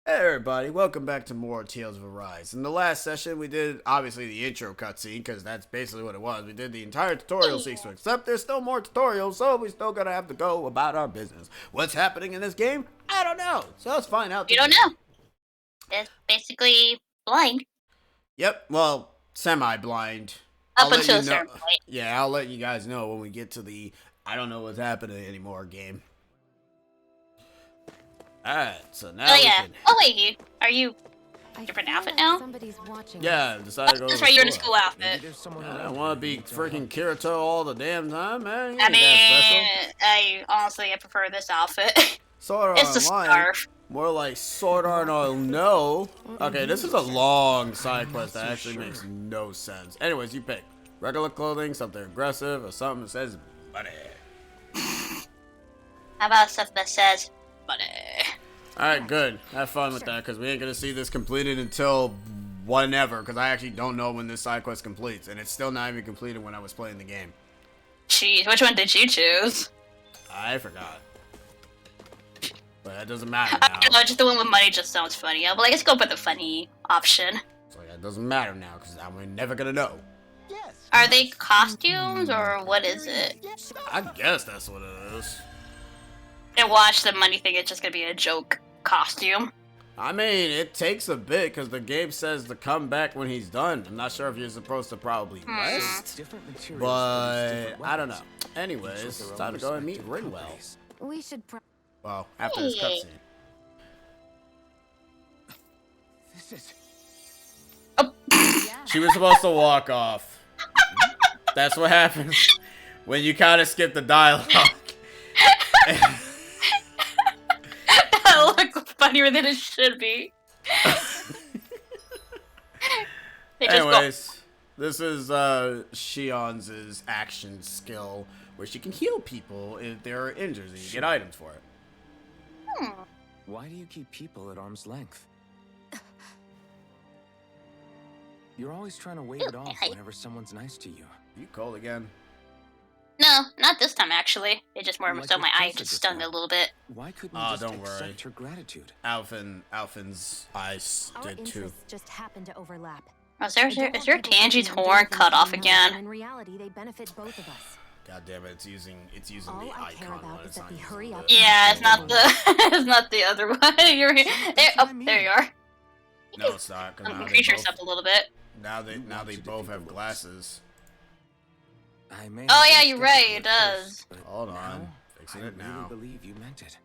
Hey everybody, welcome back to more Tales of Arise. In the last session, we did, obviously, the intro cutscene, because that's basically what it was. We did the entire tutorial sequence, except there's still more tutorials, so we still gotta have to go about our business. What's happening in this game? I don't know, so let's find out You don't together. know. It's basically blind. Yep, well, semi-blind. Up until a certain point. Yeah, I'll let you guys know when we get to the I don't know what's happening anymore game. Alright, so now Oh yeah. we can... Oh wait, are you different outfit now? Yeah, decided to go That's to right, you're in a school. school outfit. I don't want to be freaking Kirito all the damn time, man. You I ain't that mean, I honestly prefer this outfit. Sword It's Art the Online. scarf. More like Sword Art Online. No. Okay, this is a long side quest that actually makes no sense. Anyways, you pick. Regular clothing, something aggressive, or something that says money. How about stuff that says money? Alright, good. Have fun with that, because we ain't going to see this completed until whenever, because I actually don't know when this side quest completes, and it's still not even completed when I was playing the game. Jeez, which one did you choose? I forgot. But that doesn't matter I now. don't know, just the one with money just sounds funny. But like, let's go with the funny option. So yeah, it doesn't matter now, because we're never going to know. Are they costumes or what is it? I guess that's what it is. And watch the money thing, it's just gonna be a joke costume. I mean, it takes a bit because the game says to come back when he's done. I'm not sure if you're supposed to probably rest, but I don't know. Anyways, it's time to go and meet Ringwell. We should Well, after this cutscene. This is... Oh. She was supposed to walk off. That's what happens when you kind of skip the dialogue. That looks funnier than it should be. Anyways, this is Shion's action skill where she can heal people if they're injured and you get items for it. Why do you keep people at arm's length? You're always trying to wave it off whenever someone's nice to you. You cold again? No, not this time actually. It just more Like so your my eyes closer just just stung now. a little bit. Why couldn't you Oh, just don't worry. accept her gratitude? Alphin's eyes Our did too. interests just happen to overlap. Oh, is there Tangi's horn cut off again? In reality, they benefit both of us. God damn it! It's using All the I care icon about one. is It's that not we using hurry the- up. Yeah, it's not the it's not the other one. You're here. There, oh, there you are. No, it's not. 'Cause now they Increase both- yourself a little bit. Now they both have glasses. I may Oh have yeah, been you're right. skeptical It at does. first, but Hold on, now, fixing I it now. really believe you meant it.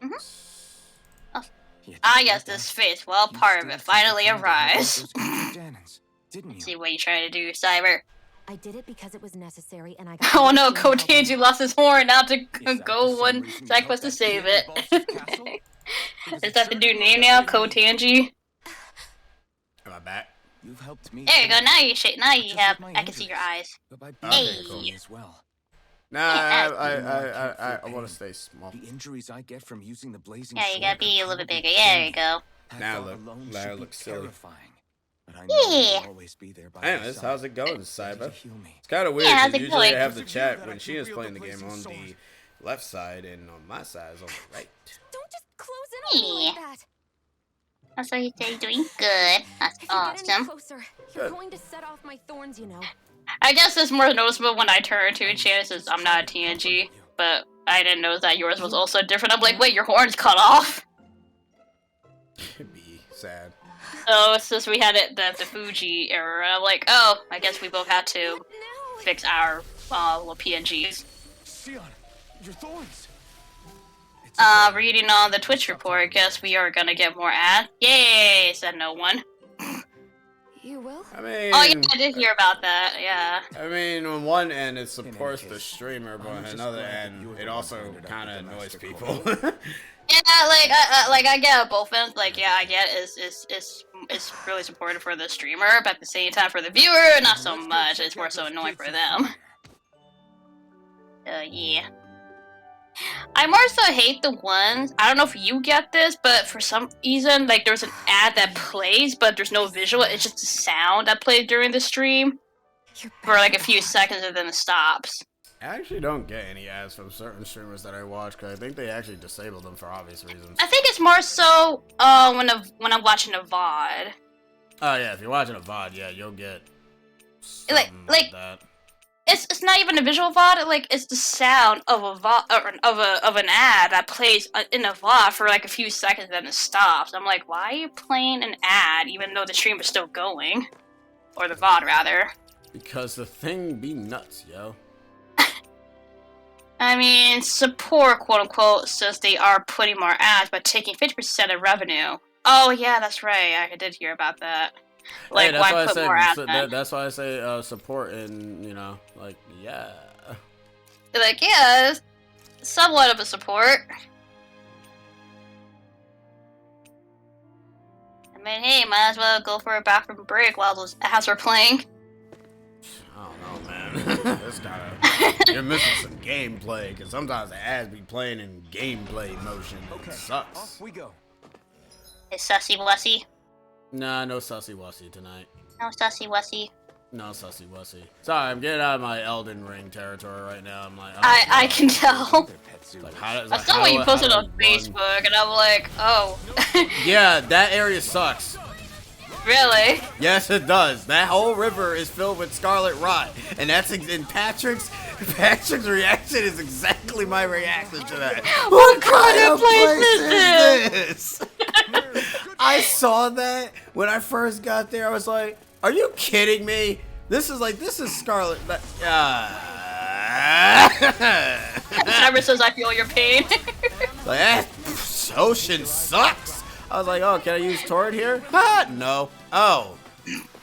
Oh. Yet Ah, despite yes, that, this face. Well, you part of still it took finally the time to help out arrives. those injured Danons, didn't you? See what you trying to do, Cyber. I did it because it was necessary, and I got. Oh no, Jim helping Kotanji me. lost his horn. Now to Is that go the same one reason you side helped quest to that save kid it. in Boss's castle? Because Is it that the sure new did name look now, good to me. Kotanji? Am I back? You've helped me. There you go. too. Now you shake. Now you Just have. with my I can see your injuries. eyes. But by Okay, being cool. me as well. Nah, Yeah, I want to stay small. The injuries I get from using the blazing Yeah, you sword gotta could be a little bit probably bigger. Yeah, there you kill me. go. That Now thought look- alone now should be look silly. terrifying. But I know Yeah. you'll always be there by Anyways, my side, how's it going, ready to Cyber? heal me. It's kind of weird Yeah, how's because it usually I going? have the It's a chat view when that she I is can playing the feel the game on blazing the sword. left side, and on my side is on the right. Don't just close in on me like Yeah. that. That's what you say. Doing good. That's If you get any awesome. closer, you're Good. going to set off my thorns. You know. I guess it's more noticeable when I turn to chances I'm not a TNG, but I didn't know that yours was also different. I'm like, wait, your horn's cut off. Be sad. Oh, it's just we had it the Fuji era. I'm like, oh, I guess we both had to What now? fix our little PNGs. Sion, your thorns. It's okay. Reading on the Twitch report, I guess we are gonna get more ads. Yay, said no one. You will. I mean, Oh yeah, I did hear about that. Yeah. I mean, on one end it any supports the case, streamer, but I'm on just another glad that end you were the it one also who ended up kind of with the annoys master people. cold. Yeah, like I get both ends. Like, yeah, I get it's really supportive for the streamer, but at the same time for the viewer, not so Let's go much. check It's more out so those annoying kids for in them. there. Yeah. I more so hate the ones. I don't know if you get this, but for some reason, like there's an ad that plays, but there's no visual. It's just a sound that plays during the stream You're for like a back. few seconds and then it stops. I actually don't get any ads from certain streamers that I watch because I think they actually disable them for obvious reasons. I think it's more so when I'm watching a VOD. Oh yeah, if you're watching a VOD, yeah, you'll get Like something like that. it's not even a visual VOD. Like it's the sound of a VOD of an ad that plays in a VOD for like a few seconds, then it stops. I'm like, why are you playing an ad even though the stream is still going, or the VOD rather? Because the thing be nuts, yo. I mean, support, quote unquote, says they are putting more ads, but taking 50% of revenue. Oh yeah, that's right. I did hear about that. Like, Hey, why put more ads? that's why I say support and like yeah. They're like, yeah, it's somewhat of a support. I mean, hey, might as well go for a bathroom break while those ads are playing. I don't know, man. This kinda you're missing some gameplay because sometimes the ads be playing in gameplay motion. It sucks. Off we go. Is sussy wussy? Nah, no sussy wussy tonight. No sussy wussy. No sussy wussy. Sorry, I'm getting out of my Elden Ring territory right now. I'm like, I can tell. Like, how does, I like, saw how what do you I- posted how do on I run? Facebook, and I'm like, oh. Yeah, that area sucks. Really? Yes, it does. That whole river is filled with scarlet rot, and that's in Patrick's reaction is exactly my reaction to that. What kind of place is this? I saw that when I first got there. I was like, "Are you kidding me? This is scarlet." Cyber says, I feel your pain. Like, that ocean sucks. I was like, oh, can I use torrent here? No. Oh.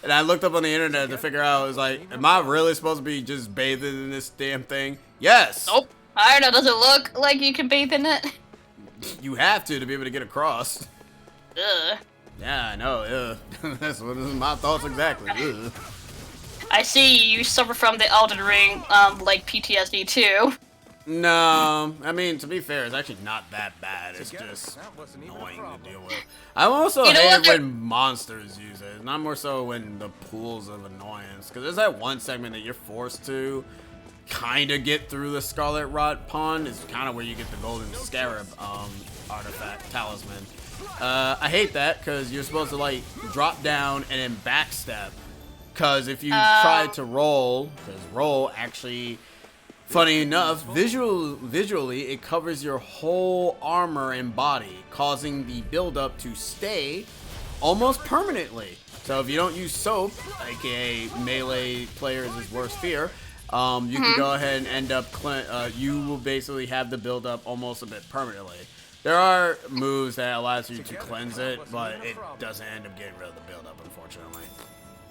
And I looked up on the internet to figure out, I was like, am I really supposed to be just bathing in this damn thing? Yes. Nope. I don't know, does it look like you can bathe in it? You have to be able to get across. Ugh. Yeah, I know. That's what is my thoughts exactly. Ugh. I see you suffer from the Elden Ring, like PTSD too. No, I mean, to be fair, it's actually not that bad. It's just annoying to deal with. I also You know hate what, it there- when monsters use it, not more so when the pools of annoyance. Because there's that one segment that you're forced to kind of get through the Scarlet Rot Pond. Is kind of where you get the Golden Scarab artifact talisman. I hate that because you're supposed to like drop down and then backstep. Because if you try to roll, because roll actually, funny enough, visually it covers your whole armor and body, causing the buildup to stay almost permanently. So if you don't use soap, aka melee players' worst fear, you can go ahead and end up you will basically have the buildup almost a bit permanently. There are moves that allows you to cleanse it, but it doesn't end up getting rid of the buildup, unfortunately.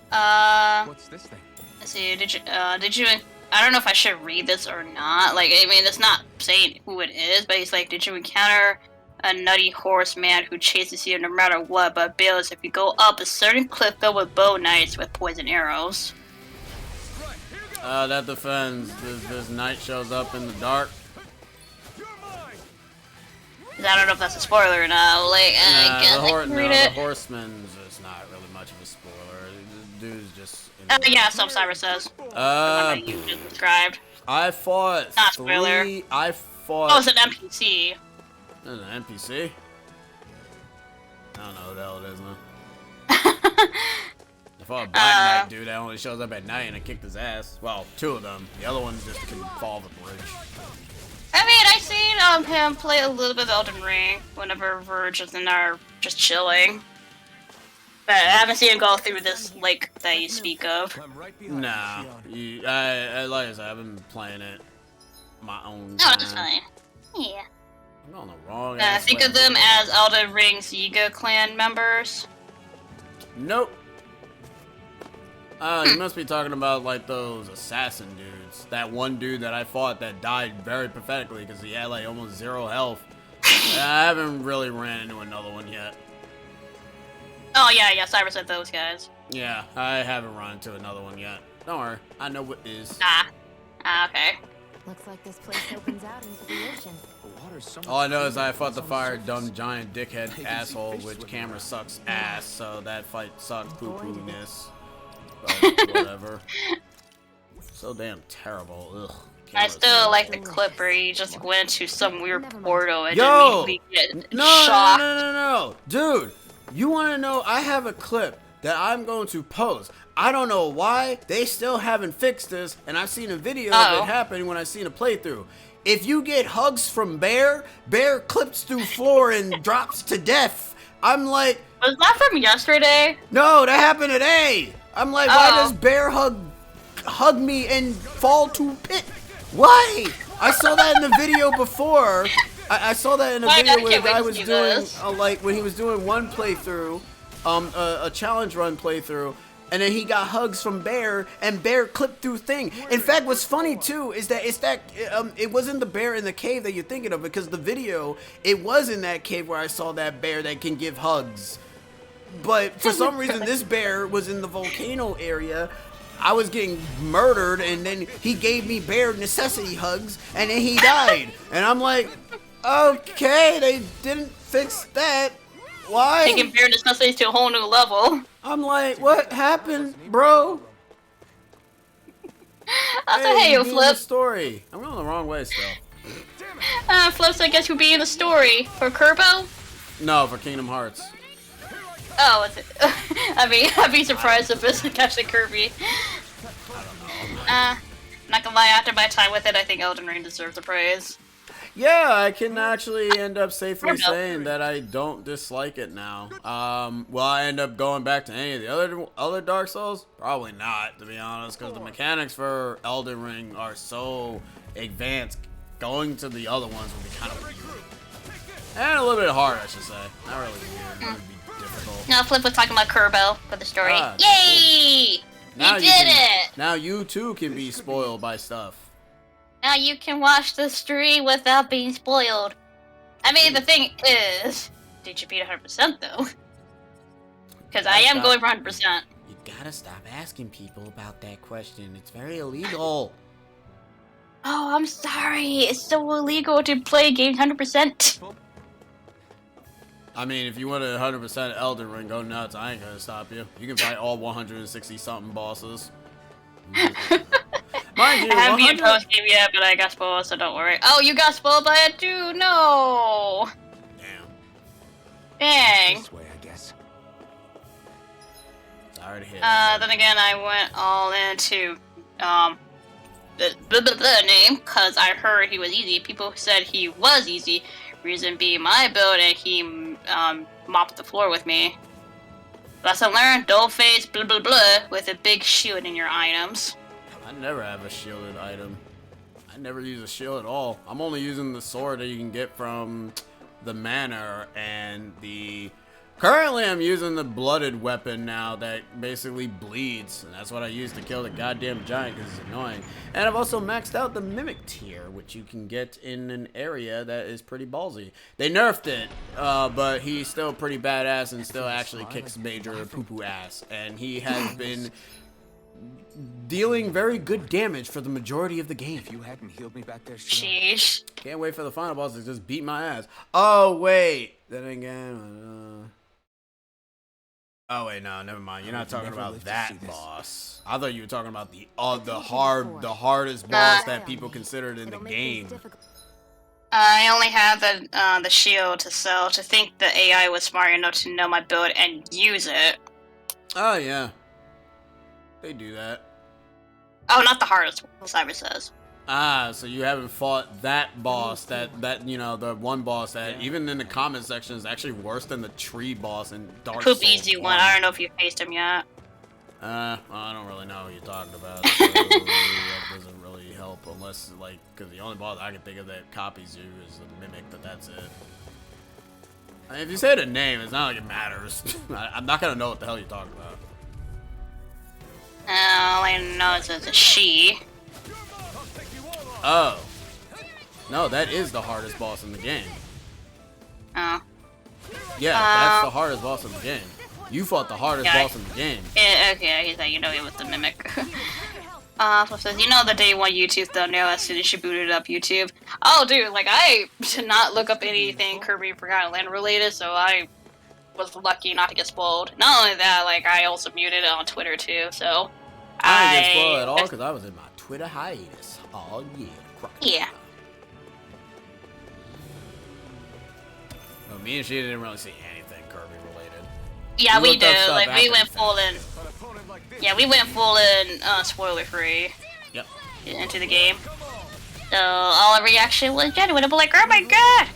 What's this thing? Let's see, did you, I don't know if I should read this or not. Like, I mean, it's not saying who it is, but he's like, did you encounter a nutty horseman who chases you no matter what, but bails if you go up a certain cliff filled with bow knights with poison arrows? That defends. This knight shows up in the dark. I don't know if that's a spoiler or not. Like, I guess I can read the it. horseman's is not really much of a spoiler. The dude's just. Yeah, some Cyrus says. The one that you just described. I fought Not spoiler. I fought. Oh, it's an NPC. An NPC. I don't know who the hell it is now. I fought a black knight dude that only shows up at night and I kicked his ass. Well, two of them. The other one just can fall the bridge. I mean, I've seen him play a little bit of Elden Ring whenever we're just in our just chilling. But I haven't seen him go through this lake that you speak of. I'm right behind Nah, you. I like I said, I've been playing it my own No, time. that's fine. Yeah. I'm on the wrong. Think of them as Elden Ring Yiga clan members. Nope. You must be talking about like those assassin dudes. That one dude that I fought that died very pathetically because he had like almost 0 health. I haven't really ran into another one yet. Oh yeah, Cyrus said those guys. Yeah, I haven't run into another one yet. Don't worry, I know what is. Okay. Looks like this place opens out into the ocean. The water's so much All I know is I cleaner fought the than fire on dumb giant dickhead can see asshole, fish which swimming camera around. sucks ass, so that fight sucked poo-poo-ness. But whatever. So damn terrible. Ugh. I still like the clip where he just went to some weird portal and Yo! immediately get No, shocked. no. Dude, you want to know? I have a clip that I'm going to post. I don't know why they still haven't fixed this, and I've seen a video of it happen when I've seen a playthrough. If you get hugs from Bear clips through floor and drops to death. I'm like... Was that from yesterday? No, that happened today. I'm like, why does Bear hug me and fall to pit? Why? I saw that in the video before. I saw that in a video where the guy was doing, like, when he was doing one playthrough, a challenge run playthrough, and then he got hugs from Bear, and Bear clipped through thing. In fact, what's funny too is that it wasn't the bear in the cave that you're thinking of, because the video, it was in that cave where I saw that bear that can give hugs. But for some reason, this bear was in the volcano area. I was getting murdered, and then he gave me bear necessity hugs, and then he died. And I'm like, okay, they didn't fix that. Why? Taking bear necessities to a whole new level. I'm like, what happened, bro? Hey, you Flip. Story. I'm going the wrong way still. Flip's, I guess, would be in the story. For Kerbo? No, for Kingdom Hearts. Oh, it's I mean, I'd be surprised if it's actually Kirby. Not gonna lie, after my time with it, I think Elden Ring deserves the praise. Yeah, I can actually end up safely saying that I don't dislike it now. Will I end up going back to any of the other Dark Souls? Probably not, to be honest, because the mechanics for Elden Ring are so advanced. Going to the other ones would be kind of weird. And a little bit hard, I should say. Not really weird. It would be difficult. No, Flip was talking about Kerbo for the story. Ah, Yay! Now you did it! Now you too can be spoiled by stuff. Now you can watch the story without being spoiled. I mean, the thing is, did you beat 100% though? Because I am going for 100%. You gotta stop asking people about that question. It's very illegal. Oh, I'm sorry. It's so illegal to play games 100%. I mean, if you want to 100% Elden Ring, go nuts. I ain't gonna stop you. You can fight all 160 something bosses. Mind you, I haven't beaten post game yet, but I got spoiled, so don't worry. Oh, you got spoiled by it too? No. Dang. This way, I guess. Sorry to hit. Then again, I went all into the name because I heard he was easy. People said he was easy. Reason being my build, and he mopped the floor with me. Lesson learned: don't face blah blah blah with a big shield in your items. I never have a shielded item. I never use a shield at all. I'm only using the sword that you can get from the manor and the... Currently, I'm using the blooded weapon now that basically bleeds, and that's what I use to kill the goddamn giant because it's annoying. And I've also maxed out the mimic tier, which you can get in an area that is pretty ballsy. They nerfed it, but he's still pretty badass and still actually kicks major poo-poo ass. And he has been dealing very good damage for the majority of the game. If you hadn't healed me back there, Sheesh. Can't wait for the final boss to just beat my ass. Oh, wait. Then again... Oh wait, no, never mind. You're not talking about that boss. I thought you were talking about the hardest boss that people considered in the game. I only have the shield to sell. To think the AI was smart enough to know my build and use it. Oh yeah, they do that. Oh, not the hardest one, Cyber says. Ah, so you haven't fought that boss, that you know, the one boss that even in the comment section is actually worse than the tree boss in Dark Souls. Poop easy one. I don't know if you faced him yet. Well, I don't really know what you're talking about. So that doesn't really help unless, like, because the only boss I can think of that copies you is the mimic, but that's it. I mean, if you say the name, it's not like it matters. I'm not gonna know what the hell you're talking about. All I know is it's a she. Oh. No, that is the hardest boss in the game. Oh. Yeah, that's the hardest boss in the game. You fought the hardest boss in the game. Yeah, okay, he's like, you know, it was the mimic. Flip says, you know the day one YouTube thumbnail as soon as she booted up YouTube? Oh, dude, like, I did not look up anything Kirby Forgotten Land related, so I was lucky not to get spoiled. Not only that, like, I also muted it on Twitter, too, so... I didn't get spoiled at all because I was in my Twitter hiatus all year. Yeah. Well, me and she didn't really see anything Kirby related. Yeah, we looked up did. stuff Like, we after went the full in. Yeah, we went full in, spoiler free. Yep. Into the game. So, all our reaction was genuine. But like, oh my god!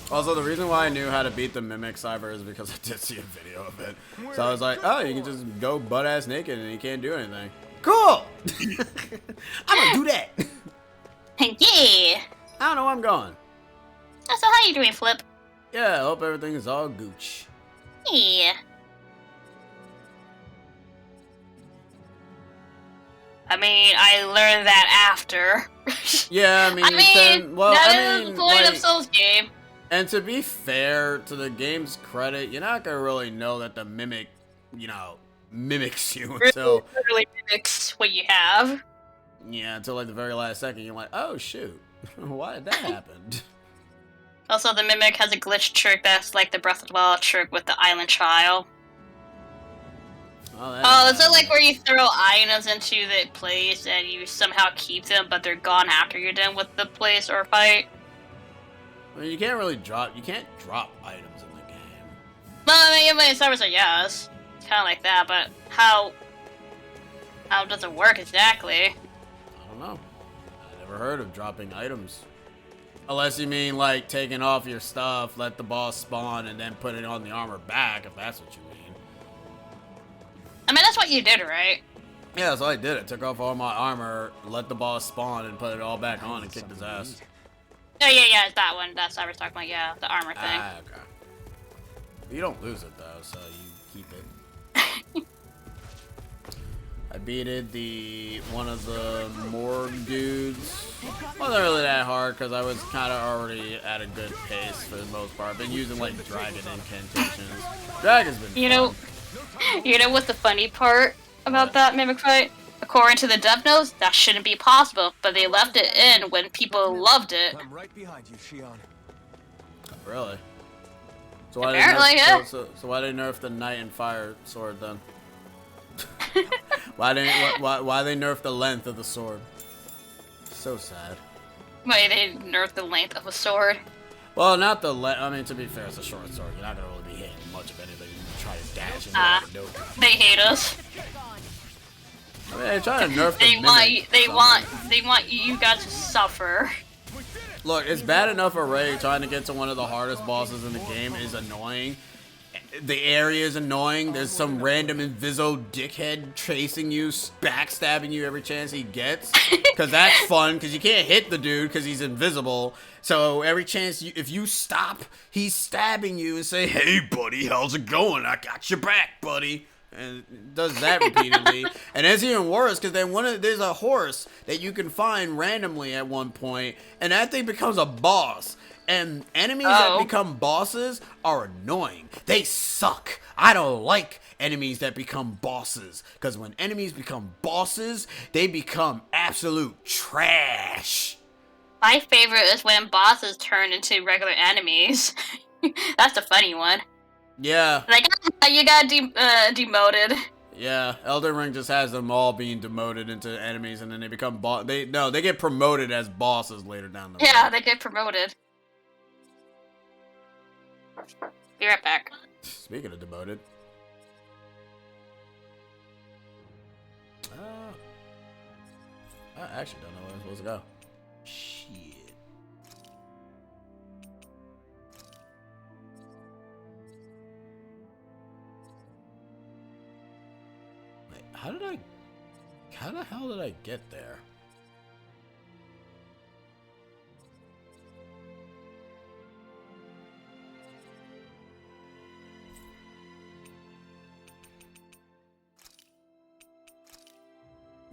Also, the reason why I knew how to beat the Mimic Cyber is because I did see a video of it. So I was like, oh, you can just go butt-ass naked and you can't do anything. Cool! I'm gonna do that! Yeah! I don't know where I'm going. So how you doing, Flip? Yeah, I hope everything is all gooch. Yeah. I mean, I learned that after. Yeah, I mean, that is the point of Soul's game. And to be fair, to the game's credit, you're not gonna really know that the Mimic, mimics you until... Literally mimics what you have. Yeah, until like the very last second, you're like, oh shoot, why did that happen? Also, the Mimic has a glitch trick that's like the Breath of the Wild trick with the Island Child. Oh, is it like where you throw items into the place and you somehow keep them, but they're gone after you're done with the place or fight? I mean, you can't drop items in the game. Well, I mean, some are yes. It's kind of like that, but how does it work exactly? I don't know. I never heard of dropping items. Unless you mean like taking off your stuff, let the boss spawn, and then put it on the armor back, if that's what you mean. I mean, that's what you did, right? Yeah, that's all I did. I took off all my armor, let the boss spawn, and put it all back on and kicked his ass. Oh, yeah, it's that one. That's what I was talking about, yeah, the armor thing. Ah, okay. You don't lose it, though, so you keep it. I beated one of the morgue dudes. Wasn't really that hard, because I was kind of already at a good pace for the most part. I've been using, like, dragon incantations. Dragon's been fun. You know what's the funny part about that Mimic fight? According to the dev notes, that shouldn't be possible, but they left it in when people loved it. I'm right behind you, Shion. Really? So Apparently, yeah. So why did they nerf the Knight and Fire sword then? why they nerf the length of the sword? So sad. Wait, they nerfed the length of a sword? Well, not the length. I mean, to be fair, it's a short sword. You're not gonna really be hitting much of anything. You can try to dash and no. They hate us. I mean, they're trying to nerf the They want you guys to suffer. Look, it's bad enough already trying to get to one of the hardest bosses in the game is annoying. The area is annoying. There's some random Inviso dickhead chasing you, backstabbing you every chance he gets. Because that's fun, because you can't hit the dude because he's invisible. So every chance, if you stop, he's stabbing you and say, hey, buddy, how's it going? I got your back, buddy. And does that repeatedly. And it's even worse because then there's a horse that you can find randomly at one point, and that thing becomes a boss. And enemies that become bosses are annoying. They suck. I don't like enemies that become bosses, because when enemies become bosses, they become absolute trash. My favorite is when bosses turn into regular enemies. That's the funny one. Yeah. Like, you got demoted. Yeah, Elden Ring just has them all being demoted into enemies, and then they become they get promoted as bosses later down the road. Yeah, they get promoted. Be right back. Speaking of demoted. I actually don't know where I'm supposed to go. Shit. Wait, how the hell did I get there?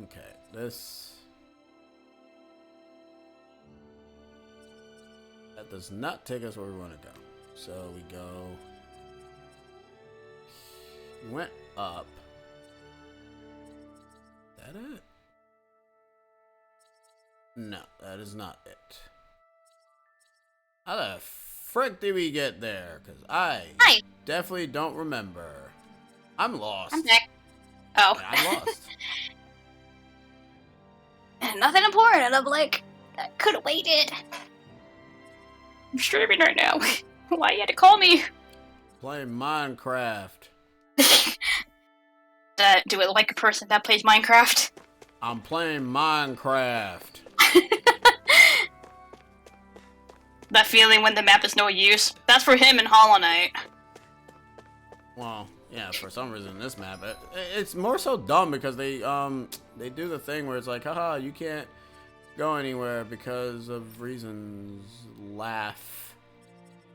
Okay, that does not take us where we want to go. So we went up. Is that it? No, that is not it. How the frick did we get there? Because I definitely don't remember. I'm lost. I'm back. Oh. I'm lost. nothing important. And I'm like, I could have waited. I'm streaming right now. Why you had to call me? Playing Minecraft. Do it like a person that plays Minecraft. I'm playing Minecraft. That feeling when the map is no use. That's for him in Hollow Knight. Well, yeah, for some reason this map, it's more so dumb because they do the thing where it's like, haha, you can't go anywhere because of reasons. Laugh.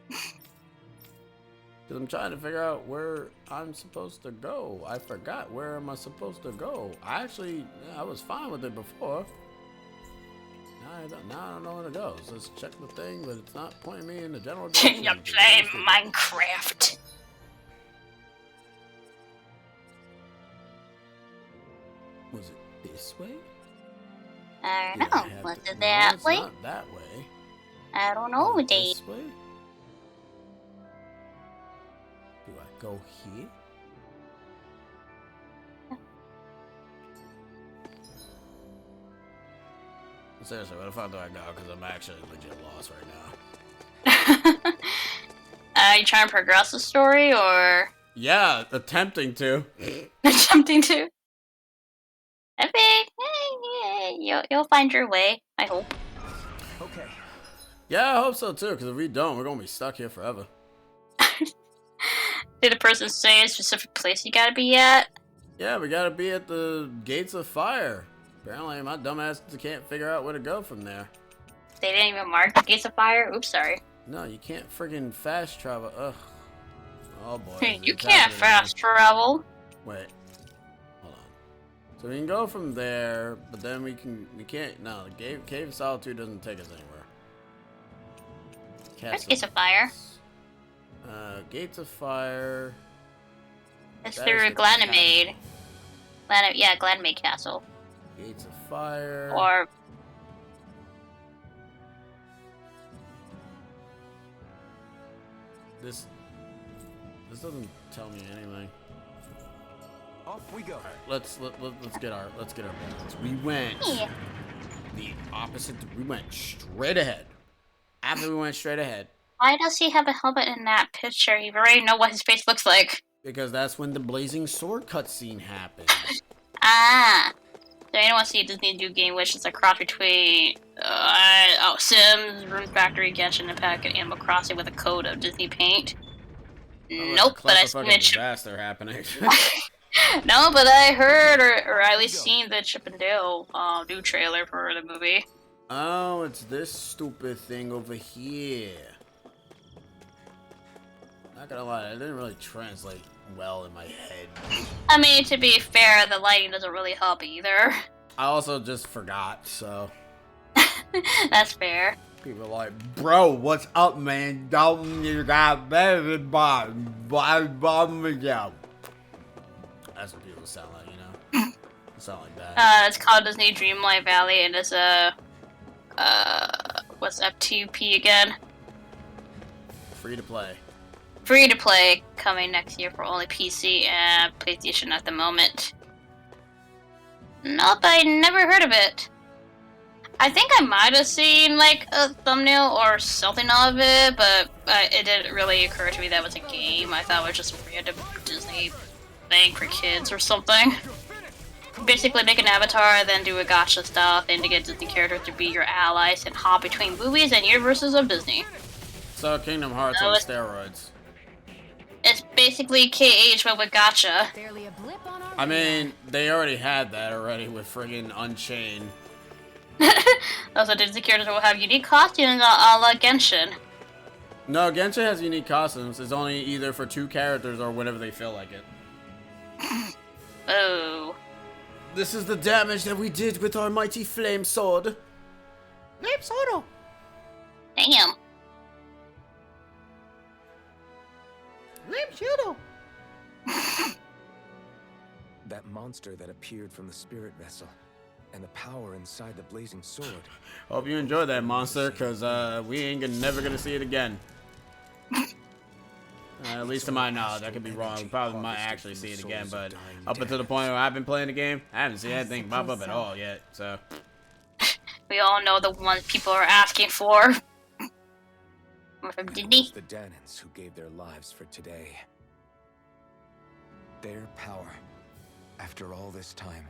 Because I'm trying to figure out where I'm supposed to go. I forgot where am I supposed to go. I was fine with it before. Now I don't know where to go. So let's check the thing, but it's not pointing me in the general direction. You're playing Minecraft. Was it this way? I Did don't have know. Was to- it No, that it's way? not that way. I don't know, Was it Dave. this way? Do I go here? Seriously, where the fuck do I go? Because I'm actually legit lost right now. You trying to progress the story, or Yeah, attempting to. something to? I think you'll find your way. I hope. Okay. Yeah, I hope so too, because if we don't, we're gonna be stuck here forever. Did the person say a specific place you gotta be at? Yeah, we gotta be at the gates of fire. Apparently, my dumbass can't figure out where to go from there. They didn't even mark the gates of fire? Oops, sorry. No, you can't friggin' fast travel. Ugh. Oh boy. You it's can't happening fast travel. Wait. Hold on. So we can go from there, but then we can't. No, the Cave of Solitude doesn't take us anywhere. There's gates of fire. Gates of Fire. It's That through is the Glanimade. Glanimade Castle. Gates of Fire. Or This doesn't tell me anything. Off we go. Let's get our balance. We went yeah. the opposite. We went straight ahead. After we went straight ahead, Why does he have a helmet in that picture? You already know what his face looks like. because that's when the blazing sword cutscene happened. Ah. So anyone see a Disney new game which is a cross between Sims, Room Factory, Genshin Impact, and Animal Crossing with a code of Disney Paint? Nope, but I seen it. Disaster happening. No, but I heard or at least seen the Chip and Dale new trailer for the movie. Oh, it's this stupid thing over here. Not gonna lie, it didn't really translate well in my head. I mean, to be fair, the lighting doesn't really help either. I also just forgot, so. That's fair. People are like, bro, what's up, man? Don't you got baby bomb? Yeah. That's what people sound like, you know? They sound like that. It's called Disney Dreamlight Valley, and it's what's F2P again? Free to play. Free to play, coming next year for only PC and PlayStation at the moment. Nope, I never heard of it. I think I might have seen like a thumbnail or something of it, but it didn't really occur to me that was a game. I thought it was just a random Disney thing for kids or something. Basically make an avatar, then do a gacha style thing to get Disney characters to be your allies and hop between movies and universes of Disney. So Kingdom Hearts No, on it's- steroids. It's basically KH but with gacha. Barely a blip on our I mean, they already had that already with friggin' Unchained. Also, Disney characters will have unique costumes a la Genshin. No, Genshin has unique costumes. It's only either for 2 characters or whenever they feel like it. Oh. This is the damage that we did with our mighty flame sword. Flame sword. Damn. Flame shooter. That monster that appeared from the spirit vessel, and the power inside the blazing sword. Hope you enjoyed that monster, cause we ain't never gonna see it again. At least to my knowledge, I could be wrong. We probably might actually see it again, but up until the point where I've been playing the game, I haven't seen anything pop up at all yet. So We all know the ones people are asking for. More from It Disney. was the Danans who gave their lives for today. Their power, after all this time,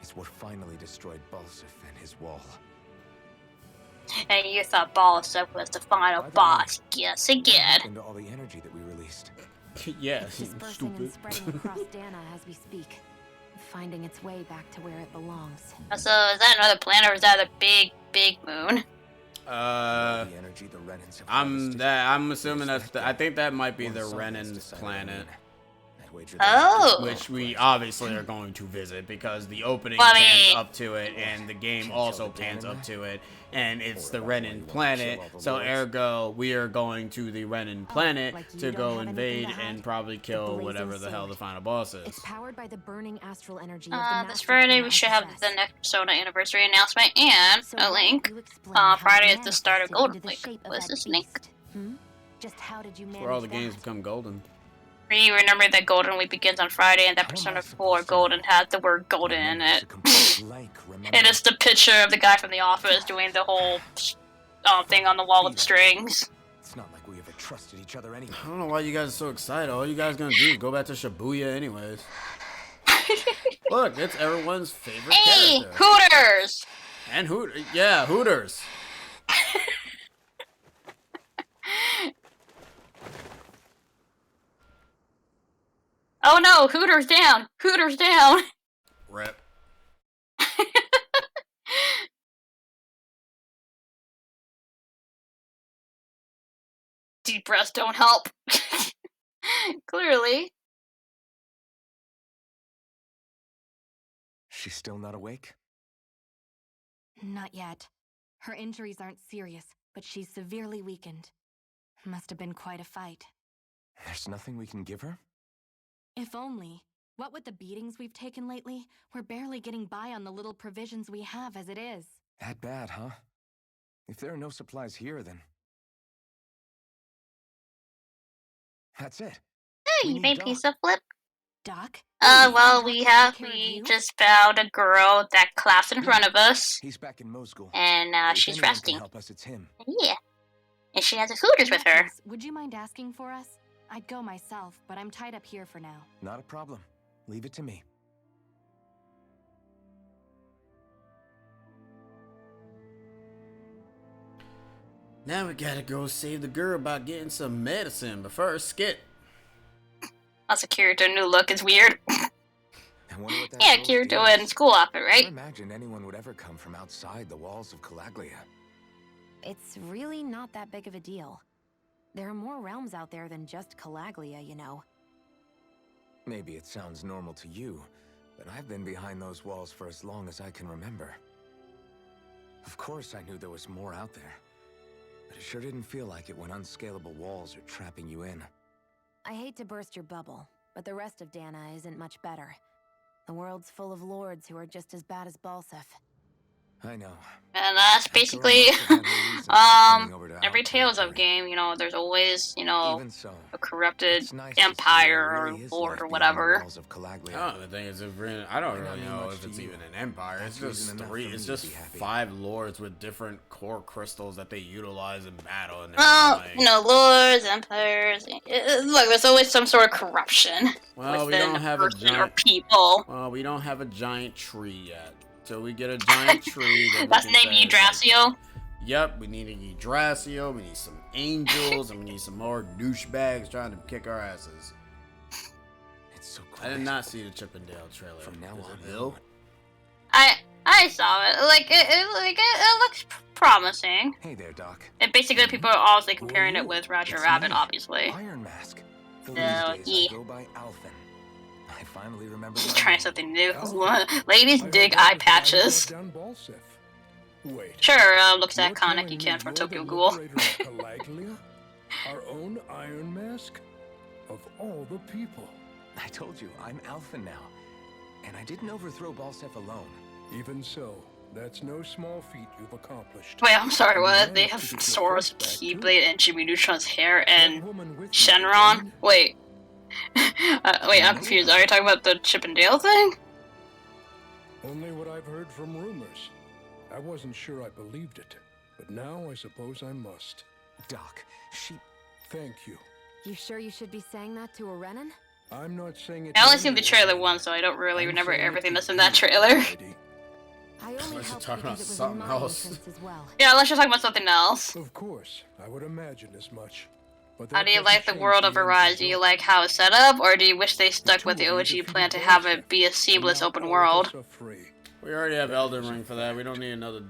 is what finally destroyed Balsif and his wall. And you thought Balsif was the final By the way, boss. Guess What again. happened to all the energy that we released? Yeah, It's dispersing and spreading across Dana as we speak, finding its way back to where it belongs. So, is that another planet or is that a big, big moon? All the energy the Renans have harvested I'm assuming is that's that I think that might be one the of something's Renan's decided planet, on. I'd wager that Oh. which we obviously are going to visit because the opening Well, I pans mean- up to it and the game Can't also show the pans Danon up to it, and it's Or the why Renan you want to planet. show all the So lords. ergo, we are going to the Renan planet like you to don't go have anything invade to hide? and probably kill blazing whatever the hell the sword. final boss It's is. powered by the burning astral energy of the This master Friday plan we I should have possess. the next Persona anniversary announcement and So a why don't link. you explain how it Friday is the start of manifested Golden into the Week. shape of What's that this link? beast? Just how did you manage Where all the that? games become golden. Remember that Golden Week begins on Friday and that How am I Persona supposed 4 to Golden know? has the word My golden in memory's it. a complete blank, remember? And it's the picture of the guy from The Office doing the whole thing on the wall with the strings. It's not like we ever trusted each other anyway. I don't know why you guys are so excited. All you guys gonna do is go back to Shibuya anyways. Look, it's everyone's favorite Hey, character. Hooters! And Hooters. Oh no, Hooters down! Hooters down! Rip. Deep breaths don't help. Clearly. She's still not awake? Not yet. Her injuries aren't serious, but she's severely weakened. Must have been quite a fight. There's nothing we can give her? If only. What with the beatings we've taken lately, we're barely getting by on the little provisions we have as it is. That bad, huh? If there are no supplies here, then... That's it. Hey, We you need made Doc. pizza flip? Doc? Well, Doc we take have, care of we you? just found a girl that class in front of us. He's back in Mosgul. And, If she's anyone can resting. help us, it's him. Yeah. And she has a Hooters In with that her. case, would you mind asking for us? I'd go myself, but I'm tied up here for now. Not a problem. Leave it to me. Now we gotta go save the girl by getting some medicine. But first, Skit. That's a Kirito new look is weird. I wonder what that Yeah, girl's Kirito deal in is. school outfit, Never right? imagined anyone would ever come from outside the walls of Calaglia. It's really not that big of a deal. There are more realms out there than just Calaglia, you know. Maybe it sounds normal to you, but I've been behind those walls for as long as I can remember. Of course I knew there was more out there, but it sure didn't feel like it when unscalable walls are trapping you in. I hate to burst your bubble, but the rest of Dana isn't much better. The world's full of lords who are just as bad as Balsif. I know. And that's That girl basically, must have had her reasons for coming over to every our Tales of territory. game, you know, there's always, you know, Even so, a corrupted it's nice to see empire there or really is lord life or beyond the whatever. walls of Calaglia. Oh, the thing is, I don't Might not really mean know much if to it's you. even an empire. It's That's just reason enough three. for It's me to just be happy. 5 lords with different core crystals that they utilize in battle. And Well, like, you know, lords, empires. Look, there's always some sort of corruption well, we within don't a have a person or giant. people. Well, we don't have a giant tree yet. Till we get a giant tree, then we That's can named say it's like- Yggdrasil. Yep, we need a Yggdrasil, we need some angels, and we need some more douchebags trying to kick our asses. It's so I did quiet. not see the Chippendale trailer. From now Is on, it Bill? I saw it. Like it looks promising. Hey there, Doc. And basically, people are obviously comparing it with Roger It's Rabbit, me, obviously. Iron Mask. For Oh, these days, yeah. I go by Alphen. I finally remember Just my trying name. something new. Oh. Ladies dig eye patches. Wait. Sure, looks You're that telling Kaneki me Ken from you're Tokyo the Ghoul. liberator of Calaglia? Our own Iron Mask? Of all the people. I told you, I'm Alphen now. And I didn't overthrow Balsef alone. Even so, that's no small feat you've accomplished. Wait, I'm sorry, what? They managed have to get your Sora's first back, too. Keyblade and Jimmy Neutron's hair That and woman with you, Shenron? Jane? Wait. Wait, I'm confused. Are you talking about the Chippendale thing? Only what I've heard from rumors. I wasn't sure I believed it, but now I suppose I must. Doc, she... Thank you. You sure you should be saying that to a Renan? I'm not saying it. I only seen the trailer once, so I don't really remember everything that's in that trailer. I only Unless you're helped talking about because it was in something my else. interest as well. Yeah, unless you're talking about something else. Of course, I would imagine as much. But How that do you doesn't like the change world of end Arise? Do you result. like how it's set up, or do you wish they stuck with the two of you OG defeated plan to both have of it be a them, seamless and now open all of world? us are free. We already have Elden Ring for that. We don't need another.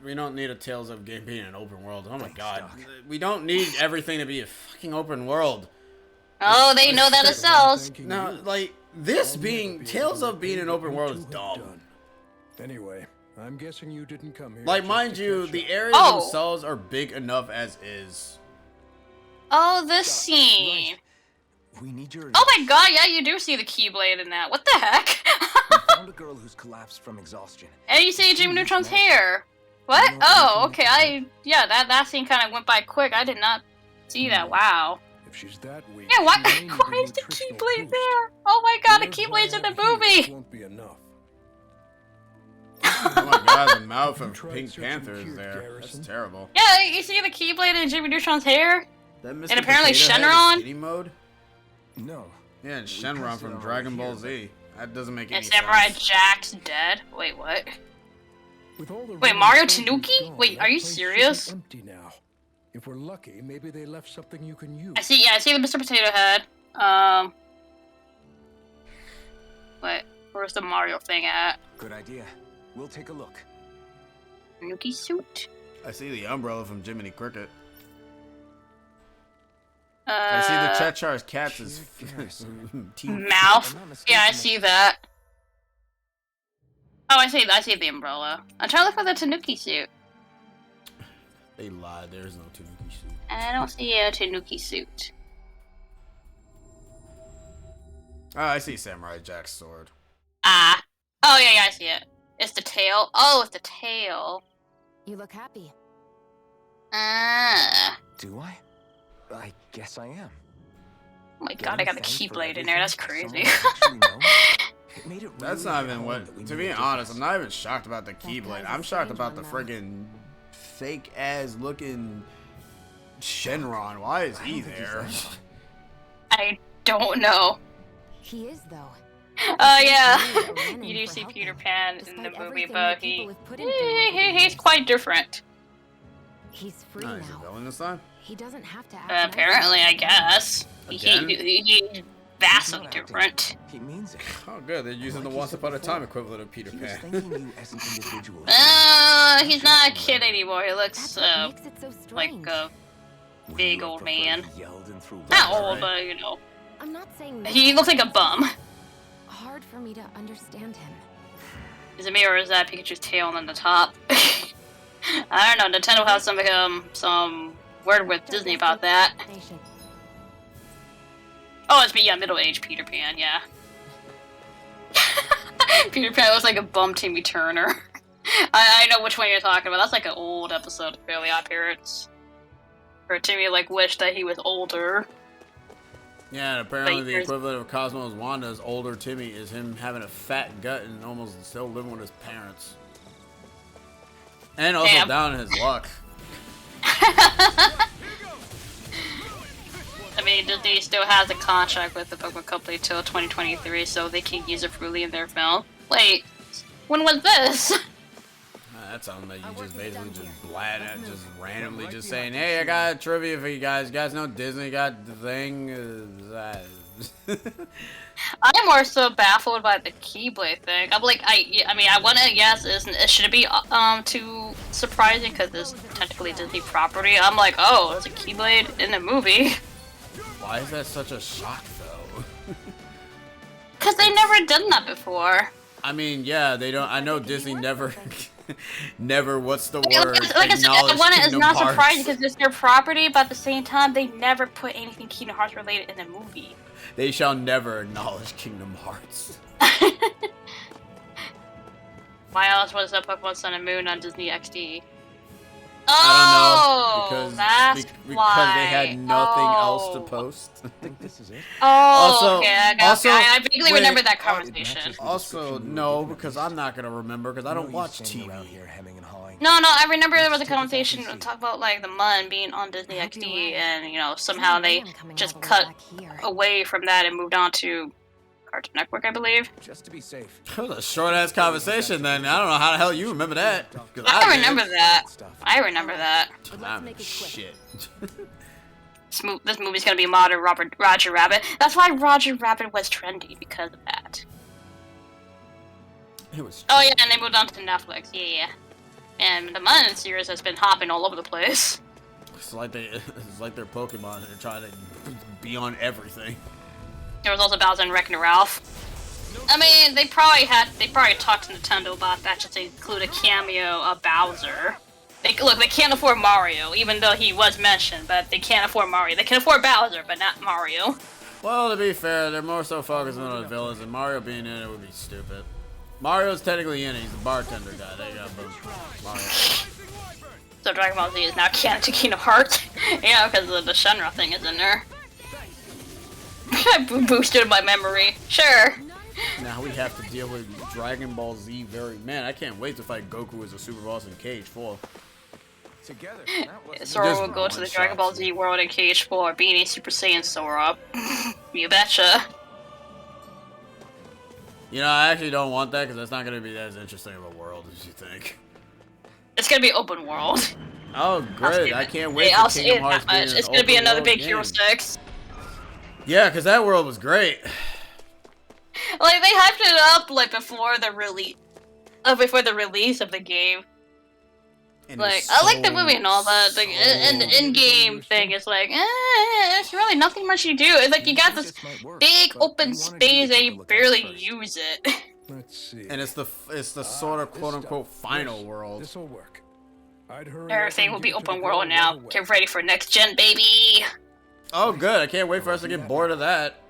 We don't need a Tales of game being an open world. Oh my Thanks, god. Doc. We don't need everything to be a fucking open world. Oh, they know that it sells. Thanking No, you. like this I'll being never be Tales able to of being repay an what open you world two is have dumb. done. Anyway, I'm guessing you didn't come here. Like just mind to you, catch the up. areas Oh. themselves are big enough as is. Oh, this scene. We need your... Oh my god, yeah, you do see the Keyblade in that. What the heck? We found a girl who's collapsed from exhaustion. And you see Jimmy Neutron's hair. What? You know Oh, anything okay. That scene kind of went by quick. I did not see that. Wow. If she's that weak, Yeah, why, she may need why a is the nutritional Keyblade boost. there? Oh my god, the Yours Keyblade's in the I have here movie! won't be enough. Oh my god, the mouth You of tried Pink searching Panther is cute, there. Garrison. That's terrible. Yeah, you see the Keyblade in Jimmy Neutron's hair? That Mr. And apparently Potato Head is Shenron? skinny mode? No. Yeah, and We Shenron passed it from on Dragon over Ball here, Z. That doesn't make any And Samurai sense. Jack's dead? Wait, what? With all the Wait, Roman Mario soldiers Tanuki? gone, Wait, that are you place should be serious? Empty now. If we're lucky, maybe they left something you can use. I see the Mr. Potato Head. Wait, where's the Mario thing at? Good idea. We'll take a look. Nuki suit? I see the umbrella from Jiminy Cricket. I see the Chechar's cat's teeth. Mouth. I'm not Yeah, I mistaken, see that. Oh, I see the umbrella. I'm trying to look for the Tanuki suit. They lied. There's no Tanuki suit. I don't see a Tanuki suit. Oh, I see Samurai Jack's sword. Ah. Oh, yeah, I see it. It's the tail. Oh, it's the tail. You look happy. Ah. Do I? I guess I am. Oh my god, I got a Getting thanked for Keyblade in there. That's everything crazy. someone actually knows. It made it That's really not hit even home what. that we To made be a honest, I'm difference. not even shocked about the Keyblade. guy's I'm a shocked strange about the one, though. friggin' fake ass looking Shenron. Why is I he don't think he's there? that. I don't know. He is, though. Oh, yeah. Really a Renan You do for see helping, Peter Pan in despite the movie, everything but that he, people have put him through over the he's years. quite different. He's free Oh, he's a now. villain this time? He doesn't have to act nice Apparently, I guess. Again? He's He's vastly not acting. different. He means it. Oh, good. They're using Like the he Once said Upon a before, Time equivalent of Peter He was Pan. thanking you as an individual. He's not a kid anymore. He looks, That's what makes it so like strange. a Would big you have old preferred man. he yelled and threw not rocks? old, right? but, you know. I'm not saying He that. looks like a bum. Hard for me to understand him. Is it me or is that Pikachu's tail on the top? I don't know. Nintendo has some word with Disney about that. Nation. Oh, it's me, yeah, middle-aged Peter Pan, yeah. Peter Pan looks like a bum Timmy Turner. I know which one you're talking about. That's like an old episode of Fairly Odd Parents. Where Timmy, like, wished that he was older. Yeah, and apparently the here's- equivalent of Cosmo's Wanda's older Timmy is him having a fat gut and almost still living with his parents. And also Damn. down in his luck. I mean, Disney still has a contract with the Pokemon Company till 2023, so they can use it freely in their film. Wait, when was this? That sounds like you just basically just blat at, just randomly just saying, hey, I got trivia for you guys. You guys know Disney got the thing? I'm more so baffled by the Keyblade thing. I'm like, I mean, I want to guess, should it be too surprising because it's technically Disney property? I'm like, oh, there's a Keyblade in the movie. Why is that such a shock, though? Because they never done that before. I mean, yeah, they don't. I know Disney never, never. What's the Like word? I said, Acknowledge one is Kingdom not Hearts. surprising because it's their property, but at the same time, they never put anything Kingdom Hearts related in the movie. They shall never acknowledge Kingdom Hearts. Why else was Pokemon Sun and Moon on Disney XD? Oh, I don't know that's because they had why. nothing else to Oh. post. I think this is it. Oh, Also- okay. I vaguely wait, remember that it conversation. matches the Also, description you were no, given, at because least. I'm not gonna remember because I No don't use watch standing TV. around here hemming and hawing. No, I remember there was a Let's take it back conversation and see. talk about like the Mun being on Disney I hope you're XD, right. and you know There's somehow no way they I'm coming just all the way cut back here. away from that and moved on to Cartoon Network, I believe. Just to be safe. That was a short ass conversation. Then I don't know how the hell you remember that. 'Cause I did. remember that. I remember that. But let's make it quick. Shit. This movie's gonna be modern Roger Rabbit. That's why Roger Rabbit was trendy, because of that. It was. Oh yeah, and they moved on to Netflix. Yeah. And the Mun series has been hopping all over the place. It's like it's like their Pokemon. They're trying to be on everything. There was also Bowser and Wreck-It Ralph. I mean, they probably talked to Nintendo about that just to include a cameo of Bowser. They can't afford Mario, even though he was mentioned, but they can't afford Mario. They can afford Bowser, but not Mario. Well, to be fair, they're more so focusing on the villains, and Mario being in it would be stupid. Mario's technically in it. He's the bartender guy. They got boom. Mario. So Dragon Ball Z is now canon to Kingdom Hearts. Yeah, because the Shenra thing is in there. I boosted my memory. Sure. Now we have to deal with Dragon Ball Z man, I can't wait to fight Goku as a super boss in Cage 4. Together. Sora Just will go to the one Dragon Ball shot. Z world in Cage 4, being a Super Saiyan Sora. You betcha. You know, I actually don't want that because that's not going to be as interesting of a world as you think. It's gonna be open world. Oh, great. I can't wait I'll for say Kingdom it Hearts that much. being It's an gonna be open another world Big game. Hero 6. Yeah, because that world was great. Like, they hyped it up, like, before the release of the game. And Like, it's I like the so- movie and all that. Like, and the in-game thing is like, it's really nothing much you do. It's like, you got this big open space and you barely use it. Let's see. And it's the sort of quote-unquote final world. This'll work. I'd hurry Everything up will and be give it to open the world girl now. right away. Get ready for next gen, baby. Oh, good. I can't wait for us to get bored of that.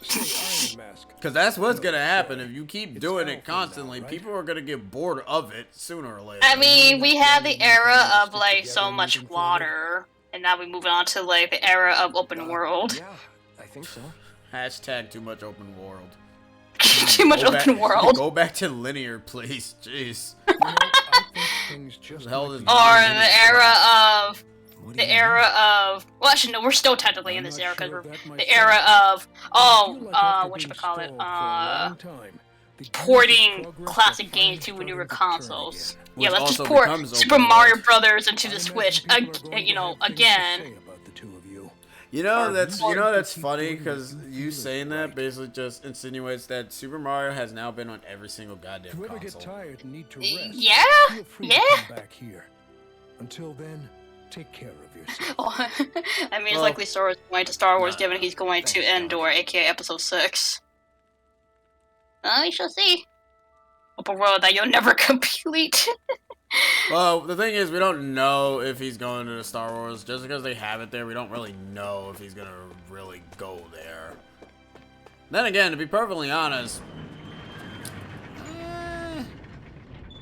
Say, Iron Mask. Because that's what's going to happen. If you keep doing it Alpha now, constantly, right? people are going to get bored of it sooner or later. I mean, we had the era of, Stick like, together so and much moving forward. water. And now we move on to, like, the era of open world. Yeah, I think so. Hashtag too much open world. Too much Go back- open world. Go back to linear, please. Jeez. You know, I think things just The hell might is- be Or better the than era of... What do The you mean? era of... Well, actually, no, we're still technically in I'm this not era, because sure we're... of that The era myself. of... I feel like after being whatchamacallit? stalled for a long time, the gears of Porting progress classic are games to finally newer starting to turn consoles. again. Yeah, Which let's just also port becomes Super open Mario world. Brothers into I the imagine Switch, people are going to you know, have things to again. say about the two of you. You know that's Or- funny because you saying that Right. basically just insinuates that Super Mario has now been on every single goddamn If you ever get console. tired and need to rest, Yeah? feel free Yeah? to come back here. Until then, take care of yourself. I mean, it's Well, likely Sora's going to Star Wars, nah, given he's going to thanks, Endor, aka Episode 6. We shall see. Open world that you'll never complete. Well, the thing is, we don't know if he's going to the Star Wars. Just because they have it there, we don't really know if he's gonna really go there. Then again, to be perfectly honest,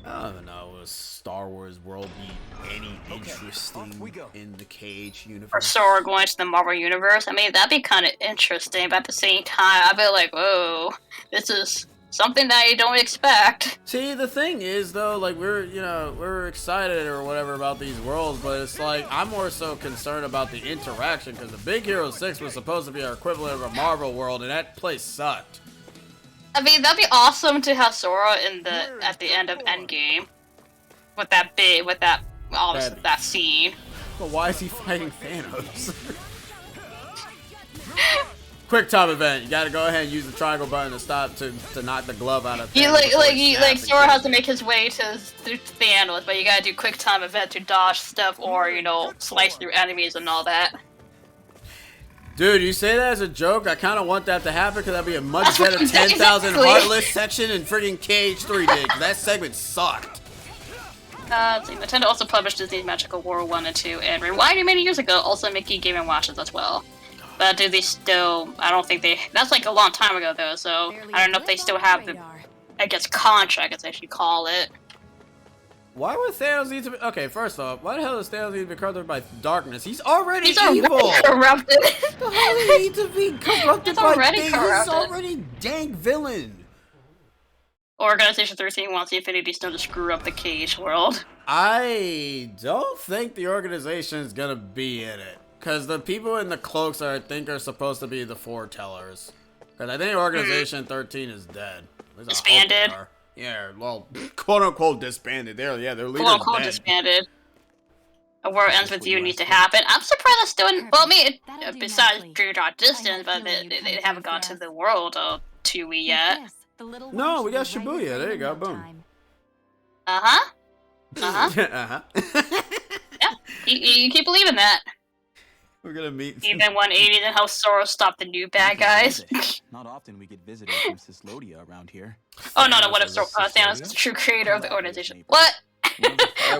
I don't even know if Star Wars world be any interesting off we go. in the Cage Or universe. Sora going to the Marvel Universe. I mean, that'd be kind of interesting, but at the same time, I'd be like, whoa, this is something that you don't expect. See, the thing is, though, like, we're excited or whatever about these worlds, but it's like, I'm more so concerned about the interaction, because the Big Hero 6 was supposed to be our equivalent of a Marvel world, and that place sucked. I mean, that'd be awesome to have Sora at the end of Endgame. With that obviously, That'd be- that scene. But why is he fighting Thanos? Quick time event. You gotta go ahead and use the triangle button to stop to knock the glove out of Thanos. before he snaps and Sora kills has to him. make his way through Thanos, but you gotta do quick time event to dodge stuff or, you know, slice through enemies and all that. Dude, you say that as a joke? I kind of want that to happen because that'd be a much That's what better I'm saying, 10,000 exactly. Heartless section in friggin' Cage 3 did, 'cause that segment sucked. Let's see, Nintendo also published Disney's Magical World 1 and 2 and Rewind many years ago, also Mickey Game & Watches as well. But do they still, I don't think they, that's like a long time ago though, so Barely I don't know if a they blip still on have the, radar. I guess, contract as they should call it. Why would Thanos need to be... Okay, first off, why the hell does Thanos need to be corrupted by darkness? He's already evil! Already corrupted. The hell do he need to be corrupted He's by already things? corrupted. He's already dank villain. Organization 13 wants the Infinity Stone to screw up the Cage world. I don't think the organization is gonna be in it. Because the people in the cloaks I think are supposed to be the foretellers. Because I think Organization 13 is dead. At least I hope they Disbanded. are. Yeah, well, quote unquote disbanded. Their leader's Quote unquote dead. disbanded. A war ends with you needs to happen. I'm surprised that's still in. Well, I mean, besides Dream Drop Distance, but they haven't gone to the world of 2E yet. No, we got Shibuya. There you go. Boom. Uh huh. Uh huh. Uh-huh. Yeah. You keep believing that. We're gonna meet. Even 180, then how Sora stopped the new bad guys. Not often we get visitors from Sislodia around here. Oh no, what if Thanos is the true creator of the organization? What?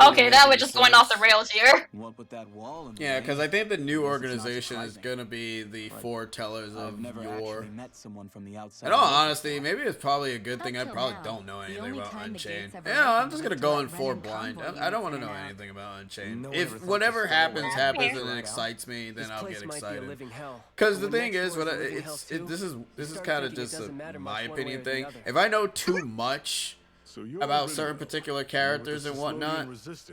Okay, now we're just going off the rails here. What with that wall? Yeah, because I think the new organization is gonna be the foretellers I've of never your. actually met someone from the outside. In all honesty, maybe it's probably a good thing. I probably don't know anything about Unchained. Yeah, I'm just gonna go in for blind. I don't want to know anything about Unchained. If whatever happens happens and it excites me, then I'll get excited. Because the thing is, this is kind of just my opinion thing. If I know too much about certain particular characters and whatnot,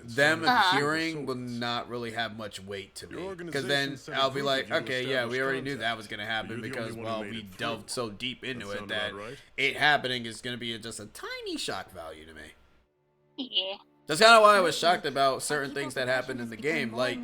them appearing will not really have much weight to me. Because then I'll be like, okay, yeah, we already knew that was going to happen because, well, we delved so deep into it that it happening is going to be just a tiny shock value to me. Yeah. That's kind of why I was shocked about certain things that happened in the game. Like,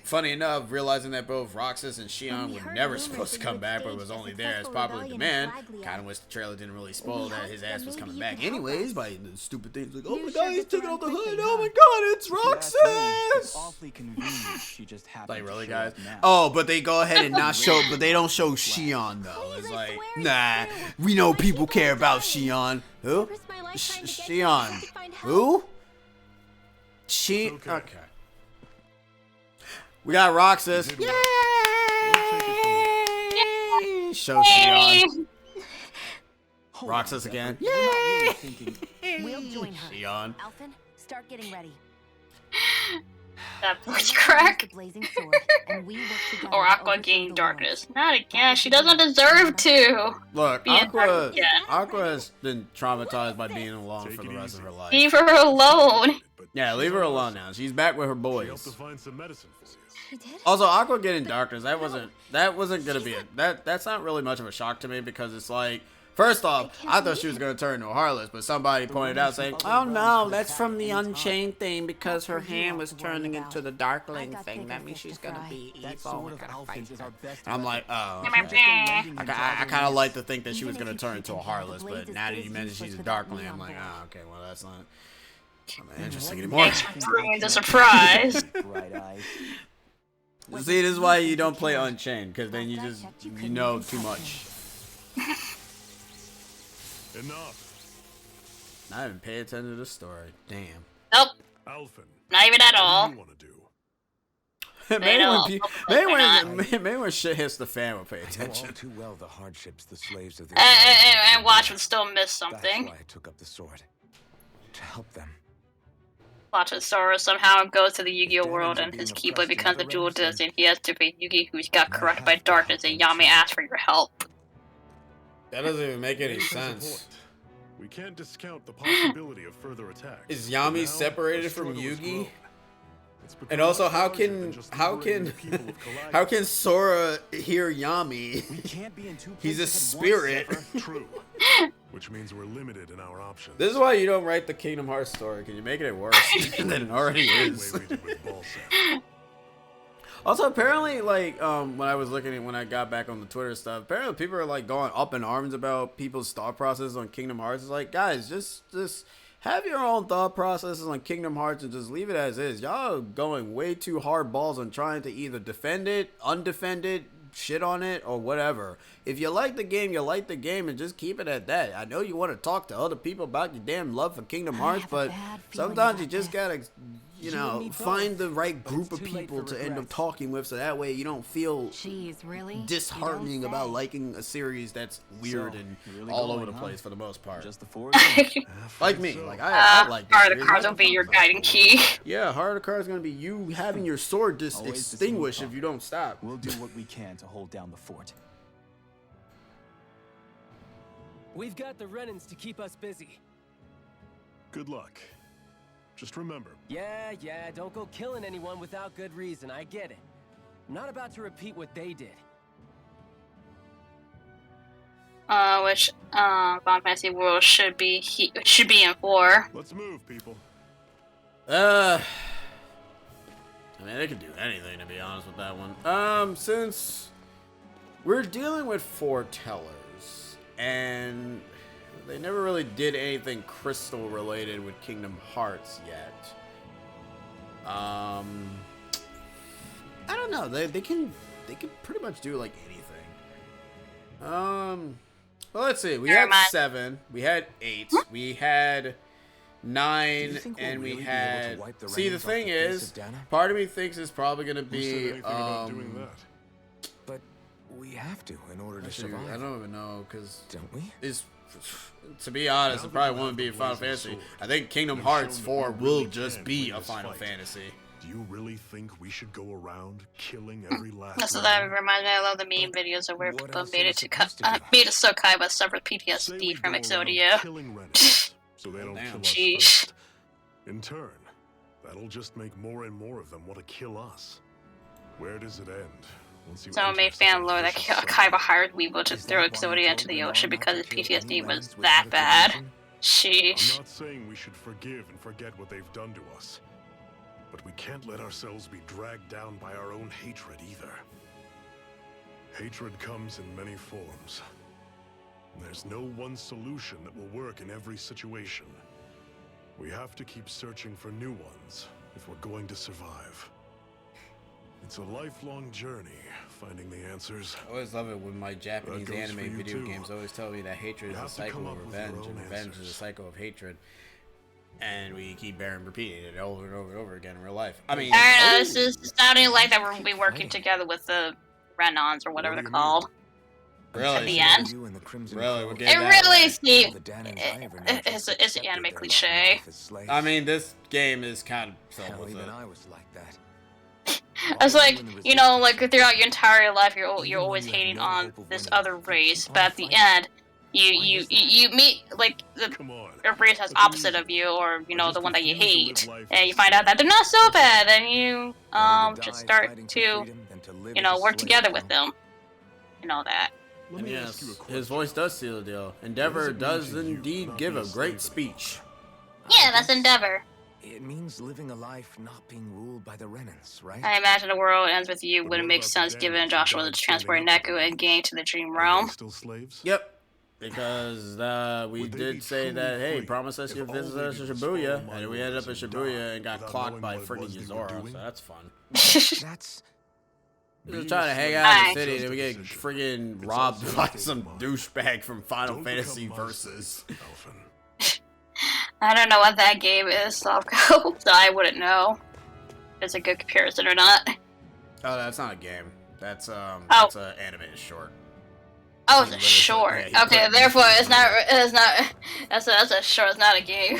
funny enough, realizing that both Roxas and Shion were never supposed to come back, but was only there as popular demand. Kind of wish the trailer didn't really spoil that his ass was coming back anyways by the stupid things like, oh my god, he's taking off the hood, oh my god, it's Roxas! Awfully convenient. She just happened Like, really, to show guys? up now. Oh, but they go ahead and not show, but they don't show Shion, though. It's like, nah, we know people care about Shion. Who? Shion. Who? Okay. We got Roxas. Yay! Show Shion. Roxas again. Yay! We'll join her. Shion. Alphen, start getting ready. That voice crack. Blazing sword, and we work together Or to Aqua overthrow gain the darkness. Not again. She doesn't deserve to. Look, Be a Aqua dark- has been traumatized by being alone for the rest of her life. Leave her alone. Yeah, leave her alone now. She's back with her boys. find some medicine for you. She did? Also, Aqua getting darkness, that wasn't gonna be that's not really much of a shock to me because it's like, first off, I thought she was gonna turn into a Heartless, but somebody pointed out saying, oh no, that's from the Unchained thing because her hand was turning into the Darkling thing. That means she's gonna be evil. We're gonna fight her. And I'm like, oh. Okay. I kind of like to think that she was gonna turn into a Heartless, but now that you mentioned she's a Darkling, I'm like, oh, okay, well that's not interesting anymore. Thanks for ruining the surprise. Bright eyes. See, this is why you don't play Unchained, because then you know too much. Enough. Not even pay attention to the story. Damn. Nope. Alphen, Not even at what all. do you want to do? Maybe when shit hits the fan, we'll pay I know all attention. too well the hardships the slaves of this And Watch would still miss something. That's why I took up the sword. To help them. Watch and Sora somehow goes to the Yu-Gi-Oh world and his Keyblade becomes a dual disc and he has to face Yugi who's got corrupted by darkness and Yami asks for your help. That doesn't even make any Press a sense. point. We can't discount the possibility of further attacks. Is For Yami now, separated the from struggle has Yugi? grown. It's become And also, much how larger can than just liberating the people of Kalai. how can Sora hear Yami? We can't be in two He's a places at spirit. once, Zephyr. True. Which means we're limited in our options. This is why you don't write the Kingdom Hearts story, because you're making it worse than it already is. The way we did with Ballsack. Also, apparently, like, when I got back on the Twitter stuff, apparently people are, like, going up in arms about people's thought processes on Kingdom Hearts. It's like, guys, just have your own thought processes on Kingdom Hearts and just leave it as is. Y'all are going way too hard balls on trying to either defend it, undefend it, shit on it, or whatever. If you like the game, you like the game, and just keep it at that. I know you want to talk to other people about your damn love for Kingdom Hearts, have a but bad feeling sometimes you about just this. gotta... you You know, and me find both, the right but group it's of too late people for to end up regrets. talking with, so that way you don't feel Jeez, really? You disheartening don't about say. liking a series that's weird So, and you're really all going, over the huh? place for the most part. Just the four of you? Like me, like I like this Heart of series. the Cards I will be like your the guiding key. Yeah, Heart of the Cards is gonna be you having your sword Always the same extinguish if talk. you don't stop. We'll do what we can to hold down the fort. We've got the Renans to keep us busy. Good luck. Just remember, Yeah, don't go killing anyone without good reason, I get it. I'm not about to repeat what they did. Which Final Fantasy World should be in 4. let's move, people. I mean, they could do anything, to be honest with that one. Since we're dealing with foretellers, and they never really did anything crystal related with Kingdom Hearts yet. I don't know. They can pretty much do like anything. Well, let's see. We Never had mind. 7. We had 8. We had 9, Do you think we'll and we really be able to had. wipe the See, the remnants off thing the face is, of Dana? part of me thinks it's probably gonna Who said be. anything about doing that? But we have to in order to Actually, survive. I don't even know, because Don't we? to be honest, Now it that probably you won't have be the Final blazing Fantasy. sword, I think Kingdom you've Hearts shown that 4 you will really just can be win a this Final fight. Fantasy. Do you really think we should go around killing every last So one? that reminds me, I love the meme But videos of where what people else made are it we to supposed to do? made it so Kaiba suffered Say PTSD we from go around Exodia. killing Renegades, so they don't Damn. kill us Jeez. first. In turn, that'll just make more and more of them want to kill us. Where does it end? Once you Someone enter made such a fan lore that vicious cycle? Kaiba hired Weebo to Is throw that why you Exodia told into the Renan ocean not because to his kill PTSD any was Renans that without a bad. good reason? Sheesh. I'm not saying we should forgive and forget what they've done to us. But we can't let ourselves be dragged down by our own hatred either. Hatred comes in many forms. And there's no one solution that will work in every situation. We have to keep searching for new ones if we're going to survive. It's a lifelong journey, finding the answers. I always love it when my Japanese goes for anime you video too. games always tell me that hatred You is a have to cycle come of up with your revenge, own and revenge is a answers. cycle of hatred. And we keep repeating it over and over and over again in real life. I mean, I don't know, this is sounding like that we'll be working together with the Renons or whatever What they're do you called. Really? At the end. You and the Crimson Really, Crow we're have getting It that really way. seems all the Danans I ever knew it's just an accepted anime their lot in cliche. life as slaves. I mean, this game is kind of filled Hell, with even it. I was like that. It's like, When the you know, resistance like throughout your existed, entire life, you're even always when you had hating no on hope of this winning, other you race, keep but on at the fighting. end, Why is that? you meet like the Come on. a race that's Look at opposite you. of you, or you I know just the one that you refuse to live hate, life and as you find out that they're not so bad, and you Better to just die start fighting for to freedom than to live you as know a work slave, together huh? with them, and all that. Let And me yes, ask you a his question. voice does seal the deal. What Endeavor does it mean does to you indeed not give be a a great slave speech. Yeah, I that's guess Endeavor. It means living a life not being ruled by the Renans, right? I imagine the world ends with you But wouldn't what make about the sense Danans given who Joshua was died transporting standing up for Neku the and Gang to the Dream Are Realm. they still slaves? Yep. Because we Would they be did say truly that, hey, free promise us if you'll all visit they us did in was follow Shibuya, my and we ended up in orders and Shibuya die and got without clocked knowing by what it freaking was they were Yuzora, so doing? that's fun. That's Just Being trying a to hang slave out in Aye. the city, is and we just a get position. friggin' It's robbed also a by state some of mind. douchebag from Final Don't Fantasy become my Versus. slave, Elfin. I don't know what that game is, Slavko, so I wouldn't know if it's a good comparison or not. Oh, that's not a game. That's Oh. that's an animated short. Oh, He it's a literally said, short. yeah, he Okay, put- therefore it's not. That's a short. It's not a game.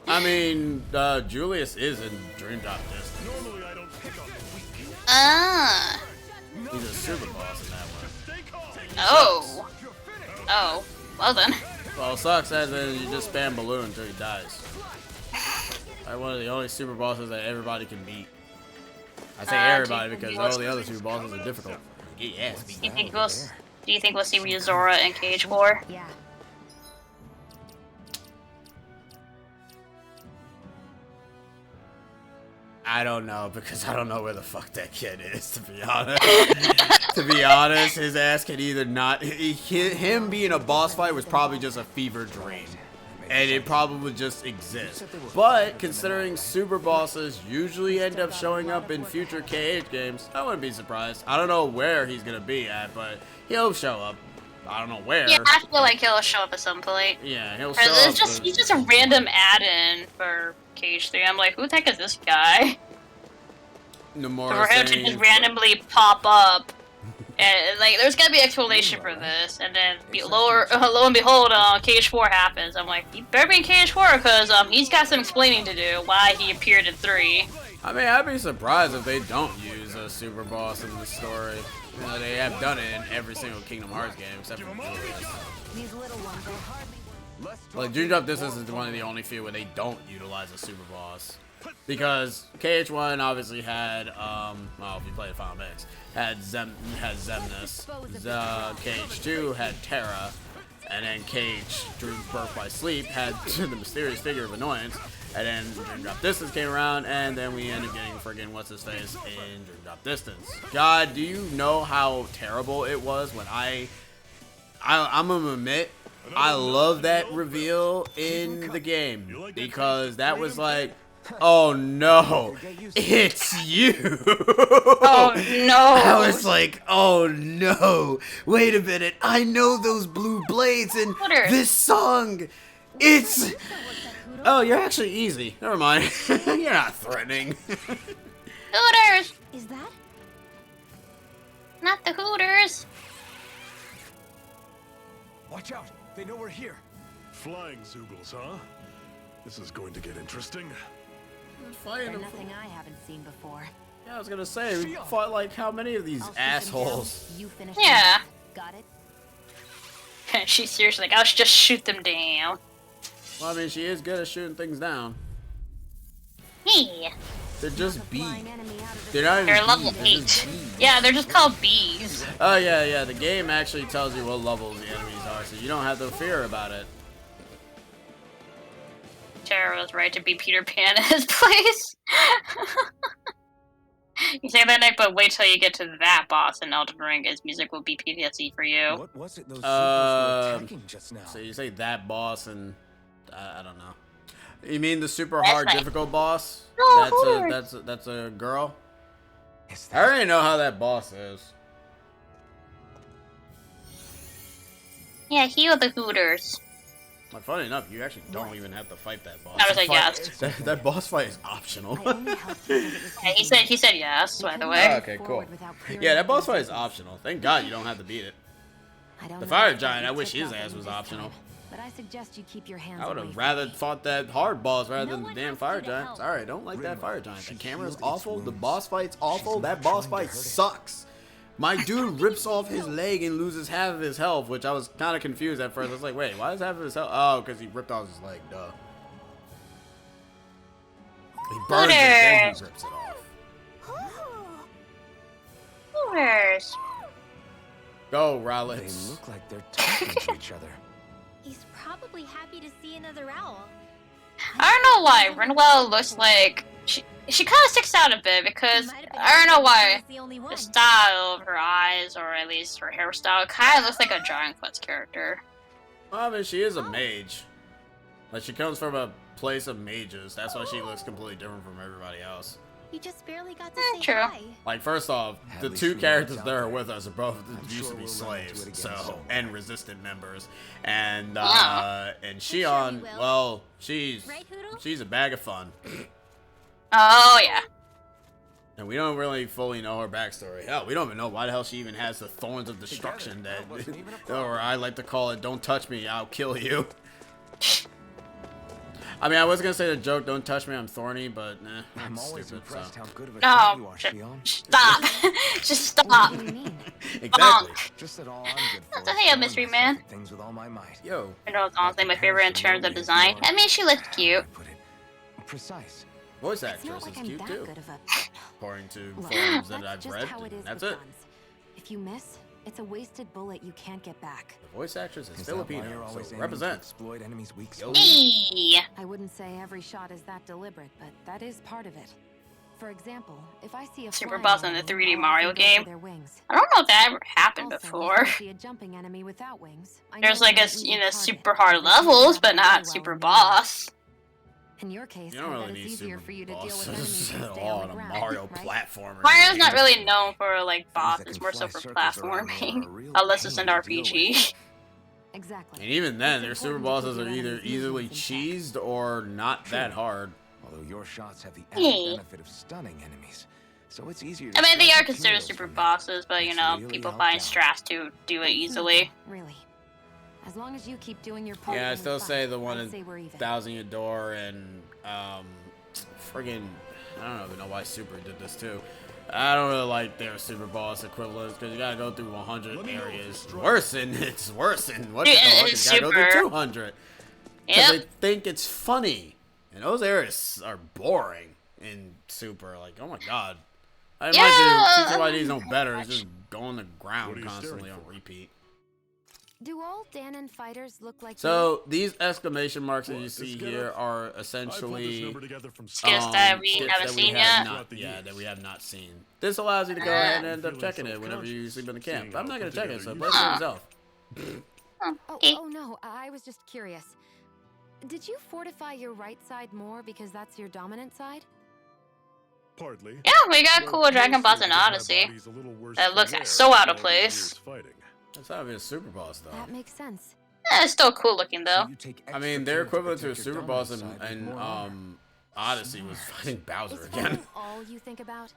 I mean, Julius is in Dream Drop Distance. Normally I don't pick on the weak. Ah. He's a super boss in that one. Stay calm. Oh. Oh. Well then. Well, it sucks as in you just spam balloon until he dies. Like one of the only super bosses that everybody can beat. I say everybody because all the other super bosses are difficult. Get your ass beat. Do you think we'll see Ryuzora and Cage War? Yeah. I don't know because I don't know where the fuck that kid is. To be honest, his ass can either not. Him being a boss fight was probably just a fever dream, and it probably just exists. But considering super bosses usually end up showing up in future KH games, I wouldn't be surprised. I don't know where he's gonna be at, but he'll show up. I don't know where. Yeah, I feel like he'll show up at some point. Yeah, he'll Or show up. he's just a random add-in for Cage 3. I'm like, who the heck is this guy? Nomura For him to saying, just randomly pop up. And, like, there's gotta be an explanation for this. And then, lo and behold, Cage 4 happens. I'm like, he better be in Cage 4, because he's got some explaining to do why he appeared in 3. I mean, I'd be surprised if they don't use a super boss in the story. You know, they have done it in every single Kingdom Hearts game, except for These little ones are hardly. like Dream Drop Distance is one of the only few where they don't utilize a super boss. Because KH1 obviously had, well, if you played Final Mix, had Zemnis, KH2 had Terra, and then KH Dream's Birth by Sleep had the mysterious figure of Annoyance, and then Dream Drop Distance came around, and then we ended up getting friggin' what's-his-face in Dream Drop Distance. God, do you know how terrible it was when I'm gonna admit, I love that reveal in the game, because that was like, oh no, it's you. Oh no. I was like, oh no, wait a minute, I know those blue blades and this song, it's, oh, you're actually easy, never mind, you're not threatening. Hooters! Is that? Not the Hooters! Watch out! They know we're here. Flying Zoogles, huh? This is going to get interesting. They're nothing I haven't seen before. Yeah, I was gonna say, we fought like how many of these I'll shoot them assholes? down. You finish Yeah. them. Got it? She's seriously like, I'll just shoot them down. Well, I mean, she is good at shooting things down. Yeah. They're just bees. Flying enemy out of the They're not even They're level bees, they're just 8. bees. Yeah, they're just called bees. Oh yeah, the game actually tells you what levels the enemies are, so you don't have to fear about it. Tara was right to be Peter Pan in his place. You say that, Nick, but wait till you get to that boss in Elden Ring. His music will be PTSD for you. What was it those Zoogles were attacking just now? So you say that boss and I don't know. You mean the super That's hard right. difficult boss? Oh, That's a girl. Is I that already know how that boss is. Yeah, heal the Hooters. Like, funny enough, you actually don't even have to fight that boss. That was a Fight- yes. That boss fight is optional. I only helped you because it was Yeah, he said yes, by the We way. couldn't Okay, move cool. forward without clearing Yeah, that up boss the fight is signals. optional. Thank God you don't have to beat it. I don't The know fire if giant, I you wish took his nothing ass was this optional. time, but I suggest you keep your hands I would away have from rather me. fought that hard boss rather No than the one damn asked fire you to giant. help. Sorry, I don't like that Rinla, fire giant. The she camera's healed its awful. The wounds. boss fight's awful. She's That not boss trying to fight hurt it. sucks. My dude rips off his leg and loses half of his health, which I was kind of confused at first. I was like, wait, why does half of his health? Oh, because he ripped off his leg, duh. He burns it, then he rips it off. Hooters. Go, They Rowlets. look like they're talking to each other. He's probably happy to see another owl. I don't know why Rinwell looks like she kind of sticks out a bit because I don't know why The only the one. style of her eyes or at least her hairstyle kind of looks like a Drawing Foot's character. Well, I mean, she is a mage. Like, she comes from a place of mages. That's why she looks completely different from everybody else. You just barely got to say True. hi. Like, first off, At the least two we know characters it's that out are there. with us are both I'm used sure to be we'll run into slaves, it again so somewhere. and resistant members, and Yeah. and sure Shion, we will. well, she's Right, Hoodle? she's a bag of fun, Oh yeah. and we don't really fully know her backstory. Hell, we don't even know why the hell she even has the thorns of destruction that wasn't even a problem. or I like to call it, "Don't touch me, I'll kill you." I mean, I was gonna say the joke, "Don't touch me, I'm thorny," but nah, I'm that's always stupid. impressed So. how good of a No, shot you are, sh- Shion. Stop. Just stop. What do you mean? Exactly. Just that all I'm good for What the is hell, throwing Mystery myself Man? at things with all my might. Yo, Rinwell's honestly my favorite in terms of design. I mean, she looks cute. Put it precise. voice It's actress not is like I'm cute that too, good of a. according to Look, forums that that's I've just read. how it And is that's with it. guns. If you miss, it's a wasted bullet you can't get back. The voice actress is Is that why Filipino, you're always so aiming to represent. exploit enemies' weak Yo. spots? Hey. I wouldn't say every shot is that deliberate, but that is part of it. For example, if I see a Super flying boss in the enemy, 3D I'll Mario often go for game. their wings. I don't know if that ever happened Also, before. if I see a jumping enemy without wings, I There's know like I'm a an easy you know target. super hard They can't levels, grab but me very not well super in the air. boss. In your case, You don't I really bet need it's easier super for you to deal with enemies bosses and at stay all on in the a ground, Mario right? platformer. Mario's not game. really known for like Things bosses, that can more so fly for circles around me are a platforming, real unless it's pain an to deal RPG. Exactly. And even then, their It's super important to bosses keep are your either enemy's easily movements in check. cheesed or not that hard. Although your shots have the Yeah. added benefit of stunning enemies, so it's easier to I mean, they strike are the considered kills super from them. bosses, but you It's know, really people helped find out. strats to do it It's easily. nothing, really. As long as you keep doing your part. Yeah, I when we still fight, say the one I'd say in we're even. Thousand Year Door and friggin' I don't even know why Super did this too. I don't really like their super boss equivalents because you gotta go through 100 areas. It's worse than what Dude, the fuck? You it's gotta go through Super. 200 because Yep. they think it's funny, and those areas are boring in Super. Like, oh my god. I imagine TTYD's no better. It's just go on the What ground are you constantly staring on for? repeat. Do all Danon fighters look like So these exclamation marks that What, you this see get here up? are I pulled this essentially number together from Skits that we skits haven't that seen have yet? not- Throughout the yeah, years. that we have not seen. This allows you to go ahead and end up checking it whenever you sleep in the camp. Seeing But I'm how not gonna put check it, together so you play it for are. yourself. Oh no, I was just curious. Did you fortify your right side more because that's your dominant side? Partly. Yeah, we got But cool dragon boss mostly in because my Odyssey. body's a little worse That for looks wear so out of after all these place. years fighting. That's not even a super boss though. That makes sense. It's still cool looking though. So you take I extra mean, care they're to equivalent to a protect your super boss dominant side in with more armor. Odyssey was fighting Bowser Is again. fighting all you think about?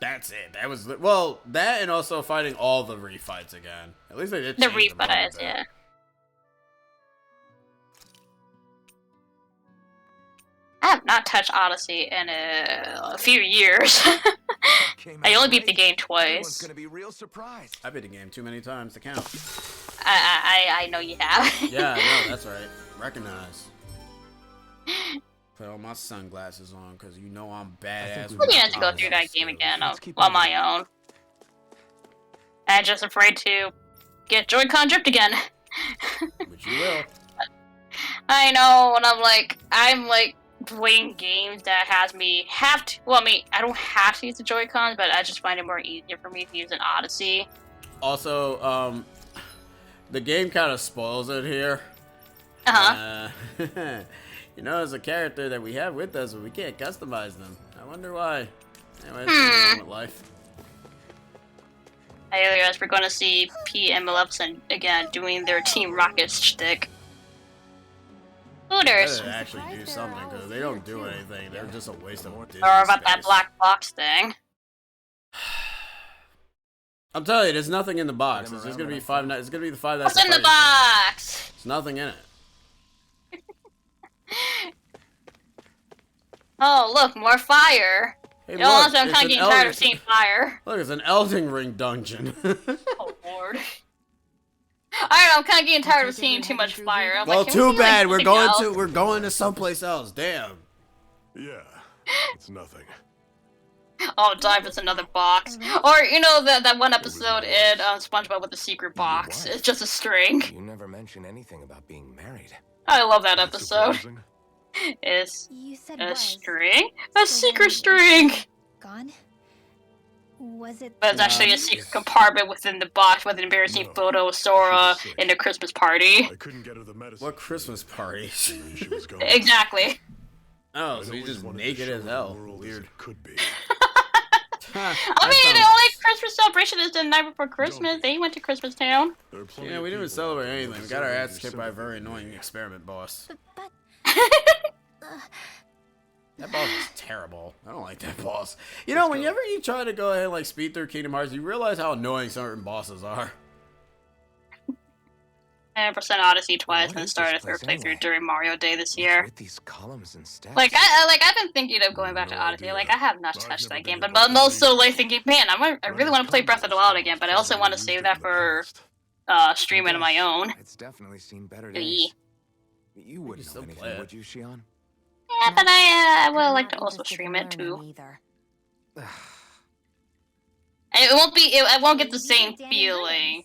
That's it. That was well, that and also fighting all the refights again. At least they did The change them up a refights, bit. yeah. I have not touched Odyssey in a few years. Came I out only beat the great. game Everyone's twice. gonna be real surprised. I beat the game too many times to count. I know you have. Yeah, I know, that's right. Recognize. Put all my sunglasses on because you know I'm badass. we I'm with gonna my have to go through that sunglasses. game again Let's keep on moving. my own. I'm just afraid to get Joy-Con dripped again. Which you will. I know, and I'm like playing games that has me have to. Well, I mean, I don't have to use the Joy-Cons, but I just find it more easier for me to use an Odyssey. Also, the game kind of spoils it here. Uh-huh. You know, as a character that we have with us, but we can't customize them. I wonder why. Anyway, it's going on with life. I realize we're gonna see P and Maleficent again doing their Team Rocket shtick. Hooters. They actually do something because they don't do anything. They're just a waste of Disney Or about that space. black box thing. I'm telling you, there's nothing in the box. Get 'em It's just around gonna be when five I'm nights. It's gonna be the Five Nights What's at in the Freddy's box? game. There's nothing in it. Oh, look, more fire. Hey, You know, honestly, I'm it's kind of an getting tired Elden- of seeing fire. Look, it's an Elden Ring dungeon. Oh, Lord. I don't know, I'm kind of getting tired of seeing too much fire. I'm Well, like, can we too see, bad. like, We're something else? going to someplace else. Damn. Yeah, it's nothing. Oh, dive is another box. Or, you know, that one episode in SpongeBob with the secret box. what? It's just a string. You never mention anything about being married. I love that That's episode. surprising. It's You said a was. string? A So secret then- string! Gone? Was it? But it's actually a secret compartment within the box with an embarrassing No, photo of Sora she was sick. in the Christmas party. I couldn't get her the medicine. What Christmas party? And she was gone. Exactly. Oh, I'd so he's always just wanted to naked show as the hell. world as Weird. it could be. I mean, the only Christmas celebration is the night before Christmas. They went to Christmas Town. There are plenty Yeah, of we didn't people celebrate out there anything. who We got our deserve ass your kicked by a very sympathy. annoying experiment boss. But That boss is terrible. I don't like that boss. You know, whenever you try to go ahead and like speed through Kingdom Hearts, you realize how annoying certain bosses are. 100% Odyssey twice What and is started a this third place playthrough anyway? during Mario Day this What's year. with these columns and steps? I've been thinking of going back to No Odyssey. idea. Like, I have not I've touched never that game, been but able I'm to also believe like thinking, man, I really want to play Breath of the Wild again, but I also want to save that for streaming on my own. It's definitely seen better Yeah. days. You wouldn't still know play anything, it. would you, Shion? Yeah, but I would I'm like to not also interested stream in it too. learning either. It won't get the you same did Danon feeling. Williams.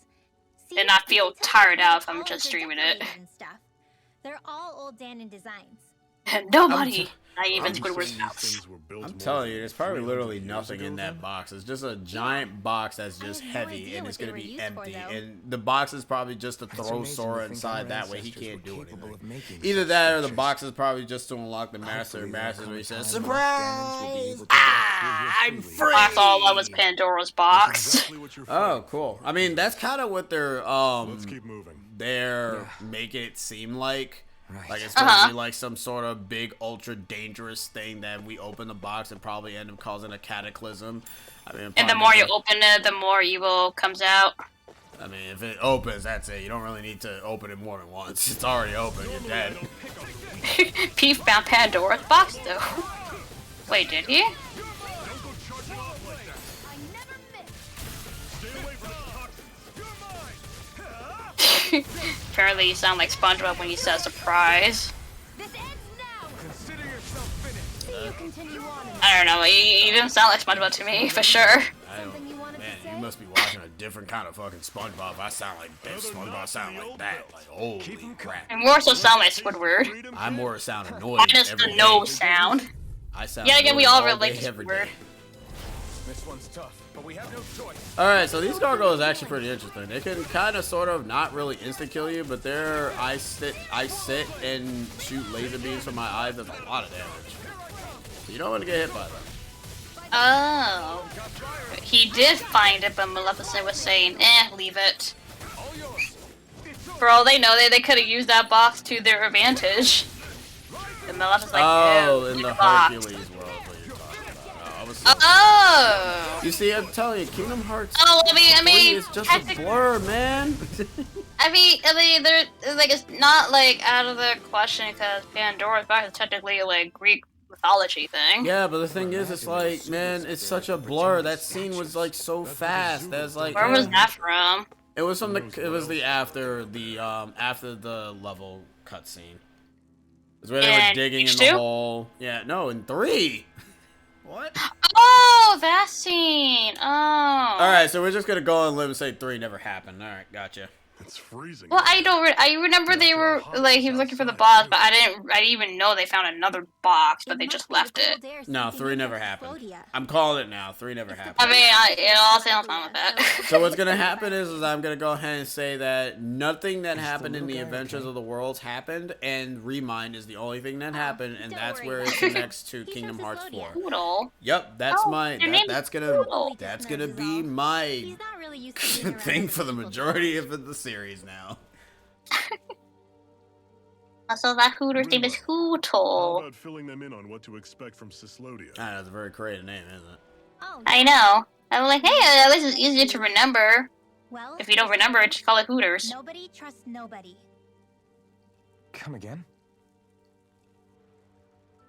See, and not you feel can tell tired by out the if I'm just columns are streaming it. decorated and stuff. They're all old Danon designs. Nobody, not even I'm Squidward's These house. things were built I'm more telling than you, there's probably 300 literally years nothing ago in that then. box. It's just a giant box that's I just have no heavy idea and what it's they gonna were be used for, empty. though. And the box is probably just to It's throw amazing to Sora think inside. our That way he ancestors can't were do capable anything. of making Either such that or the creatures. box is probably just to unlock the master Hopefully master there'll where he come a says, time when Ganons will be able "Surprise! to Ah, walk through I'm here freely." free!" That's all that was Pandora's That's box. exactly what you're Oh, fighting. cool. I mean, that's kind of what they're Let's keep moving. make it seem like Right. Like it's gonna be like some sort of big, ultra dangerous thing that we open the box and probably end up causing a cataclysm. I mean, And the more you open it, the more evil comes out. I mean, if it opens, that's it. You don't really need to open it more than once. It's already open. You're dead. Pete found Pandora's box, though. Wait, did he? Apparently, you sound like SpongeBob when you said surprise. I don't know. You didn't sound like SpongeBob to me, for sure. Man, you must be watching a different kind of fucking SpongeBob. I sound like that. SpongeBob sound like that. Like, holy crap. I more so sound like Squidward. I more sound annoyed. Minus the no sound. I sound. Yeah, again, we all day, relate to every Squidward. day. This one's tough, but we have no choice. Alright, so these gargoyles are actually pretty interesting. They can kind of, sort of, not really insta-kill you, but they're, I sit and shoot laser beams from my eyes. That's a lot of damage. So you don't want to get hit by them. Oh. He did find it, but Maleficent was saying, leave it. For all they know, they could have used that box to their advantage. And Maleficent's like, oh, in leave the box. Hercules world, what you're talking about. I was Oh! You see, I'm telling you, Kingdom Hearts Oh, I 3 mean, is just a blur, man. I mean, they're like it's not like out of the question because Pandora's box is technically like Greek mythology thing. Yeah, but the thing is, it's like, man, it's such a blur. That scene was like so fast. That's like. Where was that from? It was from the. It was the after the level cutscene. It's where they were digging in the hole. Yeah, no, in 3. What? Oh, that scene. Oh. All right, so we're just gonna go on live and say 3 never happened. All right, gotcha. It's freezing. Well, I remember they were like he was looking for the boss, but I didn't even know they found another box, but they just left it. No, 3 never happened. I'm calling it now. 3 never happened. I mean, I'll say I'm fine with that. So what's gonna happen is I'm gonna go ahead and say that nothing that happened in the Adventures of the Worlds happened, and Remind is the only thing that happened, and that's where it's next to Kingdom Hearts 4. Poodle. Yep, that's that's gonna be my thing for the majority of the series now. So that Hooter's name is How Hootle. about filling them in on what to expect from Cyslodia? Ah, that's a very creative name, isn't it? I know. I'm like, hey, at least it's easier to remember. Well, If you don't remember it, just call it Hooters. nobody trusts nobody. Come again?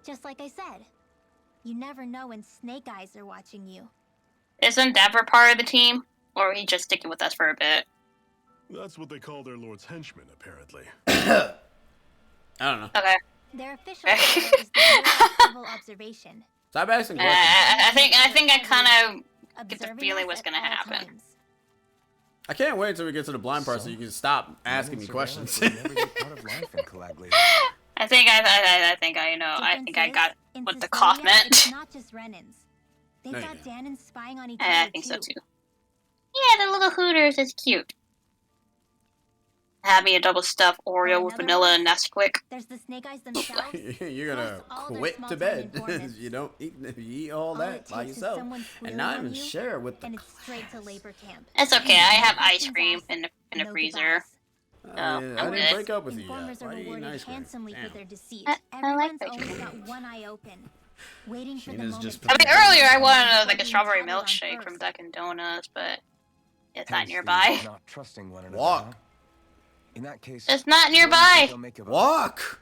Just like I said, you never know when Snake Eyes are watching you. Isn't Dever part of the team? Or are he just sticking with us for a bit? That's what they call their lord's henchmen, apparently. I don't know. Okay. Their official title is the Bureau of Civil Observation. Stop asking questions. I think I kind of get the Observing feeling us what's at gonna all happen. times. I can't wait until we get to the blind part so you can stop asking me questions. Never get part of life in Calaglia. I think I know. I think I got In what the Cyslodia, cough It's meant. not just Renans. They've No, you got don't. Danons spying on each I other think so too. too. Yeah, the little Hooters is cute. Having a double stuffed Oreo with vanilla and Nesquik. There's the Snake Eyes themselves. You're gonna plus all their quit to small-time bed. informants. You don't eat. You eat all All that it by takes is yourself, someone and squealing not on even you, share with the and it's straight to class. labor camp. It's okay. I have ice Captain's cream ass, in the no freezer. goodbyes. I I'm didn't good. break up with you yet. Informers are Why are you eating rewarded ice cream? handsomely Damn. for their deceit. I like Everyone's ice always cream. got one eye open, waiting for the Sheena's moment. just to I mean, putting- earlier I wanted before like a being strawberry toppled on milkshake from first. Dunkin' Donuts, but it's Hence not the nearby. Not trusting one another. Walk. huh? In that case, It's not where do you think nearby. they'll make of us? Walk.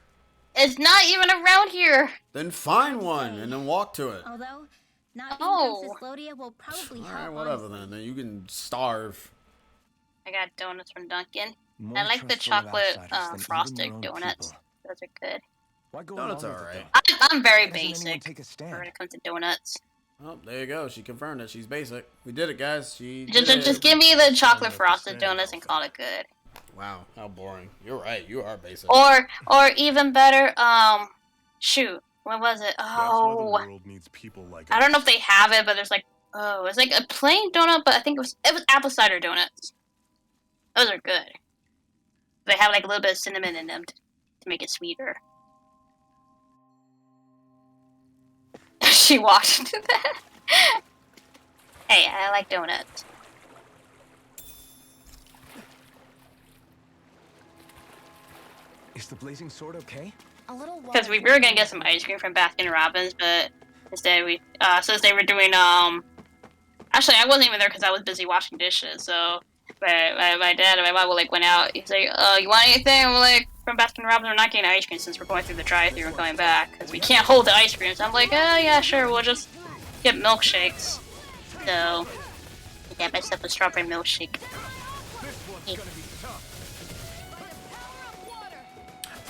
It's not even around here. Then find one and then walk to it. Although, not being Oh. from Cyslodia will probably All help. right, whatever honestly. then. Then you can starve. I got donuts from Dunkin'. More I like the trustful of chocolate outsiders than even frosted your own donuts. people. Those are good. Why go Donuts along are with it, alright. though? I'm very Why doesn't anyone basic take a stand? when it comes to donuts. Oh, there you go. She confirmed that she's basic. We did it, guys. She Just, did just it. give me the chocolate Stand frosted up, donuts and call it good. Wow, how boring. You're right. You are basic. Or even better, shoot, what was it? That's why the Oh, world needs people like I don't know us. if they have it, but there's like, oh, it's like a plain donut, but I think it was apple cider donuts. Those are good. They have like a little bit of cinnamon in them to make it sweeter. She walked into that. Hey, I like donuts. Is the blazing sword okay? A little Because we were gonna get some ice cream from Baskin Robbins, but instead we, since they were doing, actually I wasn't even there because I was busy washing dishes, so my dad and my mom like went out. He's like, you want anything? We're like, from Baskin Robbins, we're not getting ice cream since we're going through the drive-thru and going back, because we can't hold the ice cream. So I'm like, oh yeah, sure, we'll just get milkshakes. So, I got myself a strawberry milkshake.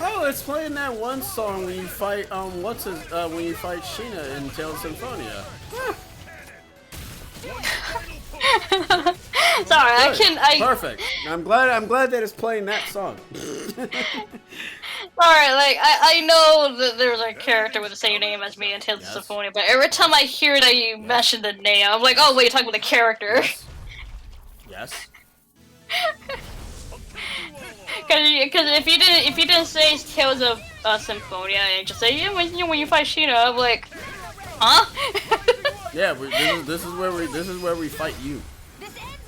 Oh, it's playing that one song when you fight, when you fight Sheena in Tales of Symphonia. Sorry, Good. Perfect. I'm glad that it's playing that song. Alright, like, I know that there's a character with the same name as me in Tales of Symphonia, but every time I hear that you mention the name, I'm like, oh wait, you're talking about the character. Yes. Because if you didn't say Tales of Symphonia and just say, yeah, when you fight Sheena, I'm like, huh? Yeah, this is where we fight you.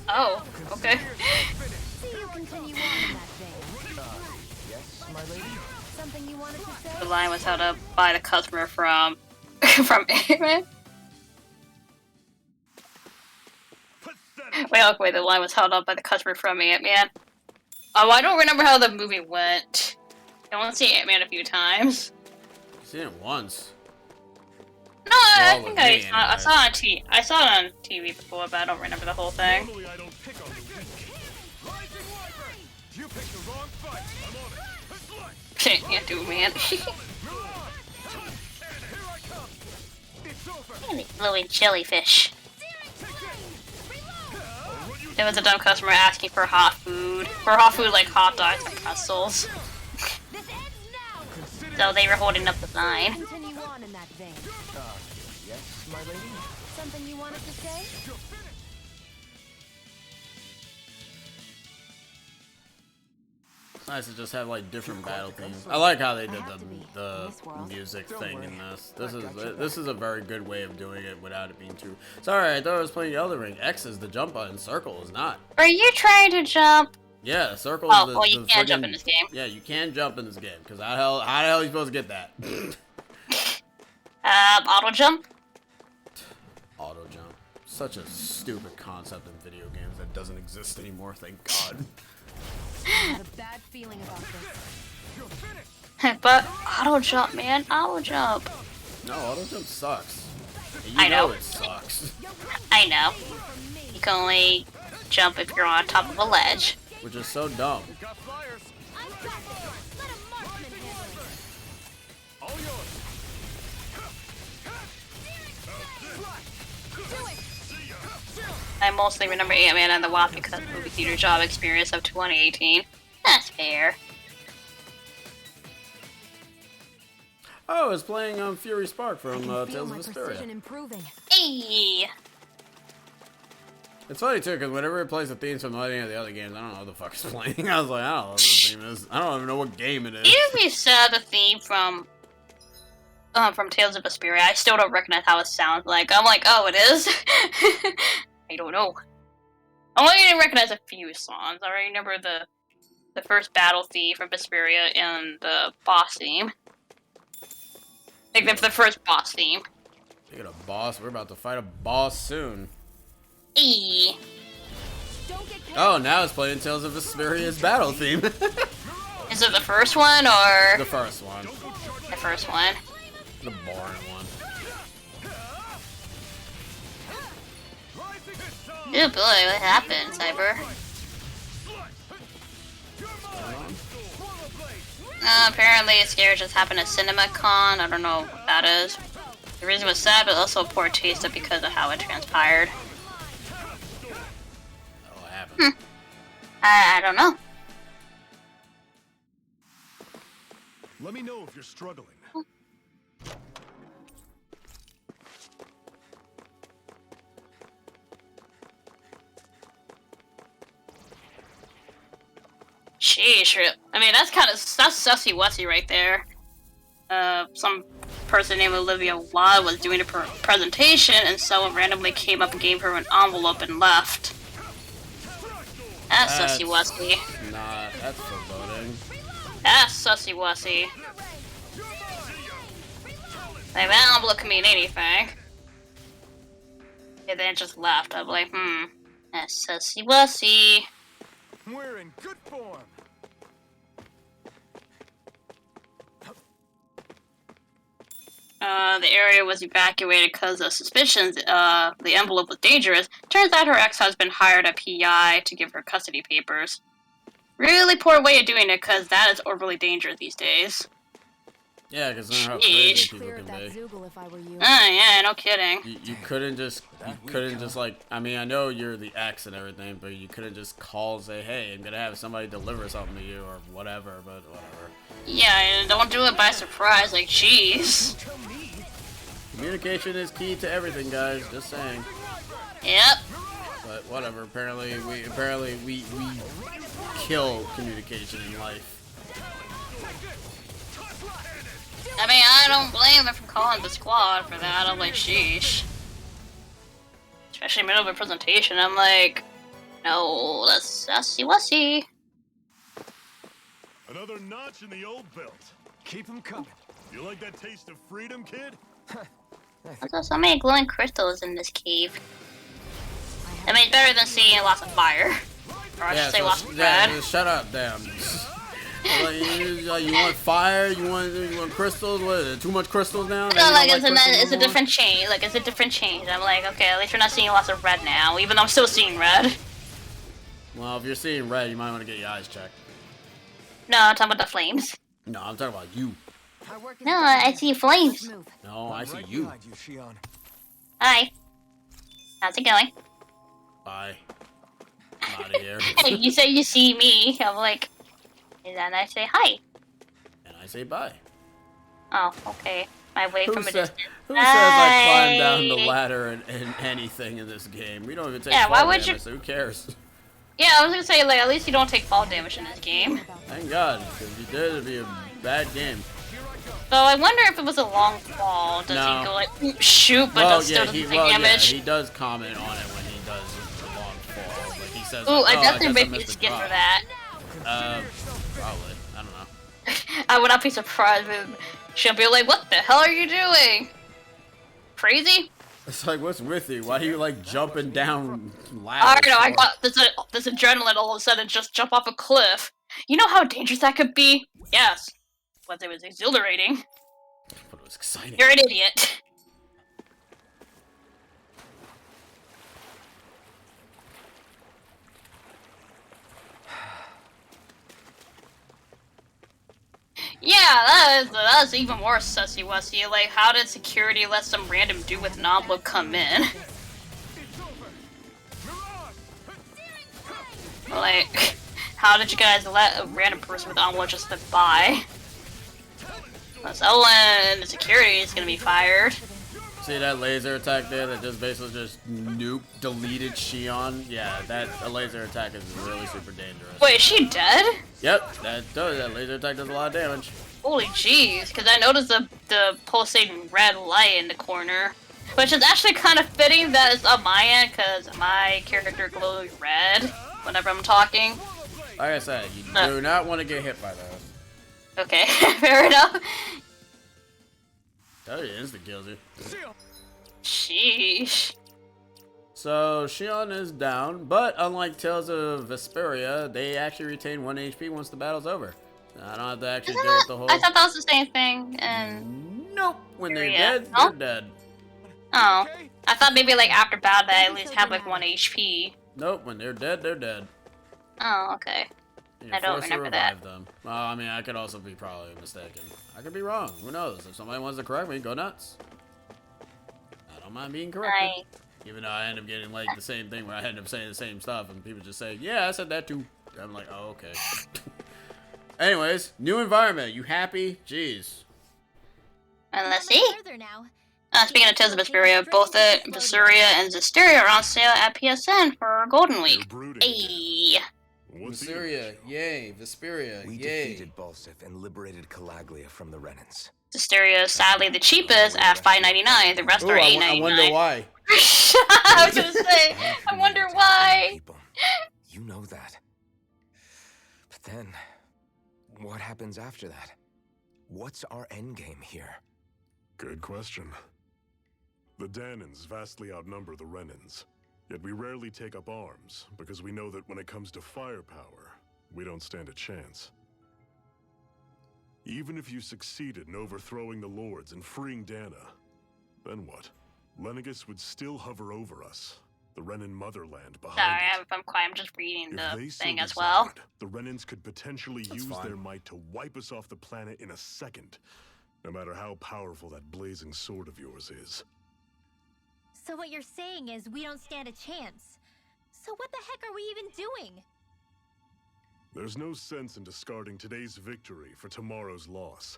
Oh, okay. The line was held up by the customer from Ant-Man. Wait, the line was held up by the customer from Ant-Man. Oh, I don't remember how the movie went. I want to see Ant-Man a few times. I've seen it once. No, I think I saw it on TV. I saw it on TV before, but I don't remember the whole thing. Can't do it, man. Little jellyfish. There was a dumb customer asking for hot food. For hot food like hot dogs and pretzels. So they were holding up the line. Yes, my lady? Something you wanted to say? It's nice to just have like different battle themes. I like how they did the music thing in this. This is a very good way of doing it without it being too. Sorry, I thought I was playing Elden Ring. X is the jump button, circle is not. Are you trying to jump? Yeah, circle. Oh, is well, you can't jump in this game. Yeah, you can jump in this game because how the hell are you supposed to get that? Auto jump. Auto jump. Such a stupid concept in video games that doesn't exist anymore. Thank God. I have a bad feeling about this. But auto jump, man, auto jump. No, auto jump sucks. You I know it sucks. I know. You can only jump if you're on top of a ledge. Which is so dumb. I mostly remember Ant-Man and the Wasp because of the movie theater job experience of 2018. That's fair. Oh, it's playing Fury Spark from Tales of Vesperia. Hey! It's funny too, because whenever it plays the themes from any of the other games, I don't know what the fuck it's playing. I was like, I don't know what the theme is. I don't even know what game it is. Even if you said the theme from Tales of Vesperia, I still don't recognize how it sounds like. I'm like, oh, it is? I don't know. I only didn't recognize a few songs. I remember the first battle theme from Vesperia and the boss theme. Like the first boss theme. Speaking of boss, we're about to fight a boss soon. Hey. Oh, now it's playing Tales of Vesperia's battle theme. Is it the first one or the first one? The first one. The boring one. Oh boy, what happened, Cyber? Apparently a scare just happened at CinemaCon. I don't know what that is. The reason was sad, but also a poor taste of because of how it transpired. What happened? I don't know. Let me know if you're struggling. Sheesh. I mean, that's sussy wussy right there. Some person named Olivia Watt was doing a presentation, and someone randomly came up and gave her an envelope and left. That's sussy wussy. Nah, that's foreboding. That's sussy wussy. Like, that envelope can mean anything. And then it just left. I'm like, that's sussy wussy. We're in good form. The area was evacuated because of suspicions the envelope was dangerous. Turns out her ex-husband hired a PI to give her custody papers. Really poor way of doing it, because that is overly dangerous these days. Yeah, because how crazy people Clear can that be. Zoogle if I were you. Yeah, no kidding. You couldn't just like, I mean, I know you're the ex and everything, but you couldn't just call and say, hey, I'm gonna have somebody deliver something to you or whatever, but whatever. Yeah, and don't do it by surprise, like, jeez. Communication is key to everything, guys, just saying. Yep. But whatever, apparently we kill communication in life. I mean, I don't blame them for calling the squad for that. I'm like, sheesh. Especially in the middle of a presentation, I'm like, no, that's sassy wussy. Another notch in the old belt. Keep them coming. You like that taste of freedom, kid? There's so many glowing crystals in this cave. I mean, it's better than seeing lots of fire. Or I should say lots of red. Yeah, shut up, damn. You want fire? You want crystals? What is it? Too much crystals now? No, like it's a different change. Like it's a different change. I'm like, okay, at least we're not seeing lots of red now, even though I'm still seeing red. Well, if you're seeing red, you might want to get your eyes checked. No, I'm talking about the flames. No, I'm talking about you. No, I see flames. No, I see you. Hi. How's it going? Bye. I'm out of here. You say you see me. I'm like, and then I say hi. And I say bye. Oh, okay. I wait from a distance. Who says I climb down the ladder in anything in this game? We don't even take fall why would damage, you? so who cares? Yeah, I was gonna say, like, at least you don't take fall damage in this game. Thank God, because if you did, it'd be a bad game. So I wonder if it was a long fall. Does he go like shoot, but still doesn't take damage? Yeah, he does comment on it when he does the long fall. Like he says, ooh, like, I definitely guess made I me missed skip the for drop. that. Probably. I don't know. I would not be surprised if she'll be like, "What the hell are you doing? Crazy?" It's like, what's with you? Why are you like jumping down I ladders? don't know. I got this adrenaline all of a sudden just jump off a cliff. You know how dangerous that could be? Yes, but it was exhilarating. But it was exciting. You're an idiot. Yeah, that's even more sussy wussy. Like, how did security let some random dude with an envelope come in? Like, how did you guys let a random person with an envelope just slip by? So when the security is gonna be fired. See that laser attack there that just basically just deleted Shion? Yeah, a laser attack is really super dangerous. Wait, is she dead? Yep, that laser attack does a lot of damage. Holy jeez, because I noticed the pulsating red light in the corner. Which is actually kind of fitting that it's on my end, because my character glows red whenever I'm talking. Like I said, you do not want to get hit by those. Okay, fair enough. Tell you, instant kills you. Sheesh. So, Shion is down, but unlike Tales of Vesperia, they actually retain 1 HP once the battle's over. I don't have to actually deal with the whole... I thought that was the same thing, and... Nope. When they're dead, no? they're dead. Oh. I thought maybe, like, after battle they at least have, like, 1 HP. Nope. When they're dead, they're dead. Oh, okay. I don't remember that. Them. Well, I mean, I could also be probably mistaken. I could be wrong. Who knows? If somebody wants to correct me, go nuts. I don't mind being corrected. Even though I end up getting, like, the same thing where I end up saying the same stuff and people just say, yeah, I said that too. I'm like, oh, okay. Anyways, new environment. You happy? Jeez. Let's see. Speaking of Tales of Vesperia, both Vesperia and Zestiria are on sale at PSN for Golden Week. Hey. Vesperia, yay. Vesperia, we yay. defeated Balsif and liberated Calaglia from the Renans. Zestiria is sadly the cheapest at $5.99. The rest are $8.99. I wonder why. I was gonna say, I wonder why. You know that. But then, what happens after that? What's our endgame here? Good question. The Danans vastly outnumber the Renans, yet we rarely take up arms because we know that when it comes to firepower, we don't stand a chance. Even if you succeeded in overthrowing the Lords and freeing Dana, then what? Lenegis would still hover over us, the Renan motherland behind Sorry, it. if I'm quiet, I'm just reading If the they so thing as well. desired, the Renans could potentially use fine. their might to wipe us off the planet in a second, no matter how powerful that blazing sword of yours is. So what you're saying is we don't stand a chance. So what the heck are we even doing? There's no sense in discarding today's victory for tomorrow's loss.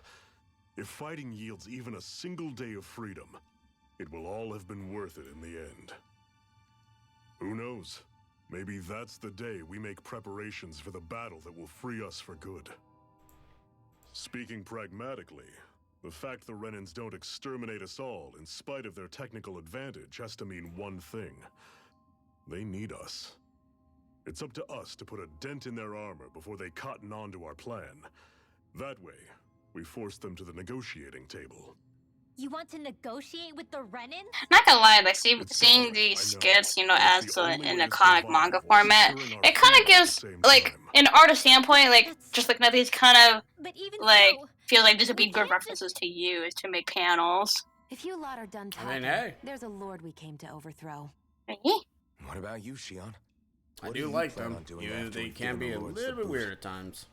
If fighting yields even a single day of freedom, it will all have been worth it in the end. Who knows? Maybe that's the day we make preparations for the battle that will free us for good. Speaking pragmatically, the fact the Renans don't exterminate us all in spite of their technical advantage has to mean one thing. They need us. It's up to us to put a dent in their armor before they cotton on to our plan. That way, we force them to the negotiating table. You want to negotiate with the Renans? Not gonna lie, like It's seeing hard, these I know, skits, you know, but as it's the only in way the to comic survive manga while format, securing our it kind of freedom at gives, the same like, time. an artist standpoint, like, That's- just looking at these kind of, But even like, so, feels like this would we be good can't references to use to make panels. If you lot are done I mean, talking, hey. there's a lord we came to overthrow. What about you, Shion? I What do you like plan them, on doing even if after they we've can given be the a Lords little the bit weird boost? at times.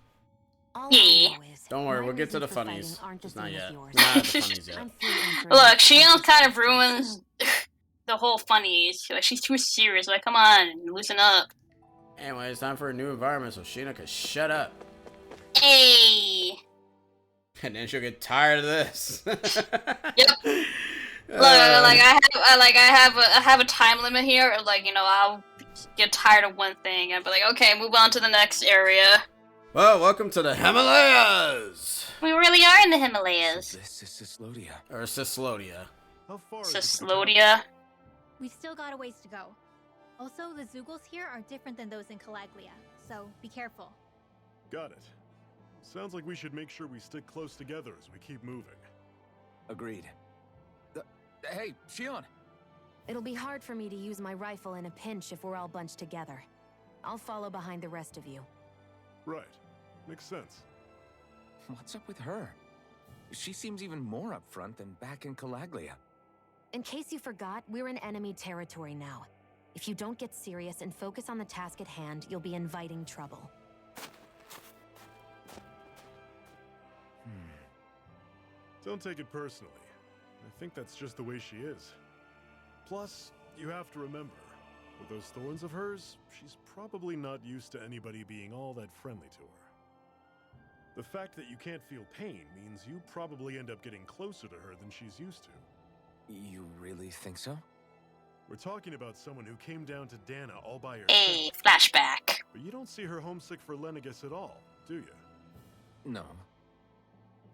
All Yeah. I know is Don't worry, my we'll get to reasons the for fighting funnies. aren't the Just not same as yet. yours. Not at the funnies yet. I'm free in Look, Shion's kind of ruins the whole funnies. Like, she's too serious. Like, come on, loosen up. Anyway, it's time for a new environment, so Sheena can shut up. Hey! And then she'll get tired of this. Yep. Look, I have a time limit here. Like, you know, I'll get tired of one thing and be like, okay, move on to the next area. Well, welcome to the Himalayas! We really are in the So Himalayas. this is Cislodia. Or Cislodia. How far is it to the Cislodia. we've still got a ways to go. Also, the Zoogles here are different than those in Calaglia, so be careful. Got it. Sounds like we should make sure we stick close together as we keep moving. Agreed. Hey, Shion! It'll be hard for me to use my rifle in a pinch if we're all bunched together. I'll follow behind the rest of you. Right. Makes sense. What's up with her? She seems even more upfront than back in Calaglia. In case you forgot, we're in enemy territory now. If you don't get serious and focus on the task at hand, you'll be inviting trouble. Don't take it personally. I think that's just the way she is. Plus, you have to remember, with those thorns of hers, she's probably not used to anybody being all that friendly to her. The fact that you can't feel pain means you probably end up getting closer to her than she's used to. You really think so? We're talking about someone who came down to Dana all by herself. Hey, flashback. But you don't see her homesick for Lenegis at all, do you? No.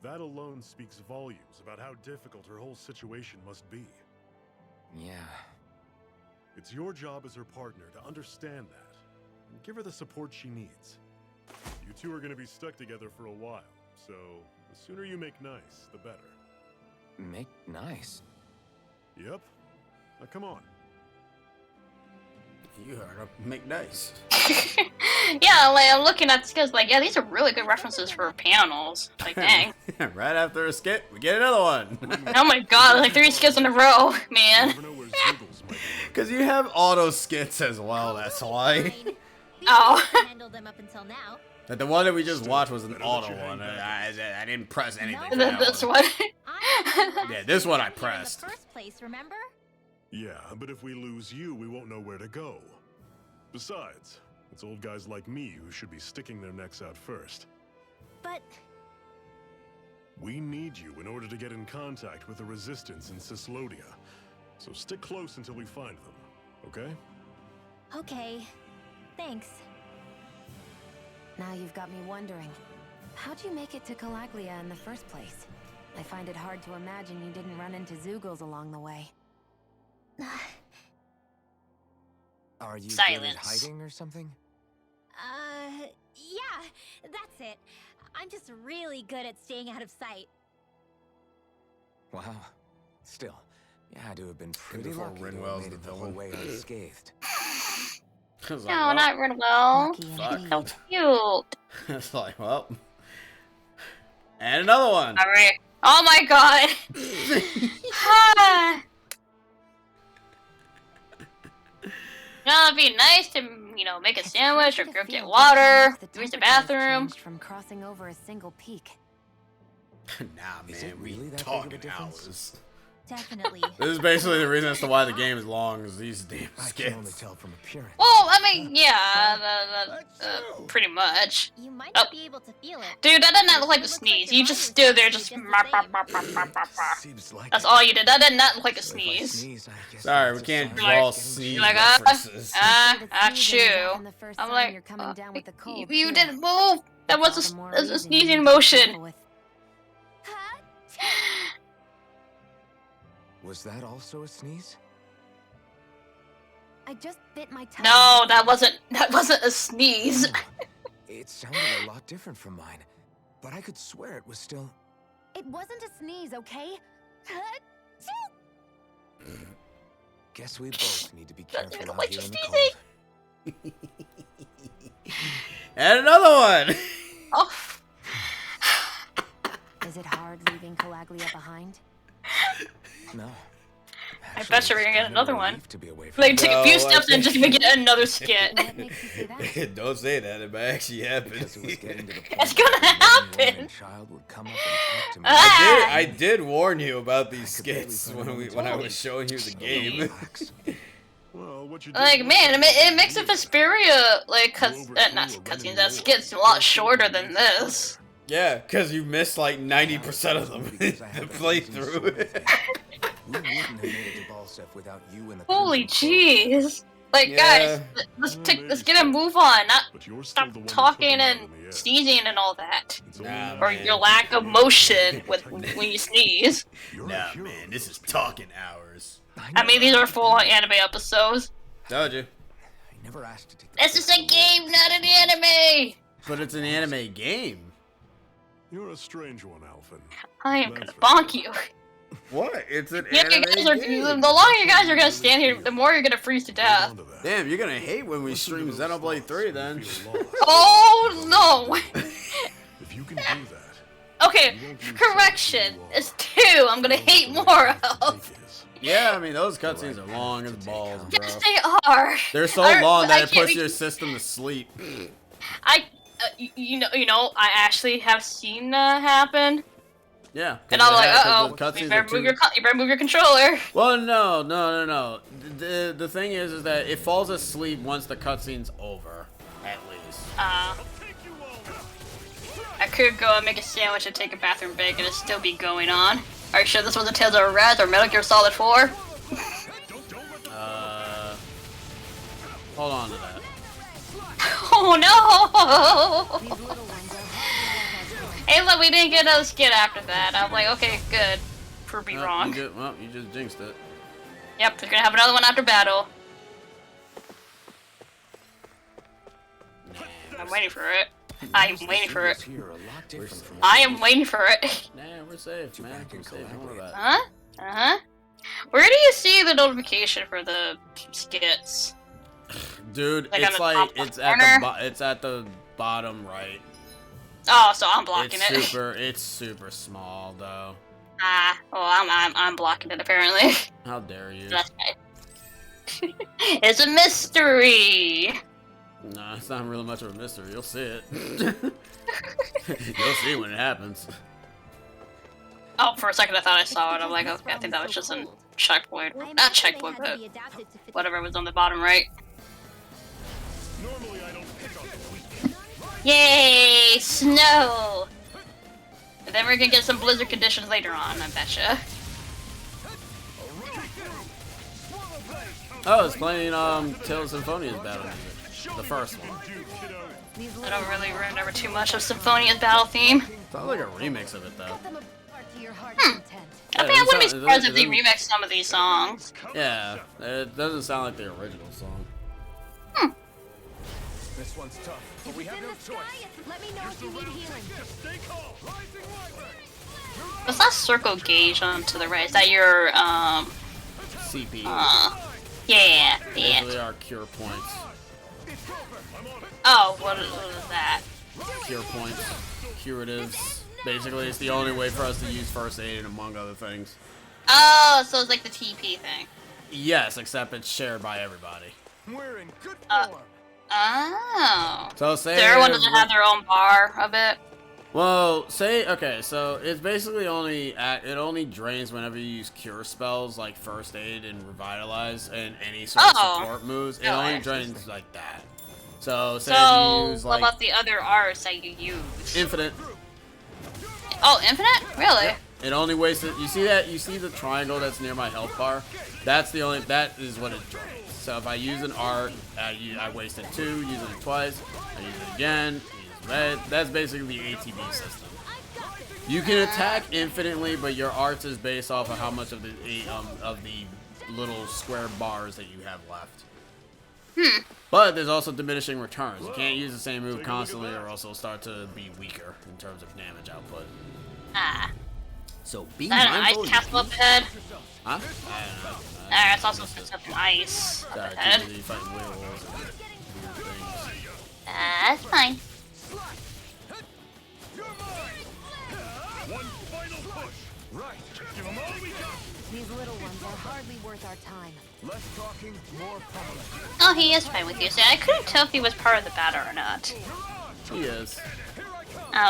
That alone speaks volumes about how difficult her whole situation must be. Yeah. It's your job as her partner to understand that, and give her the support she needs. You two are going to be stuck together for a while, so the sooner you make nice, the better. Make nice. Yep. Now come on. You heard her. Make nice. Yeah, like, I'm looking at skits, like, yeah, these are really good references for panels. Like, dang. Right after a skit, we get another one. Oh my god, like 3 skits in a row, man. Never know where Zoogles might be. Because you have auto skits as well, that's why. Fine. We Oh. handled them up until now. Like the one that we just Still, watched was an better that auto you hang one. back. I didn't press anything. No. for that This one. one. Yeah, this one I In the pressed. first place, remember? Yeah, but if we lose you, we won't know where to go. Besides, it's old guys like me who should be sticking their necks out first. But We need you in order to get in contact with the Resistance in Cislodia. So stick close until we find them, okay? okay, thanks. Now you've got me wondering. How'd you make it to Calaglia in the first place? I find it hard to imagine you didn't run into Zoogles along the way. Are you good Silence. at hiding or something? Yeah, that's it. I'm just really good at staying out of sight. Wow. Still, you had to have been pretty Beautiful lucky to have Rinwell's made the it the whole villain. way unscathed. I was No, like, well, not Rinwell. Lucky fuck. indeed. So cute. It's like, well. And another one. Alright. Oh my god. Ah. No, it'd be nice to, make a It's sandwich or hard go to get feel water, just how much the use the temperature has bathroom. changed from crossing over a single peak. Nah, Is man, it we really that big of a talking difference? hours. Definitely. This is basically the reason as to why the game is long, is these damn I can only skits. tell from appearance. Well, I mean, yeah, pretty much. You might Oh. not be able to feel it. Dude, that did not look like a It looks sneeze. your You just body stood there responds just. to it the same. Seems like That's it. all you did. That did not look like a If I sneeze. sneeze, I guess Sorry, that's we a can't sign draw it's getting sneeze Like, references. Sneezing is Achoo. often the first I'm sign like, you're coming down with a cold, you too. didn't move. That That's was all the more a reason you sneezing need to be motion. careful with- Was that also a sneeze? I just bit my tongue. No, that wasn't a sneeze. No. It sounded a lot different from mine, but I could swear it was still. It wasn't a sneeze, okay? Guess we both need to be Doesn't careful look out like here you're in the sneezing. cold. And another one. Oh, Is it hard leaving Calaglia behind? No. I Actually, bet you we're it's gonna get kind of another a one. relief to be away from like it. take a few No, steps I and just think- get another skit. What makes you say that? Don't say that. It might actually happen. Because it was getting to the point It's gonna where the young woman happen. and child would come up and talk to me. Ah! I did warn you about these I could barely skits find when I one was showing you the So game. relax. Well, what you did Like, was man, something it makes a Vesperia, like, not cutscenes, that skits a lot shorter than this. Yeah, because you missed like 90% of them Because I the had the playthrough. We wouldn't have made it to Balsef without you and the Holy Crimson Cloak. jeez. Like, Yeah. guys, let's get a move on, not But you're still stop the one that talking put them out and in the air. sneezing and all that. It's only Nah, a Or matter man. your of lack of time. motion when you sneeze. You're a Nah, hero. man, this is talking hours. I mean, these are full-on anime episodes. Told you. I never asked to take the This is a crystal game, not an anime! But it's an anime game. You're a strange one, Alphen. I am That's gonna for bonk sure. you. What? It's an You anime guys are, game. the longer you guys are gonna stand here, the more you're gonna freeze to Hold death. on to that. Damn, you're gonna hate when we Listen stream to those Xenoblade thoughts 3 and then. feel lost. Oh no! If you can do that, Okay, you won't lose correction. sight of who you are. It's 2. I'm gonna You'll hate know more what the of. take is. Yeah, I mean, those cutscenes are long as balls, bro. Yes, they are. They're so I- long I that it can't puts re- your system to sleep. You know, I actually have seen that happen, Yeah. and I'm like, uh uh-oh, you better move your controller. Well, no. The thing is that it falls asleep once the cutscene's over, at least. I could go and make a sandwich and take a bathroom break and it'd still be going on. Are you sure this wasn't Tales of Arise or Metal Gear Solid 4? Hold on to that. Oh no! These little ones are hard to get. Hey, look, we didn't get another skit after that. I'm like, okay, good. Prove me wrong. You just jinxed it. Yep, we're gonna have another one after battle. I'm waiting for it. I am waiting for it. Here are a lot different from I am waiting for it. Nah, we're safe, man. back We're in safe. Don't worry about it. Huh? Uh-huh. Where do you see the notification for the skits? Dude, Like on it's the like top it's corner? at it's at the bottom right. Oh, so I'm blocking It's it. it's super small though. Ah, well, I'm blocking it apparently. How dare you? That's right. It's a mystery. Nah, it's not really much of a mystery. You'll see it. You'll see when it happens. Oh, for a second I thought I saw it. I'm like, okay, I think that was just a checkpoint. I Not imagine checkpoint, they had but to be adapted to fit whatever was on the bottom right. Normally I don't pick on tweets. Yay, snow! And then we're gonna get some blizzard conditions later on, I betcha. Oh, it's playing Tales Symphonia's battle music. The first one. These I little don't really remember too much of Symphonia's battle theme. Sounds like a remix of it though. cut them apart to your heart's content. I Yeah, think I it wouldn't be sounds- surprised if it they doesn't- remix some of these songs. Yeah, it doesn't sound like the original song. This one's tough, but we have no choice. Let me know if you need healing. Stay calm. Rising Wyvern. What's that circle gauge on to the right? Is that your CP. Yeah. Usually are cure points. Oh, what is that? Cure points. Curatives. Basically, it's the only way for us to use first aid, among other things. Oh, so it's like the TP thing. Yes, except it's shared by everybody. We're in good Uh, form. Oh. So So everyone doesn't have their own bar of it? Well, okay, so it's basically it only drains whenever you use cure spells like first aid and revitalize and any sort of support moves. It only drains like that. So say if you use what like about the other arts that you use? infinite. Oh, infinite? Really? Yep. It only wastes it. You see that? You see the triangle that's near my health bar? That is what it drains. So if I use an art, I wasted 2, using it twice, I use it again, use red. That's basically the ATB system. You can attack infinitely, but your arts is based off of how much of the little square bars that you have left. But there's also diminishing returns. You can't use the same move constantly, or else it'll start to be weaker in terms of damage output. Ah. So be I don't know, mindful. ice castle up ahead. Huh? I don't know. It's also something ice up Too ahead. busy fighting werewolves and weird things. That's fine. One final push. Right. Give them all we got. These little ones are hardly worth our time. Less talking, more pummeling. Oh, he is fine with you. See, I couldn't tell if he was part of the battle or not. He is.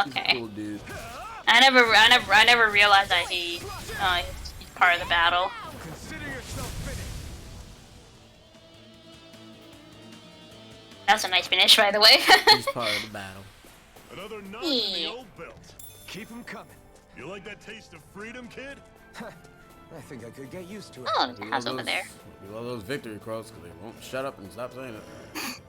Okay. Cool dude. I never realized that he's part of the battle. Consider yourself finished. That's a nice finish, by the way. He's part of the battle. Another notch in the old belt. Keep them coming. You like that taste of freedom, kid? I think I could get used to it. Oh, the house over there. We love those victory quotes because they won't shut up and stop saying it.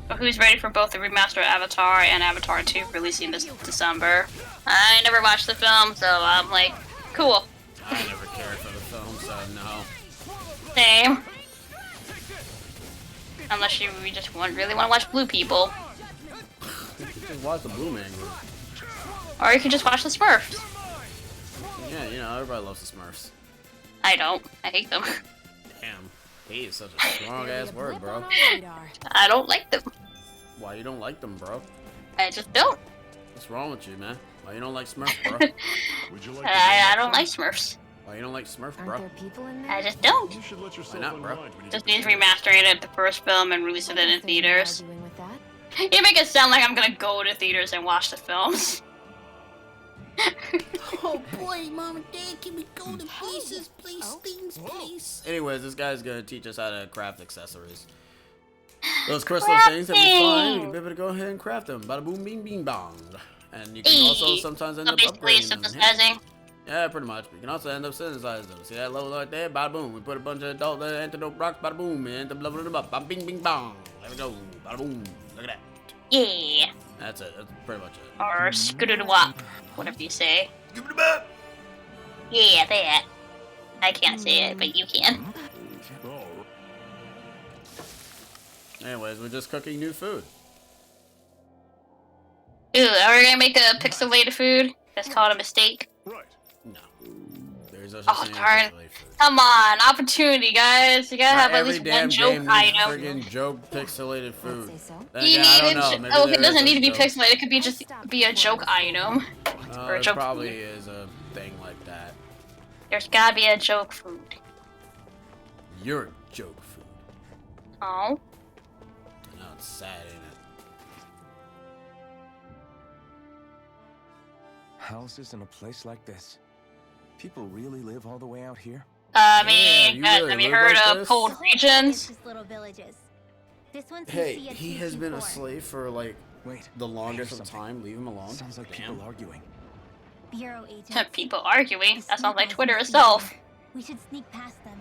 But who's ready for both the remastered Avatar and Avatar 2 releasing this December? I never watched the film, so I'm like, cool. I never cared for the film, so no. Same. Unless you just really want to watch Blue People. You can just watch the Blue Man Group. Or you can just watch the Smurfs. Yeah, you know, everybody loves the Smurfs. I don't. I hate them. Damn. He is such a strong ass word, bro. I don't like them. Why you don't like them, bro? I just don't. What's wrong with you, man? Why you don't like Smurfs, bro? Would you like I don't like Smurfs. Why you don't like Smurfs, Aren't bro? there people in there? I just don't. You should let yourself Why not, bro? unwind when you Just get means remastering it the first film and releasing it in theaters. Arguing with that? You make it sound like I'm gonna go to theaters and watch the films. Oh boy, Mom and Dad, can we go to pieces, please, things, please? Anyways, this guy's gonna teach us how to craft accessories. Those crystal things that we find, we can be able to go ahead and craft them. Bada boom, bing, bing, bong. And you can also sometimes end So up basically, upgrading them. synthesizing. Yeah, pretty much. We can also end up synthesizing them. See that low right there? Bada boom. We put a bunch of adult antidote rocks, bada boom, and end up leveling them up. Bada bing, bing, bong. There we go. Bada boom. Look at that. Yeah. That's it. That's pretty much it. Or scooter-wop. Whatever you say. Give it a bit. Yeah, that. I can't say it, but you can. Oh, Anyways, we're just cooking new food. Ooh, are we gonna make a pixelated food? That's called a mistake. right. No. There's no Oh, such thing as darn. pixelated food. Come on, opportunity, guys. You gotta Not have at every least damn one joke game needs item. friggin' joke pixelated food. I'd say so. Then You again, I need don't know. it. Maybe Oh, there it doesn't is need to be jokes. pixelated. It could be just be a joke item. Or a It joke probably food. is a thing like that. There's gotta be a joke food. You're a joke food. Oh. I know it's sad, ain't it? Houses in a place like this. People really live all the way out here? I Yeah, mean, you really have you live heard like of this? cold regions? It's just little villages. This one's Hey, CC at he has been a 224. slave for like Wait. the I hear longest of something. time. Leave him alone. Sounds like Damn. people arguing. Bureau agents. People arguing. The That sounds like sneakers Twitter must be itself. here. We should sneak past them.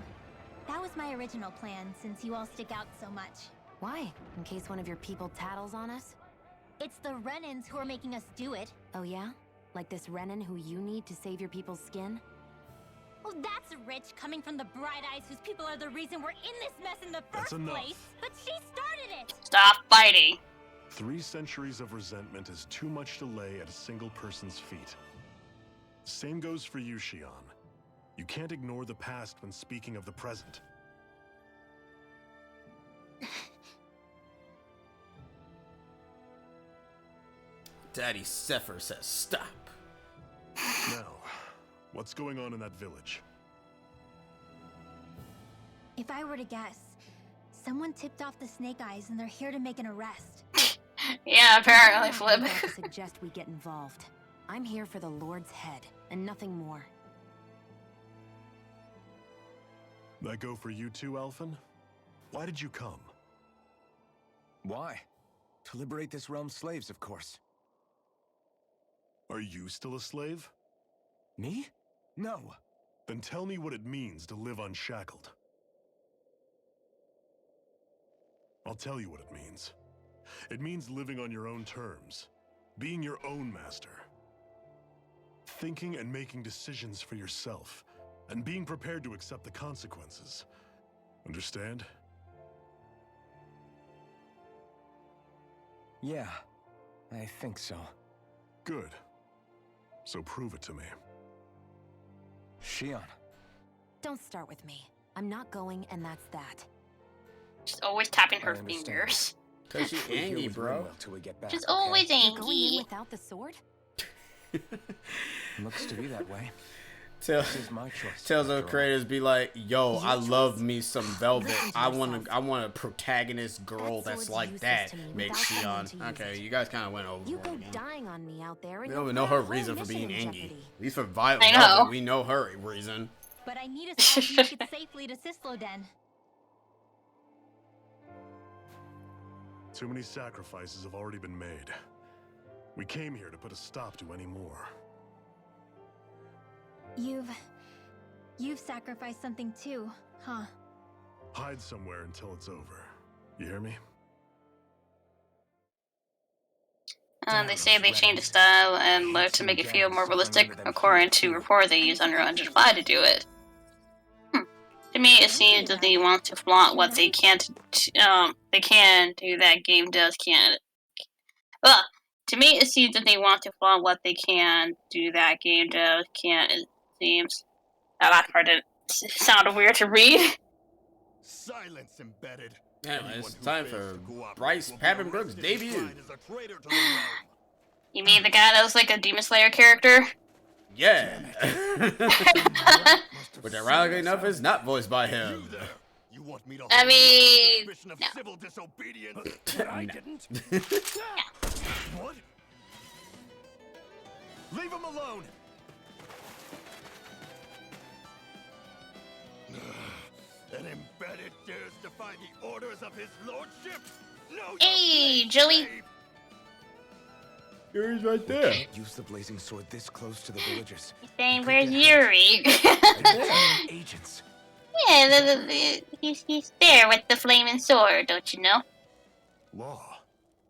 That was my original plan, since you all stick out so much. Why? In case one of your people tattles on us? It's the Renans who are making us do it. Oh yeah? Like this Renan who you need to save your people's skin? Oh, that's rich coming from the Bright Eyes, whose people are the reason we're in this mess in the That's first enough. place. But she started it. Stop fighting. 3 centuries of resentment is too much to lay at a single person's feet. Same goes for you, Shion. You can't ignore the past when speaking of the present. Daddy Zephyr says stop. Now, what's going on in that village? If I were to guess, someone tipped off the Snake Eyes and they're here to make an arrest. Yeah, apparently, I Flip. would like to suggest we get involved. I'm here for the Lord's head, and nothing more. That go for you too, Alphen? Why did you come? Why? To liberate this realm's slaves, of course. Are you still a slave? Me? No. Then tell me what it means to live unshackled. I'll tell you what it means. It means living on your own terms, being your own master, thinking and making decisions for yourself, and being prepared to accept the consequences. Understand? Yeah, I think so. Good. So prove it to me. Shion. Don't start with me. I'm not going, and that's that. She's always tapping her I understand. fingers. Cause she We're here angry, with bro. Rinwell till we get back, She's okay? always You're going in angry. without the sword? Looks to be that way. Tell This is my choice. tells the after all. creators be like, yo, Your I love choice. me some Velvet. Listen to I yourself. want a protagonist girl That that's sword's like useless that. to me Make without someone to Shion. use Okay, it. you guys kind of went over. You it go again. dying on me out there, and We you'll don't even know put her our whole reason for mission being in angry. jeopardy. At least for Violet, I know. we know her reason. But I need us all to make it safely to Sisloden. Too many sacrifices have already been made. We came here to put a stop to any more. You've sacrificed something too, huh? Hide somewhere until it's over. You hear me? They say they changed the style and look to make it feel more realistic, according to reports they use Unreal Engine 5 to do it. To me, it seems that they want to flaunt what they can't. They can do that game does can't. Ugh. To me, it seems that they want to flaunt what they can do that game does can't. It seems. That last part didn't sound weird to read. Silence embedded. Anyway, Anyone it's who time fails for to cooperate Bryce will be Papenbrook's arrested and debut. tried as a traitor to the realm. You mean the guy that was like a Demon Slayer character? Yeah. Which ironically enough is not voiced by him. You there. You want me to I hold you mean, on suspicion of no. civil disobedience? But I didn't. What? Leave him alone. An embedded dares defy the orders of his lordship. No. Hey, Joey. He's right there. Use the blazing sword this close to the villagers. He's saying, Could "Where's get Yuri?" hurt. Agents. Yeah, he's there with the flaming sword, don't you know? Law.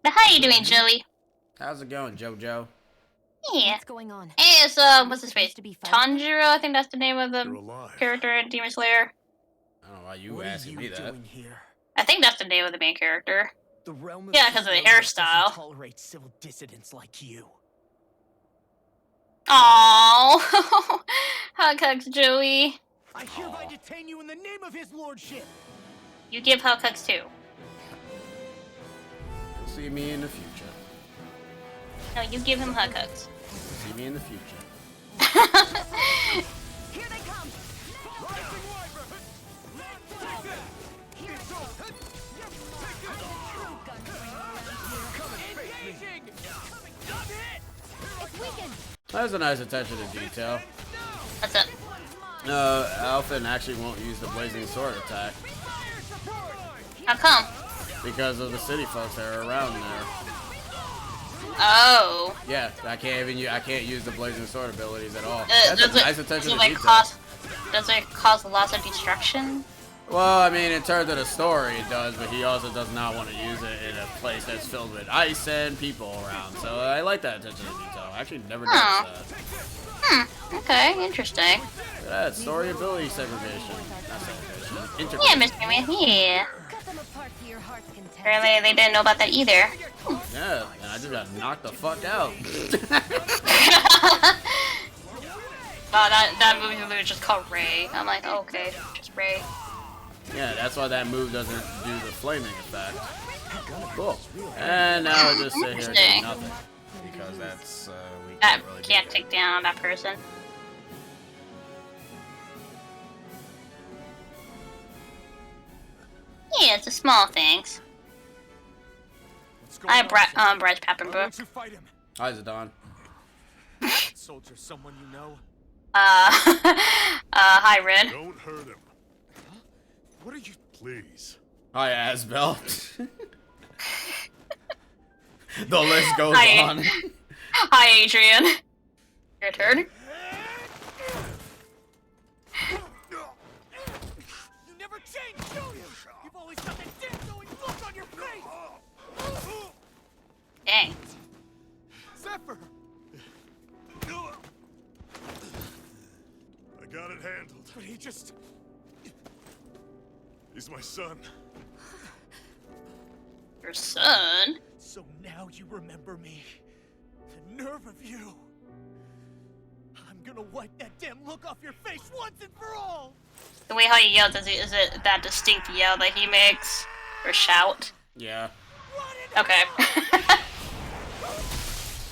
But how you doing, Joey? How's it going, JoJo? Yeah. What's going on? Hey, it's what's his face? Supposed to be fighting? Tanjiro, I think that's the name of You're the alive. character in Demon Slayer. I don't know why you What are asking you me that. doing here? I think that's the name of the main character. The realm Yeah, 'cause of the hairstyle. doesn't tolerate civil dissidents like you. Aww. Hug hugs, Joey. I hereby detain you in the name of his lordship. You give hug hugs too. You'll see me in the future. No, you give him hug hugs. See me in the future. Here they come! It's weakened. That's a nice attention to detail. That's it. Alphen actually won't use the blazing sword attack How come? because of the city folks that are around there. Oh. Yeah, I can't use the blazing sword abilities at all. Does That's a it- nice attention does to it detail. does it cause lots of destruction? Well, I mean, in terms of the story, it does, but he also does not want to use it in a place that's filled with ice and people around. So I like that attention to detail. I actually never noticed Oh. that. Okay, interesting. at that story ability segregation. Not segregation. Yeah, Integration. Mr. Smith, yeah. Cut them apart to your heart's content. Apparently they didn't know about that either. Yeah, and I just got knocked the fuck out. That movie was just called Ray. I'm like, oh, okay, just Ray. Yeah, that's why that move doesn't do the flaming effect. Cool. And now I just sit here and do nothing. Because that's, we That can't really can't take down that person. Yeah, it's the small things. I'm Bryce Pappenbrook. Hi, Zidane. Soldier, someone you know? Hi, Red. Don't hurt him. What are you? Please. Hi, Asbel. The list goes Hi. on. Hi, Adrian. Your turn. You never change, do you? You've always got that damn knowing look on your face. Dang. Zephyr. I got it handled. But he just... He's my son. Your son? So now you remember me. The nerve of you. I'm gonna wipe that damn look off your face once and for all. The way how he yells, is it that distinct yell that he makes? Or shout? Yeah. Okay.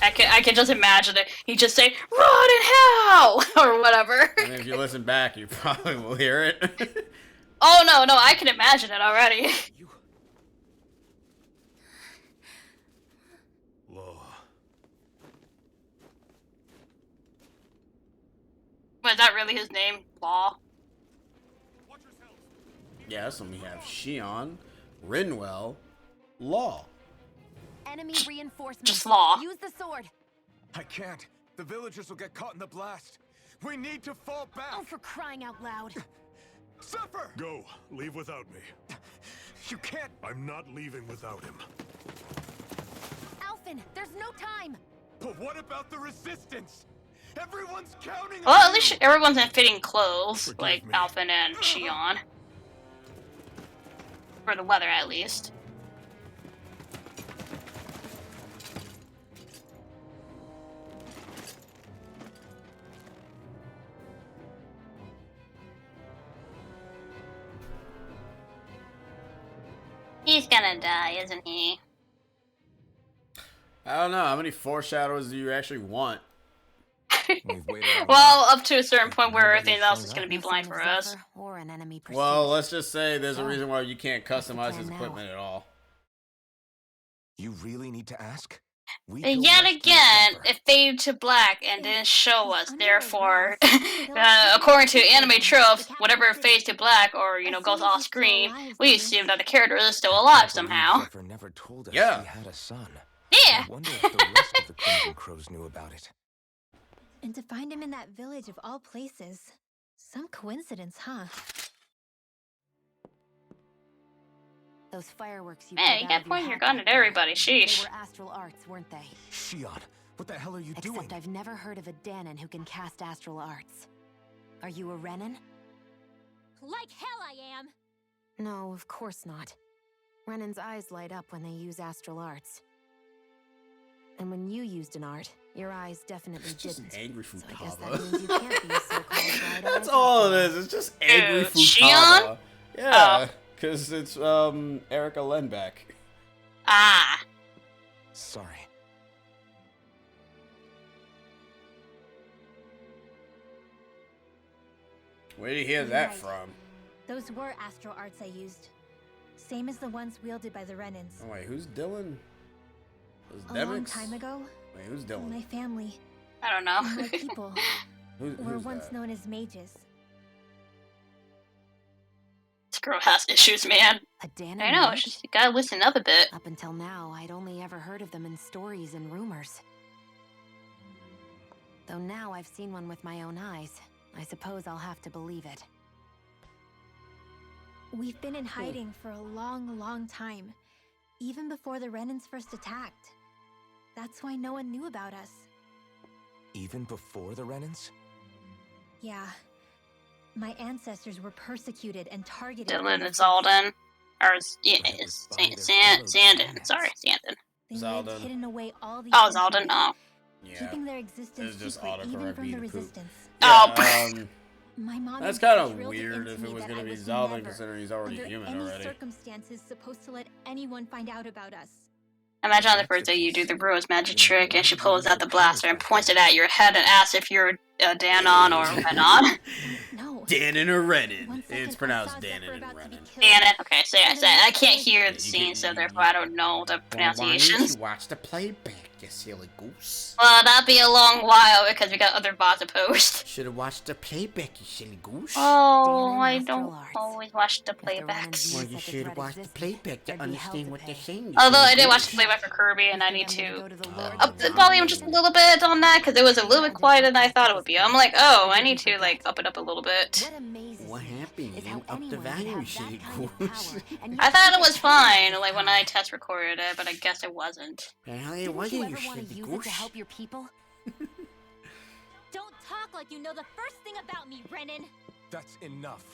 I can just imagine it. He just say, "Run in hell!" or whatever. And if you listen back, you probably will hear it. Oh no, I can imagine it already. Law. Was that really his name? Law? Yes, and we have Shion, Rinwell, Law. Enemy reinforcements. Just Law. Use the sword. I can't. The villagers will get caught in the blast. We need to fall back. Oh, for crying out loud. Zephyr! Go. Leave without me. You can't. I'm not leaving without him. Alphen, there's no time. But what about the resistance? Everyone's counting Well, on at least everyone's in fitting clothes, Forgive like me. Alphen and Shion. For the weather, at least. He's gonna die, isn't he? I don't know. How many foreshadows do you actually want? We've waited on Well, up to a certain point where everything else is gonna be blind for us. Zephyr or an enemy pursuit. Well, let's just say there's a reason why you can't customize his now. equipment at all. You really need to ask? We And go yet rescue again, Zephyr. it faded to black and didn't show us. Therefore, according to anime tropes, whatever fades to black or goes off screen, we assume that the character is still alive somehow. Zephyr never told us Yeah. he had a son. Yeah. I wonder if the rest of the Crimson Crows knew about it. And to find him in that village of all places. Some coincidence, huh? Those fireworks you Man, pulled you out got of your pointing your hat gun that at everybody. day, Sheesh. They were astral arts, weren't they? Shion, what the hell are you Except doing? I've never heard of a Danon who can cast astral arts. Are you a Renan? Like hell I am! No, of course not. Renan's eyes light up when they use astral arts. And when you used an art, your eyes definitely Just didn't. angry So I guess Futaba. that means you can't be a so-called writer. That's all it is. It's just angry Dude, Futaba. Shion? Yeah, because it's Erica Lenbeck. Ah. Sorry. Where did you hear You're that right. from? Those were astral arts I used. Same as the ones wielded by the Renans. Oh wait, who's Dylan? Was A long Demix? time ago, Wait, who's my Dylan? family, I don't and my know. people, Who's were once that? known as mages. This girl has issues, man. A Danon I know, mage? it's just you gotta listen up a bit. Up until now, I'd only ever heard of them in stories and rumors. Though now I've seen one with my own eyes, I suppose I'll have to believe it. We've been in hiding for a long, long time. Even before the Renans first attacked. That's why no one knew about us. Even before the Renans? Yeah. My ancestors were persecuted and targeted. Dylan and Zalden. Or, yeah, But it was by their Sandin. fellow Sorry, Sandin. They Zalden. lived hidden away all these Oh, centuries, Zalden, oh. Yeah. keeping their It's existence just secret even autocorrect from me the to poop. resistance. Oh. My mom That's and kind dad of drilled it weird into if me it was that gonna I be was Zalden, never, considering he's already under human any already. circumstances, supposed to let anyone find out about us. Imagine on the first day you do the Rose magic trick and she pulls out the blaster and points it at your head and asks if you're Danon or Renon. No. Danon or Renan. 1 second, It's I pronounced saw Danon Zephyr and about to be Renan. killed. Danon. Okay, so yeah, And so then I can't hear the you scene, can- so you- therefore I don't know the pronunciations. watch the playback, you silly goose? Well, that'd be a long while because we got other bots to post. Should have watched the playback, you silly goose. Oh, Danon I Astral don't Arts. always watch the If the Renans playbacks. knew Well, you such a should threat watch the existed, playback to there'd be hell understand to what they're pay. saying. you Although I silly did watch goose. the playback for Kirby and I need If they're to gonna go to the Oh, Lords up and the the volume just a little bit on that because it was a little bit quieter than I thought it would be. I'm like, oh, I need to like up it up a little bit. What amazes What me happened? is You how up the anyone could volume, have you silly that kind of goose. power, and I yet thought it keep was it hidden fine, all like this when time. I test recorded it, but I guess it wasn't. Apparently it Didn't wasn't, you you ever want to silly use it to goose. help your people? Don't talk like you know the first thing about me, Renan. That's enough.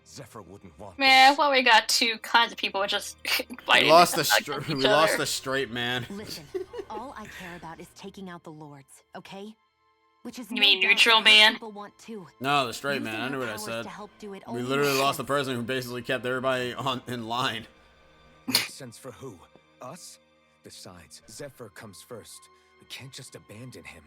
Zephyr wouldn't want Yeah, this. well, we got two kinds of people just We fighting. lost the against each we lost other. the straight man. Listen, all I care about is taking out the Lords, okay? Which is You no mean doubt neutral what man? people want too. No, the straight Using man. I her knew what I powers said. to help do it We only literally makes lost the sense. person who basically kept everybody in line. Makes sense for who? Us? Besides, Zephyr comes first. We can't just abandon him.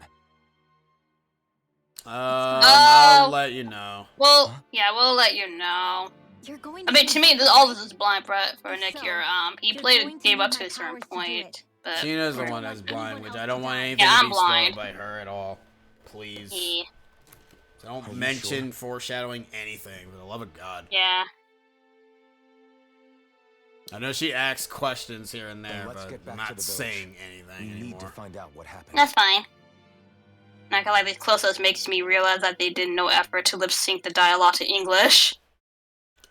I'll let you know. Well, yeah, we'll let you know. You're going I to mean, need to me, help. all this is blind for Nick So, here. He you're played going the to game need up to my a certain powers to do point, it. but Tina's the I one don't that's want blind, anyone which else I don't to want die. anything Yeah, to I'm be blind. spoiled by her at all. Please. yeah. Don't Are you mention sure? foreshadowing anything, for the love of God. Yeah. I know she asks questions here and there, let's but get back to not the village. saying We anything need anymore. to find out what happened. That's fine. Not gonna lie, these close-ups makes me realize that they did no effort to lip-sync the dialogue to English.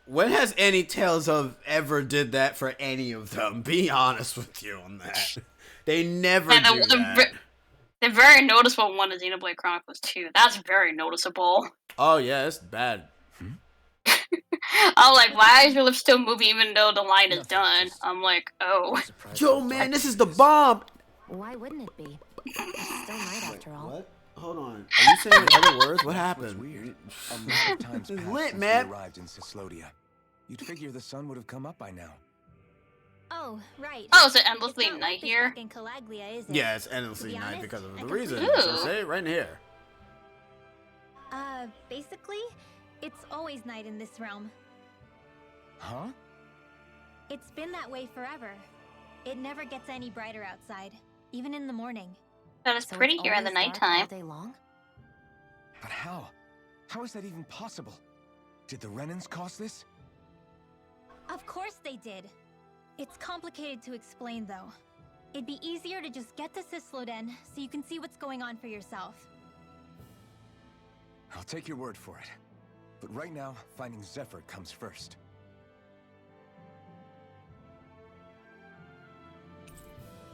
When has any Tales of ever did that for any of them? Be honest with you on that. They never And do that. the very noticeable one is Xenoblade Chronicles 2. That's very noticeable. Oh yeah, it's bad. I'm like, why is your lip still moving even though the line is Nothing, done? just- I'm like, oh. Surprised Yo, how man, dark this it is the bomb. Why wouldn't it be? It's still night after all. What? Hold on. Are you saying other words? What What's happened? weird? A lot of times It's passed lit, since man. we arrived in Cyslodia. You'd figure the sun would have come up by now. Oh, right. Oh, is it It's endlessly not like night this here? back in Calaglia, is it? Yeah, it's endlessly To be night honest, because of I the completely reason. Ooh. So say it right in here. Basically, it's always night in this realm. Huh? It's been that way forever. It never gets any brighter outside, even in the morning. But it's So pretty it's here in the always dark all nighttime. day long? But how? How is that even possible? Did the Renans cause this? Of course they did. It's complicated to explain, though. It'd be easier to just get to Cisloden so you can see what's going on for yourself. I'll take your word for it. But right now, finding Zephyr comes first.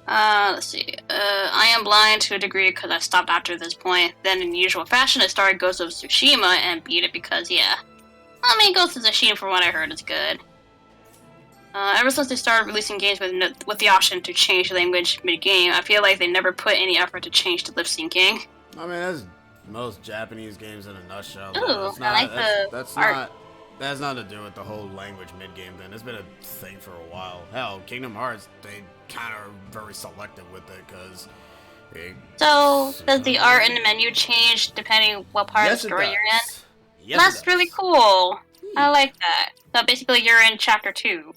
Let's see. I am blind to a degree because I stopped after this point. Then, in usual fashion, I started Ghost of Tsushima and beat it because, yeah. I mean, Ghost of Tsushima, from what I heard, is good. Ever since they started releasing games with the option to change the language mid-game, I feel like they never put any effort to change the lip syncing. I mean, that's most Japanese games in a nutshell. Ooh, It's I like the that's art. not. That has nothing to do with the whole language mid-game thing. It's been a thing for a while. Hell, Kingdom Hearts, they kind of are very selective with it because. So, does the art in the menu change depending what part of the story you're in? Yes, That's really cool. I like that. So basically, you're in chapter 2.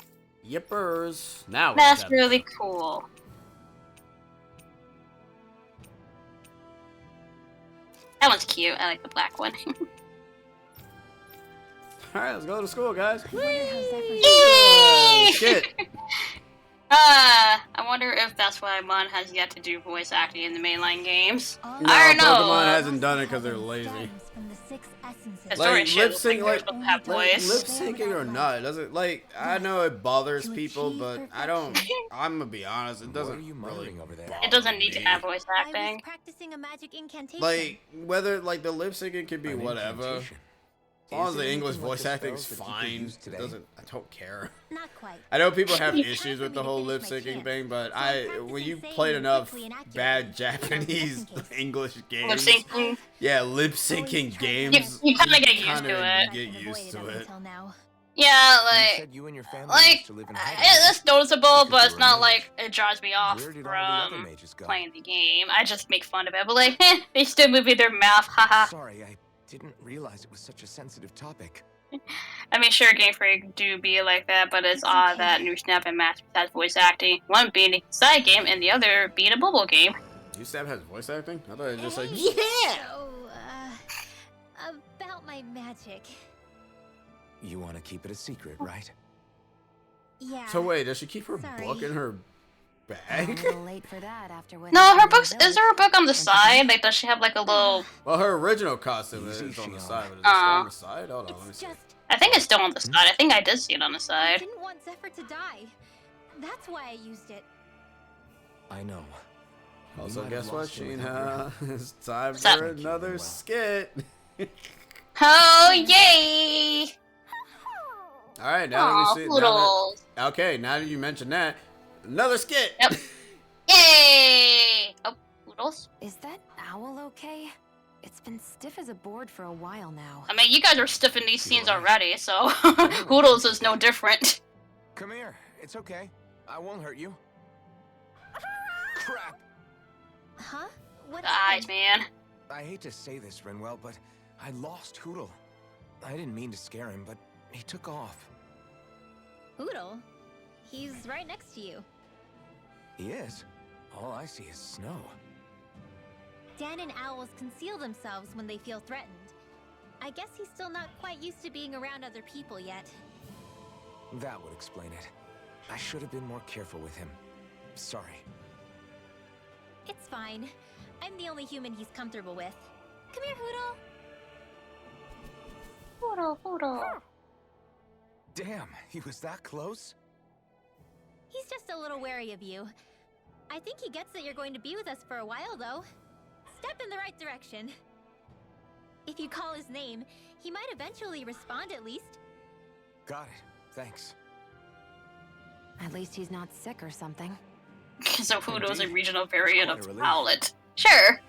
Yippers. Now we're That's chapter really 2. cool. That one's cute. I like the black one. All right, let's go to school, guys. I wonder how Zephyr's Yay! Shit. I wonder if that's why Mon has yet to do voice acting in the mainline games. all No, I don't know. Pokemon hasn't done it because they're lazy. stems from the 6 essences. The story Like, shit lip looks sync, like they're like, supposed to have Like, voice. lip syncing or not, it doesn't like. I know it bothers people, but I don't. I'm gonna be honest, it What doesn't are you really muttering over there? It doesn't need to have voice I acting. was practicing a magic incantation. Like whether like the lip syncing could be An whatever. incantation. As long as Is the it English anything like voice the acting's spells that you could fine, use it today? doesn't. I don't care. Not quite. I know people have It's issues time with for the me to whole finish lip my syncing chant. thing, but So I'm when you practicing played saying enough quickly and accurately. bad Japanese Just in case. English Lip games, syncing. yeah, lip syncing games, You kind of get used kinda to it. get used to it. Until now. Yeah, You like, said you and your family like used to live in Hyrule. it's noticeable, Because but you it's were a not mage. like it drives me off Where did all the other from mages go? playing the game. I just make fun of it, but like, they still moving their mouth, haha. Sorry, I didn't realize it was such a sensitive topic. I mean, sure, Game Freak do be like that, but it's odd that New Snap and Master has voice acting. One being a side game, and the other being a mobile game. You Stab has voice acting? I thought it was just like, Hey, so, about my magic. You want to keep it a secret, right? Yeah. So wait, does she keep her Sorry. book in her A bag? little late for that after what No, happened her in the books. Is village. there a book on the side? Like, does she have like a little? Well, her original costume is Easy, on the Shion. side, but is it still on the side? Hold on, let me It's see. just I think it's still on the side. I think I did see it on the I side. didn't want Zephyr to die. That's why I used it. I know. You Also, might guess have what, lost it with Sheena? It's time What's up? for another Well. skit. Oh yay! Alright, now Aw, that we see poodles. okay, now that you mentioned that, another skit. Yep. Yay! Oh, poodles. Is that owl okay? It's been stiff as a board for a while now. I mean, you guys are stiff in these scenes You're right. already, so poodles is no different. Come here. It's okay. I won't hurt you. Crap. Huh? What The eyes, happened? man. I hate to say this, Renwell, but I lost Hootle. I didn't mean to scare him, but he took off. Hootle? He's right next to you. He is. All I see is snow. Dan and owls conceal themselves when they feel threatened. I guess he's still not quite used to being around other people yet. That would explain it. I should have been more careful with him. Sorry. It's fine. I'm the only human he's comfortable with. Come here, Hootle. Poodle. Damn, he was that close? He's just a little wary of you. I think he gets that you're going to be with us for a while, though. Step in the right direction. If you call his name, he might eventually respond at least. Got it. Thanks. At least he's not sick or something. So Poodle is a Indeed. regional variant Quite a of relief. Owlet. Sure.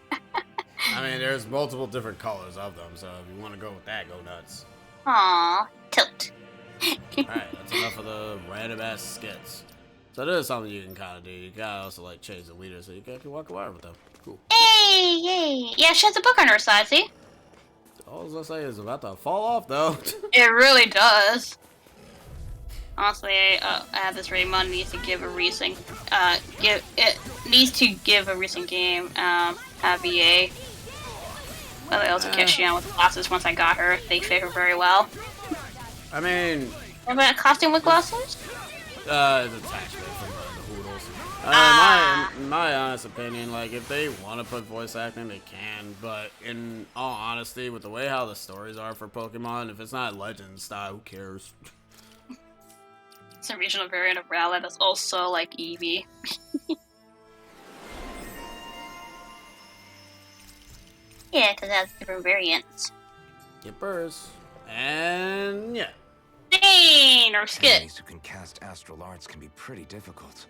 I mean, there's multiple different colors of them, so if you want to go with that, go nuts. Aw, tilt. Alright, that's enough of the random ass skits. So this is something you can kind of do. You gotta also like change the leader so you can actually walk around with them. Cool. Hey, yay. Yeah, she has a book on her side, see? All I was gonna say is about to fall off though. It really does. Honestly, I have this ready. Mon needs to give a recent, needs to give a recent game, a VA. But I also catch Shion with glasses once I got her. They fit her very well. I mean, Have a costume with glasses? it's attachment from the Hoodles. My honest opinion, like if they want to put voice acting, they can. But in all honesty, with the way how the stories are for Pokemon, if it's not Legend style, who cares? It's a regional variant of Rowlet that's also like Eevee. Yeah, because it has different variants. Yippers. And yeah. Dang, or skit. Enemies who can cast astral arts can be pretty difficult.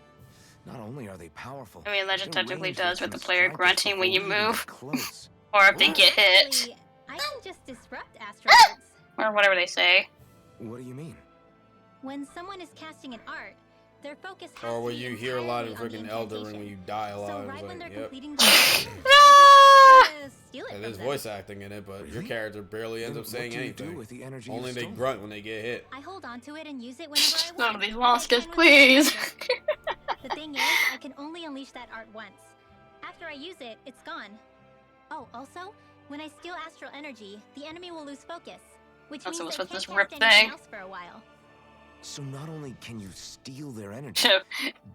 Not only are they powerful, I mean, Legend their technically range does lets with the them player strike us grunting when you before we even move. get close. Or if they get hit. Actually, I can just disrupt astral arts. Or whatever they say. What do you mean? When someone is casting an art, their focus has Or to when be you hear a lot in entirely on the freaking Elder Ring incantation. when you die a lot, So it's right when like, they're yep. completing the Ah! steal it It from is them. voice acting in it, but your character barely ends Then up saying what do you do anything. with the energy Only you've they stolen? grunt when they get hit. I hold on to it and use it whenever I None want. of these like lost I kids, can with please. magic. The thing is, I can only unleash that art once. After I use it, it's gone. Oh, also, when I steal astral energy, the enemy will lose focus, which That's means what's they with can't this cast rip anything thing. else for a while. So not only can you steal their energy,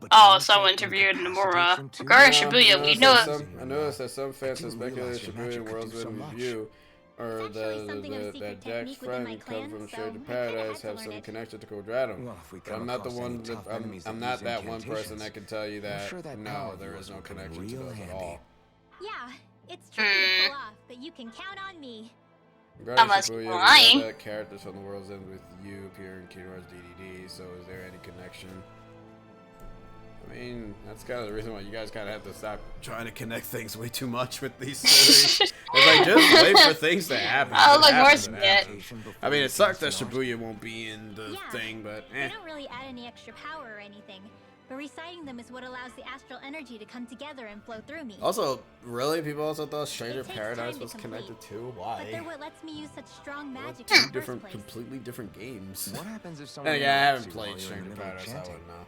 but Oh, you also someone interviewed incapacitate Nomura. them too? Regarding Shibuya, we know I noticed that some fans didn't suspected that realize your magic Shibuya could World's do so been much. review, or It's actually something of a that secret Jack's technique within my friend come clan, from so Straight I to kinda Paradise had to have learn some it. connection to Quadratum. Well, if we But come I'm not the across any one. tough I'm enemies I'm that not use that one person incantations, that can tell you I'm that sure that no, power of there yours is no will come in connection to real those at handy. all. Yeah, it's tricky to pull off, but you can count on me. Regarding Unless Shibuya, we lying. know that characters from the World's End with you appear in Kingdom Hearts DDD, so is there any connection? I mean, that's kind of the reason why you guys kind of have to stop trying to connect things way too much with these series. It's like, just wait for things to happen. Oh, It look, happens, where's it it? happens. I mean, it sucks that Shibuya won't be in the Yeah, thing, but They eh. don't really add any extra power or anything, but reciting them is what allows the astral energy to come together and flow through me. Also, really? People also thought Stranger It takes Paradise time to was complete, connected too? But they're Why? what lets me use such strong Well, magic two in the different, first place. completely different games. What happens if And someone again, I interrupts haven't you while played you're in Stranger the middle of Paradise, I chanting? wouldn't know.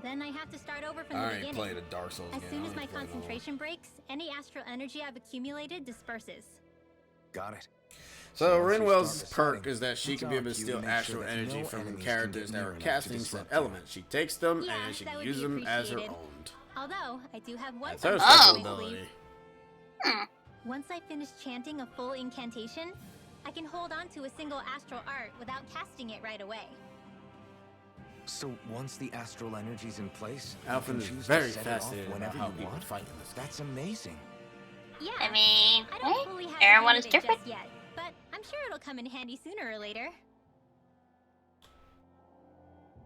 Then I have to start over from I the ain't beginning. played a Dark Souls As game. soon I as ain't my played no more. concentration breaks, any astral energy I've accumulated disperses. Got it. So once you Rinwell's start perk reciting, is that she it's can be up able to to you steal make sure actual that energy no from enemies can characters get that near are enough to casting said disrupt you. elements. She takes them Yeah, and then she that can would use be them as her appreciated. own. Although, I do have one That's her thing up special my sleeve. ability. Once I finish chanting a full incantation, I can hold on to a single astral art without casting it right away. So once the astral energy's in place, you Alphen can is choose very to set it off fascinated about whenever how you people want. fight in this game. That's amazing. Yeah, I mean, I don't fully have everyone the is hang of it different. just yet, but I'm sure it'll come in handy sooner or later.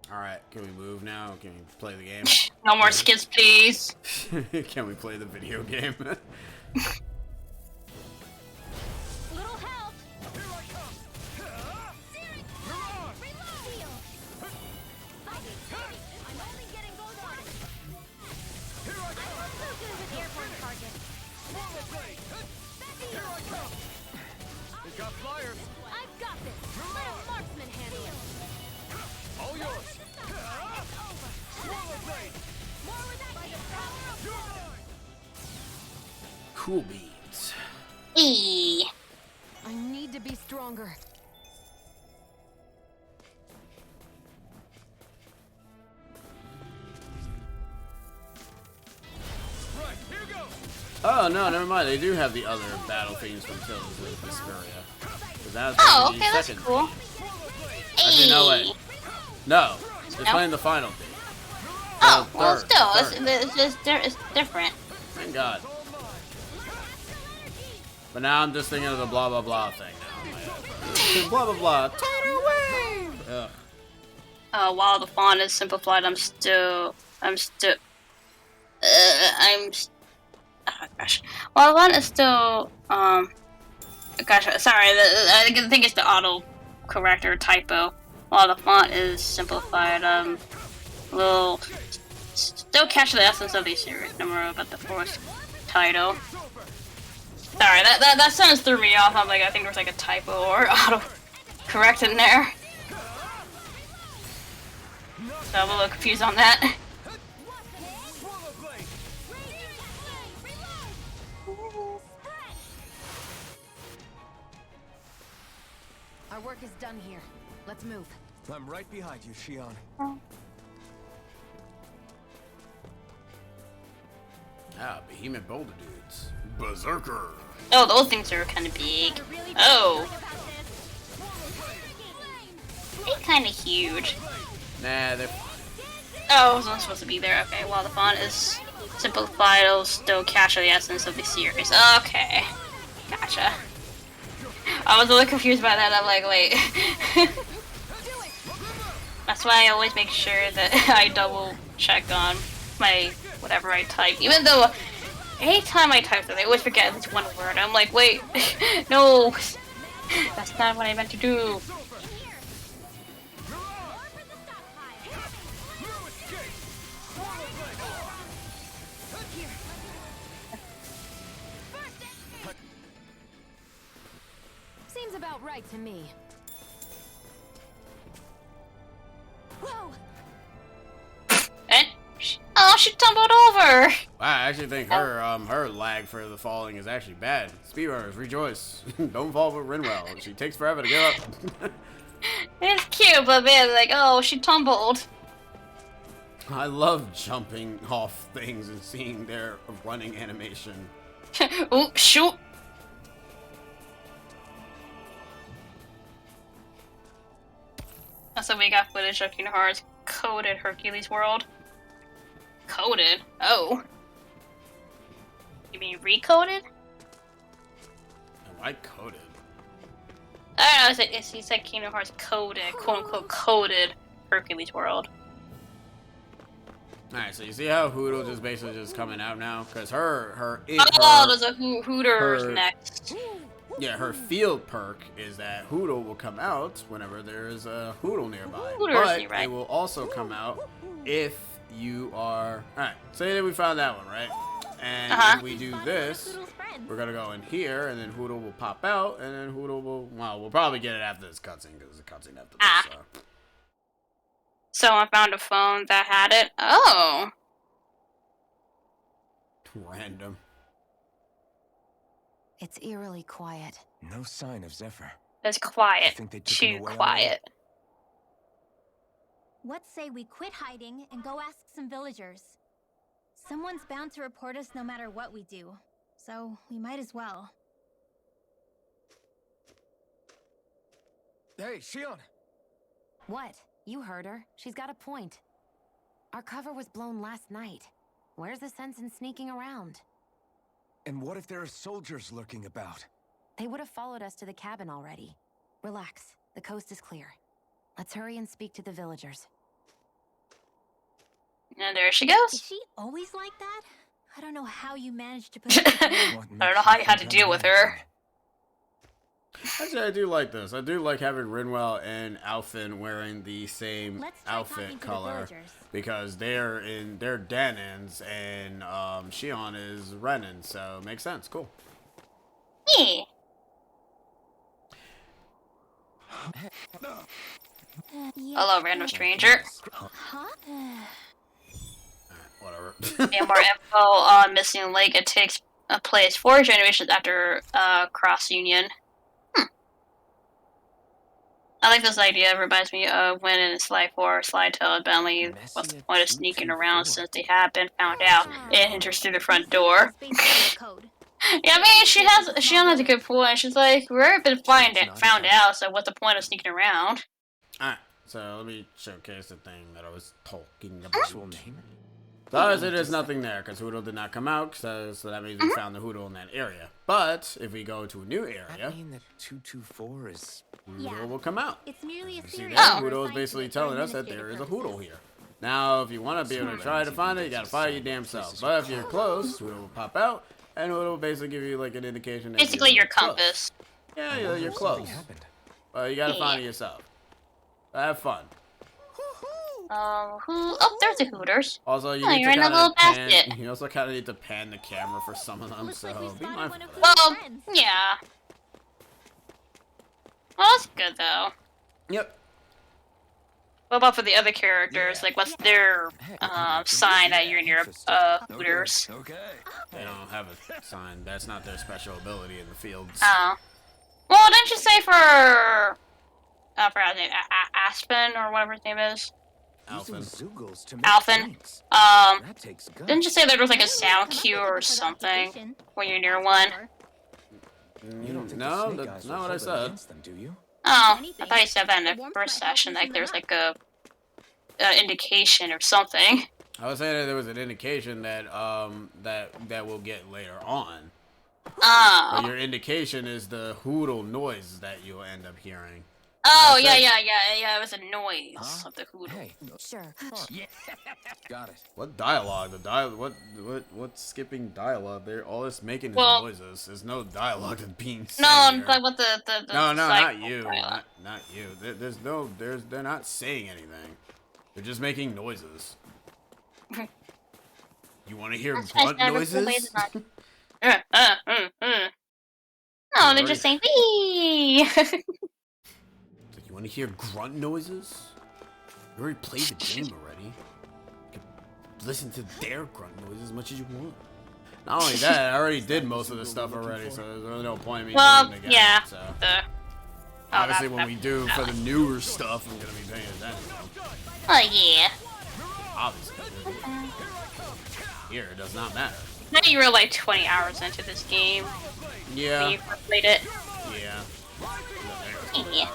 Alright, can we move now? Can we play the game? No more skits, please. Can we play the video game? Little help! I'm only getting both I'm so good with airborne targets. We got flyers. I've got this. Let a marksman handle it. All yours. More with that Cool beans. E. I need to be stronger. Right, here goes. Oh, no, never mind. They do have the other battle themes from Tales of Vesperia. So that's Oh, gonna be okay, that's second. cool. Actually, no, wait. Hey. No, they're No? playing the final theme. Oh, well, third, still, third. it's just it's different. Thank God. But now I'm just thinking of the blah blah blah thing now. Blah blah blah. Tidal wave. Ugh. While the font is simplified, I'm still, oh gosh. While the font is still, gosh, sorry, I think it's the auto corrector typo. While the font is simplified, will still capture the essence of the series number about the fourth title. Sorry, that sentence threw me off. I'm like, I think there was like a typo or auto correct in there. So I'm a little confused on that. Our work is done here. Let's move. I'm right behind you, Shion. Ah, behemoth boulder dudes. Berserker. Oh, those things are kind of big. Oh, they're kind of huge. Nah, they're. Oh, I wasn't supposed to be there. Okay, while the font is simplified, it'll still capture the essence of the series. Okay, gotcha. I was a little confused by that. I'm like, wait. That's why I always make sure that I double check on my whatever I type. Even though anytime I type something, I always forget this one word. I'm like, wait, no, that's not what I meant to do. Seems about right to me. Whoa! And oh, she tumbled over. I actually think her lag for the falling is actually bad. Speedrunners, rejoice! Don't fall with Rinwell. She takes forever to get up. It's cute, but man, like, oh, she tumbled. I love jumping off things and seeing their running animation. Oop, shoot. Also, we got footage of Kingdom Hearts coded Hercules World. Coded? Oh. You mean recoded? I like coded. I don't know, it's like Kingdom Hearts coded, quote-unquote coded Hercules World. Alright, so you see how Hoodle just basically just coming out now? Because there's a Hooters next. Yeah, her field perk is that Hoodle will come out whenever there is a Hoodle nearby. Hooters, But it will also come out if you are... Alright, say that we found that one, right? And if we do this, we're gonna go in here, and then Hoodle will pop out, and then Hoodle will... Well, we'll probably get it after this cutscene, because it's a cutscene after this, so... Someone found a phone that had it. Oh. Random. It's eerily quiet. No sign of Zephyr. It's quiet. Think they took him Too away quiet. What say we quit hiding and go ask some villagers? Someone's bound to report us no matter what we do, so we might as well. Hey, Shion! What? You heard her. She's got a point. Our cover was blown last night. Where's the sense in sneaking around? And what if there are soldiers lurking about? They would have followed us to the cabin already. Relax. The coast is clear. Let's hurry and speak to the villagers. And there she goes. Is she always like that? I don't know how you managed to put it together. I don't know how you had to deal with her. Actually, I do like this. I do like having Rinwell and Alphen wearing the same outfit color because they're Danans and Shion is Renan, so it makes sense. Cool. Yeah. Hello, random stranger. Huh? Whatever. And more info on Missing Lake. It takes place 4 generations after Cross Union. I like this idea. It reminds me of when in Sly 4, Sly told Bentley what's the point of sneaking around since they have been found out and enters through the front door. Yeah, I mean, Shion has a good point. She's like, we've already been found out, so what's the point of sneaking around? Alright, so let me showcase the thing that I was talking about. So obviously there's nothing there, because Hoodle did not come out, so that means we found the Hoodle in that area. But, if we go to a new area, I mean that 224 is... Hoodle will come out. It's merely a See that? Hoodle is basically telling us that there is a Hoodle here. Now, if you want to be able to try to find it, you gotta find it your damn self. But if you're close, Hoodle will pop out, and Hoodle will basically give you like an indication that basically your close. compass. Yeah, you're close. But you gotta find it yourself. Have fun. Oh, there's the Hooters. Also, you you're in a little basket. You also kind of need to pan the camera for some of them, so be mindful of that. Well, yeah. Well, that's good though. Yep. What about for the other characters? Like, what's their sign that you're near Hooters? They don't have a sign. That's not their special ability in the fields. Oh. Well, didn't you say for I forgot his name, Aspen or whatever his name is? Alphen. Didn't you say there was like a sound cue or something when you're near one? No, that's not what I said. Oh, I thought you said that in the first session, like there's like a indication or something. I was saying that there was an indication that that we'll get later on. Oh. But your indication is the Hoodle noise that you'll end up hearing. Oh, yeah, it was a noise of the Hoodle. Hey. Sure. Got it. What dialogue? What's skipping dialogue there? All this making is noises. There's no dialogue that's being said. No, I'm here. talking about the No, not you. Not you. They're not saying anything. They're just making noises. You want to hear grunt noises? No, they're just saying wee. You want to hear grunt noises? You already played the game already. You can listen to their grunt noises as much as you want. Not only that, I already did most of the stuff already, so there's really no point in me doing it again. Yeah. So. Obviously, when we do for the newer stuff, I'm gonna be paying attention. Oh yeah. Obviously. Here, it does not matter. Now you were like 20 hours into this game. Yeah. When you first played it. Yeah. Yeah.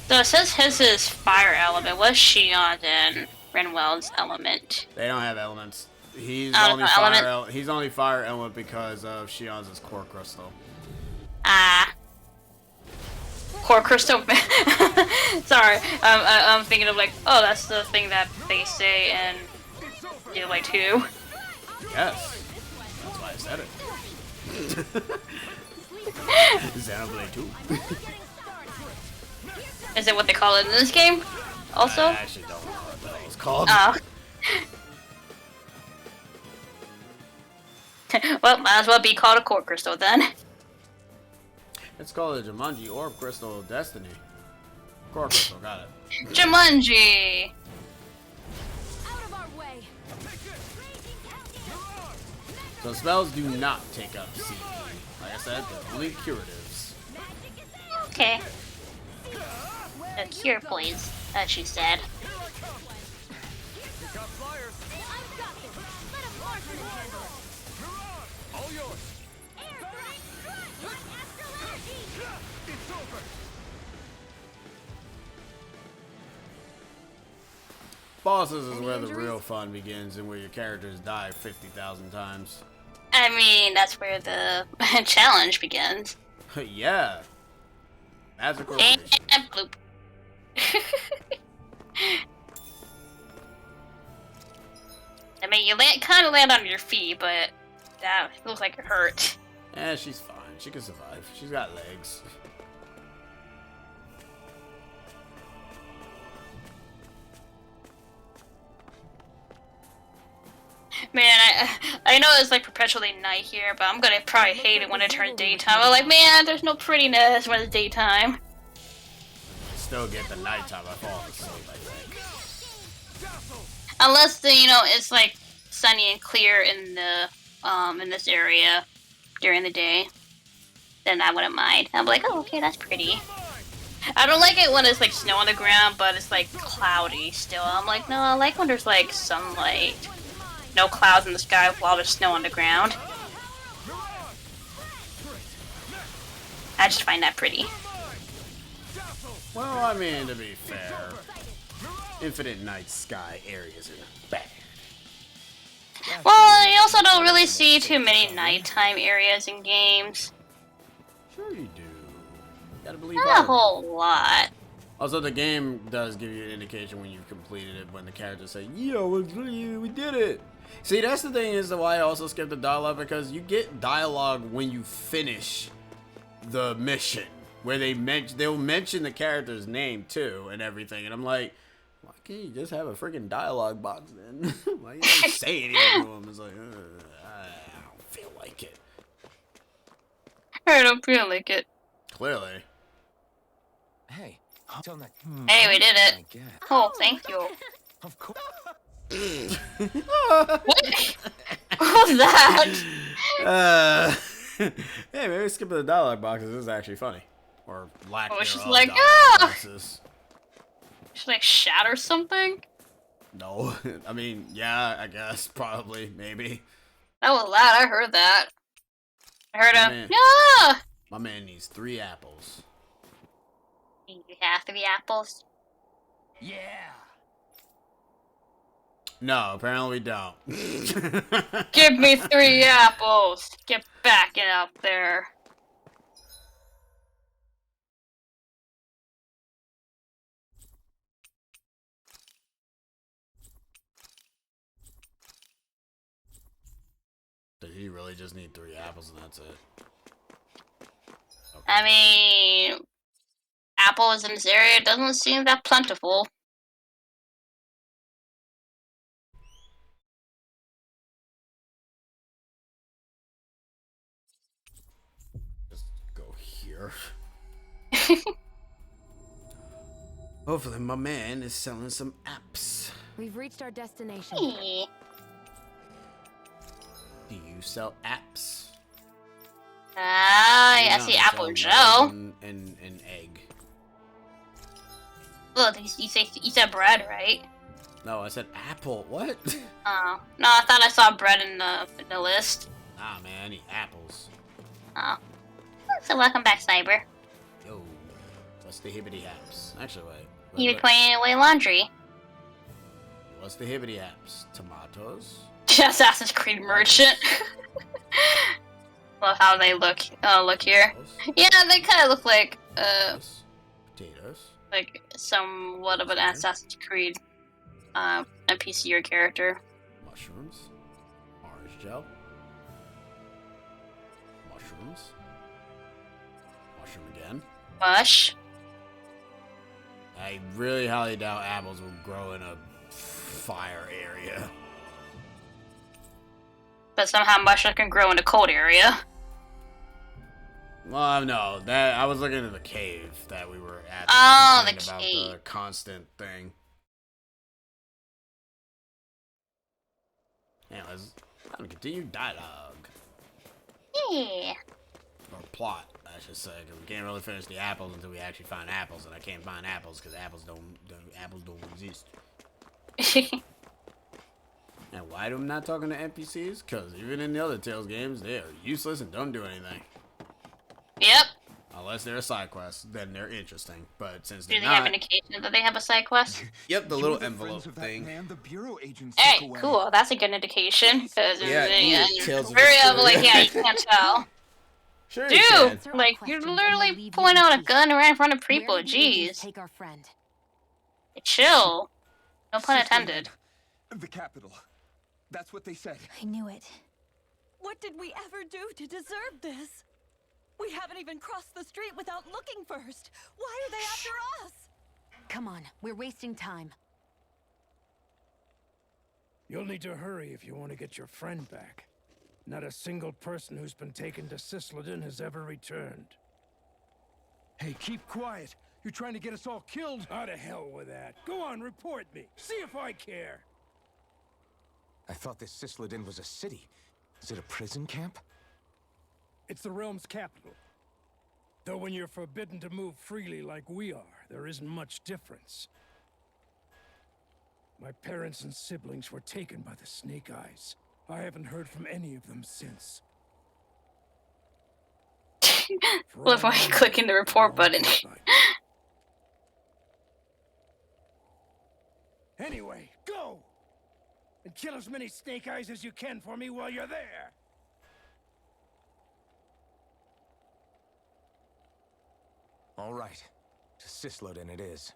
So it says his is fire element. What's Shion then? Renwell's element. They don't have elements. He's Oh, only no fire. element? He's only fire element because of Shion's core crystal. Ah. Core crystal. Sorry, I'm thinking of like, oh, that's the thing that they say in Xenoblade 2. Yes, that's why I said it. Xenoblade 2. Is it what they call it in this game? Also? I actually don't know what the hell it's called. Oh. Well, might as well be called a core crystal then. It's called a Jumanji Orb Crystal of Destiny. Core crystal, got it. Jumanji! Out of our way. So spells do not take up CP. Like I said, they're only curatives. Okay. A cure, please, as she said. All yours. Bosses is where the real fun begins and where your characters die 50,000 times. I mean, that's where the challenge begins. Yeah. Magical And creation. bloop. I mean, you kind of land on your feet, but that looks like it hurt. Eh, she's fine. She can survive. She's got legs. Man, I know it's like perpetually night here, but I'm gonna probably hate it when it turns daytime. I'm like, man, there's no prettiness when it's daytime. Still get the nighttime. I fall asleep, I think. Unless it's like sunny and clear in the in this area during the day, then I wouldn't mind. I'm like, oh, okay, that's pretty. I don't like it when it's like snow on the ground, but it's like cloudy still. I'm like, no, I like when there's like sunlight, no clouds in the sky while there's snow on the ground. I just find that pretty. Well, I mean, to be fair, infinite night sky areas are bad. Well, you also don't really see too many nighttime areas in games. Sure you do. You gotta believe Not a art. whole lot. Also, the game does give you an indication when you've completed it, when the characters say, "Yo, we did it." See, that's the thing is why I also skipped the dialogue, because you get dialogue when you finish the mission, where they'll mention the character's name too and everything, and I'm like, why can't you just have a freaking dialogue box then? Why you don't say anything to them? It's like, I don't feel like it. I don't feel like it. Clearly. Hey, tell that. Hey, we did it. I guess. Oh, thank you. Of course. What? What was that? Hey, maybe skipping the dialogue boxes is actually funny. Or lack Oh, it's just thereof like, dialogue boxes. Should like shatter something? No. I mean, yeah, I guess. Probably. Maybe. That was loud. I heard that. I heard My a man. yeah. My man needs 3 apples. You have 3 apples. Yeah. No, apparently we don't. Give me 3 apples. Get back out there. Did he really just need 3 apples and that's it? Okay. I mean, apples in this area doesn't seem that plentiful. Just go here. Hopefully my man is selling some apps. We've reached our destination. Hey. Do you sell apps? Ah, I No, see you apple sell Joe. and egg. Look, you said bread, right? No, I said apple. What? Oh, no, I thought I saw bread in the list. Nah, man, I need apples. Oh. So welcome back, Cyber. Yo, what's the hibbity haps? Actually, wait. You were putting away laundry. what's the hibbity apps? Tomatoes? Assassin's Creed merchant. Love how they look here. Yeah, they kind of look like Potatoes. like somewhat of an Assassin's Creed NPC or character. Mushrooms. Orange gel. Mushrooms. Mushroom again. Mush. I really highly doubt apples will grow in a fire area. But somehow mushrooms can grow in a cold area. Well, no, that I was looking at the cave that we were at. Oh, the about cave. The constant thing. Anyways, time to continue dialogue. Yeah. Or plot, I should say, because we can't really finish the apples until we actually find apples, and I can't find apples because apples don't exist. And why am I not talking to NPCs? Because even in the other Tales games, they are useless and don't do anything. Yep. Unless they're a side quest, then they're interesting. But since Do they're they not, have indication that they have a side quest? Yep, the little envelope thing. Man, the bureau agents Hey, took away. cool. That's a good indication. Because Yeah, Tales of very the like, Story. yeah, you can't tell. Sure Dude, you can. Answer our like, questions you're and literally we'll leave you pulling in out a peace. gun right in front of people. Where did the agents Jeez. take our friend? Chill. No pun intended. The capital. That's what they said. I knew it. What did we ever do to deserve this? We haven't even crossed the street without looking first. Why are they after us? Come on, we're wasting time. You'll need to hurry if you want to get your friend back. Not a single person who's been taken to Cisloden has ever returned. Hey, keep quiet. You're trying to get us all killed? Out of hell with that. Go on, report me. See if I care. I thought this Cisloden was a city. Is it a prison camp? It's the realm's capital. Though when you're forbidden to move freely like we are, there isn't much difference. My parents and siblings were taken by the Snake Eyes. I haven't heard from any of them since. Love why you clicking the report button. Anyway, go! And kill as many Snake Eyes as you can for me while you're there! All right. To Cisloden it is.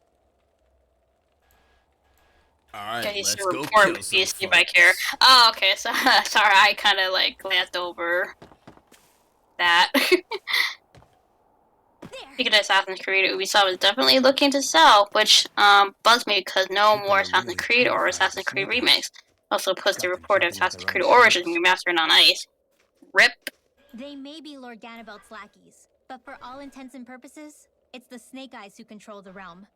Alright, Okay, let's so go report kill me, some see if I folks. care. Oh, okay, so sorry, I kind of like glanced over that. Speaking of Assassin's Creed, Ubisoft is definitely looking to sell, which bugs me because no more Assassin's Creed or Assassin's Creed remakes. Also puts the report of Assassin's Creed Origins Remastered on ice. RIP. They may be Lord Ganabelt's lackeys, but for all intents and purposes, it's the Snake Eyes who control the realm.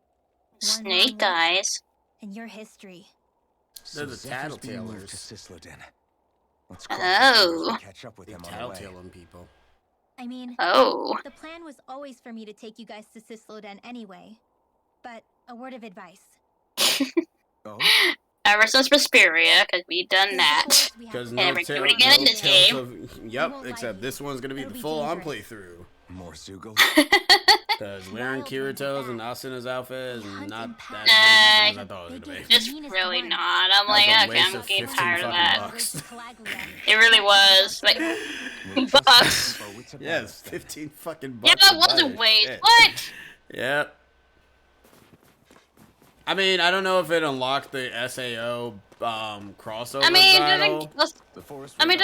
Snake Eyes. And your history. They're the Zephyrs being moved Tattletales. to Cisloden. Let's Oh. catch up with The them on the way. Tattletale people. I mean, Oh. the plan was always for me to take you guys to Cisloden anyway. But a word of advice. Oh? Ever since Vesperia, because we've done that. Because And no, we're doing it again in this Tales game. of... Yep, except this one's gonna be the full-on playthrough. More Zugals? Because wearing Kirito's and Asuna's outfit is not that as I thought it was gonna be. It's really not. I'm like, That's a okay, waste I'm of getting 15 tired of fucking that. bucks. It really was. Like, bucks. Yes, 15 fucking Yeah, bucks. that was a to buy waste. it. What? Yep. I mean, I don't know if it unlocked the SAO crossover I mean, battle. does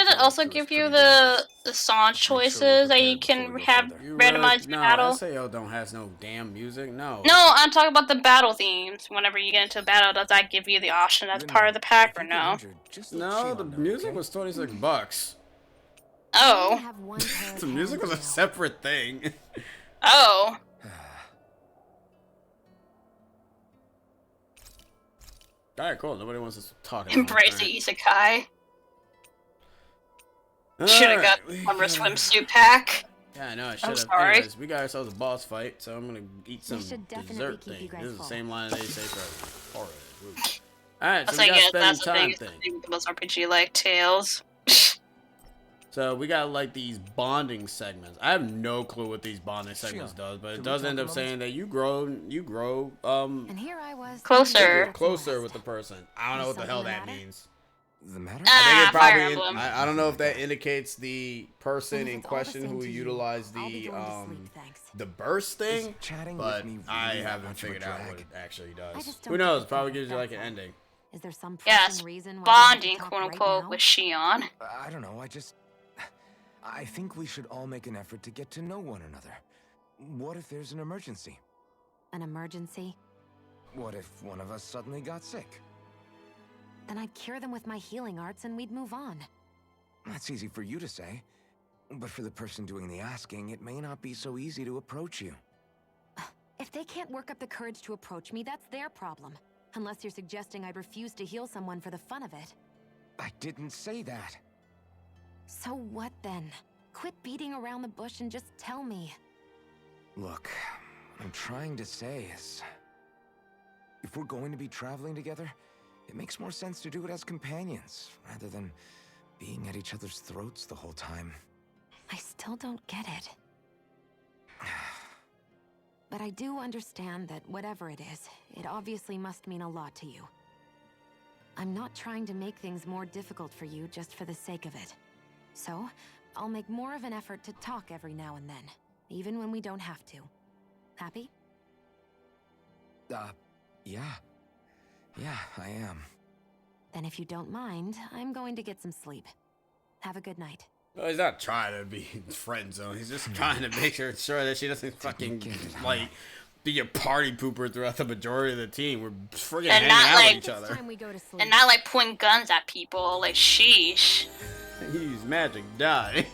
it also give you the song choices that you can have randomized No, battle? SAO don't has no damn music. No. No, I'm talking about the battle themes. Whenever you get into a battle, does that give you the option as part of the pack or no? No, the music was $26. Oh. The music was a separate thing. Oh. Alright, cool. Nobody wants us to talk. Embrace the isekai. Should have got the summer swimsuit pack. Yeah, I know. I should have. sorry. Anyways, we got ourselves a boss fight, so I'm gonna eat some should definitely dessert keep you thing. guys This is the full. same line they say for horror. Alright, so That's we like got it. spending That's the time thing. thing. Those RPG like tales. So we got like these bonding segments. I have no clue what these bonding segments does, but it does end up saying that you grow, And here I was closer with the person. I don't know what the hell that means. The matter? I think it Fire probably. Emblem. I don't know if that indicates the person And if in it's all the question same who to you, utilized I'll be the going to sleep, thanks. the burst thing, chatting but with me I really that haven't much of a figured out drag? what it actually I does. just Who don't get knows? the Probably pivot, gives you like an that's all. ending. Is there some Yes, pressing reason why we have to bonding, talk quote right unquote, now? with Shion. I don't know, I think we should all make an effort to get to know one another. What if there's an emergency? An emergency? What if one of us suddenly got sick? Then I'd cure them with my healing arts and we'd move on. That's easy for you to say. But for the person doing the asking, it may not be so easy to approach you. If they can't work up the courage to approach me, that's their problem. Unless you're suggesting I'd refuse to heal someone for the fun of it. I didn't say that. So what then? Quit beating around the bush and just tell me. Look, what I'm trying to say is, if we're going to be traveling together, it makes more sense to do it as companions, rather than being at each other's throats the whole time. I still don't get it. But I do understand that whatever it is, it obviously must mean a lot to you. I'm not trying to make things more difficult for you just for the sake of it. So, I'll make more of an effort to talk every now and then, even when we don't have to. Happy? Yeah. Yeah, I am. Then if you don't mind, I'm going to get some sleep. Have a good night. Well, he's not trying to be friend zone. He's just trying to make sure that she doesn't fucking like be a party pooper throughout the majority of the team. We're friggin' And hanging not out like- with each other. Time we go to sleep. And not like pointing guns at people. Like, sheesh. Use magic, die.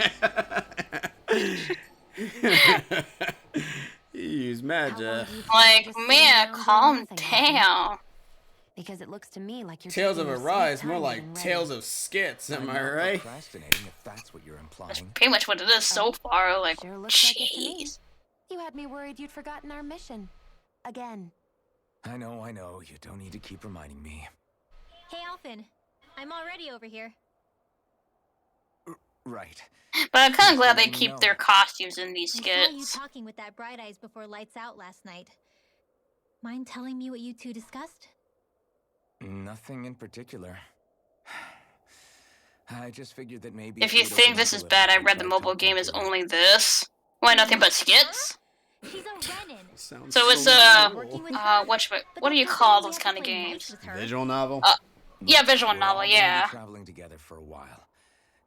Use How long magic. do you plan Like, just sitting man, around doing calm nothing, Happy? down. Because it looks to me like you're Tales of taking your Arise, sweet more time like getting ready. Tales of Skits. Am I'm I not right? procrastinating, if that's what you're That's implying. pretty much what it is so far. Like, Sure looks like it to me. jeez. You had me worried you'd forgotten our mission. Again. I know. You don't need to keep reminding me. Hey, Alphen. I'm already over here. Right. But I'm kind of glad they Let me keep know. their costumes in these I saw you skits. talking with that Bright Eyes before lights out last night. Mind telling me what you two discussed? Nothing in particular. I just figured that maybe If you we'd think open this up is a little bad, I and read the try mobile talking game is to her. only this. Why, nothing but skits? She's a Renin. Sounds So it's Working with what do you call those kind of games? Visual novel. Yeah, visual We're all novel, gonna be yeah. traveling together for a while.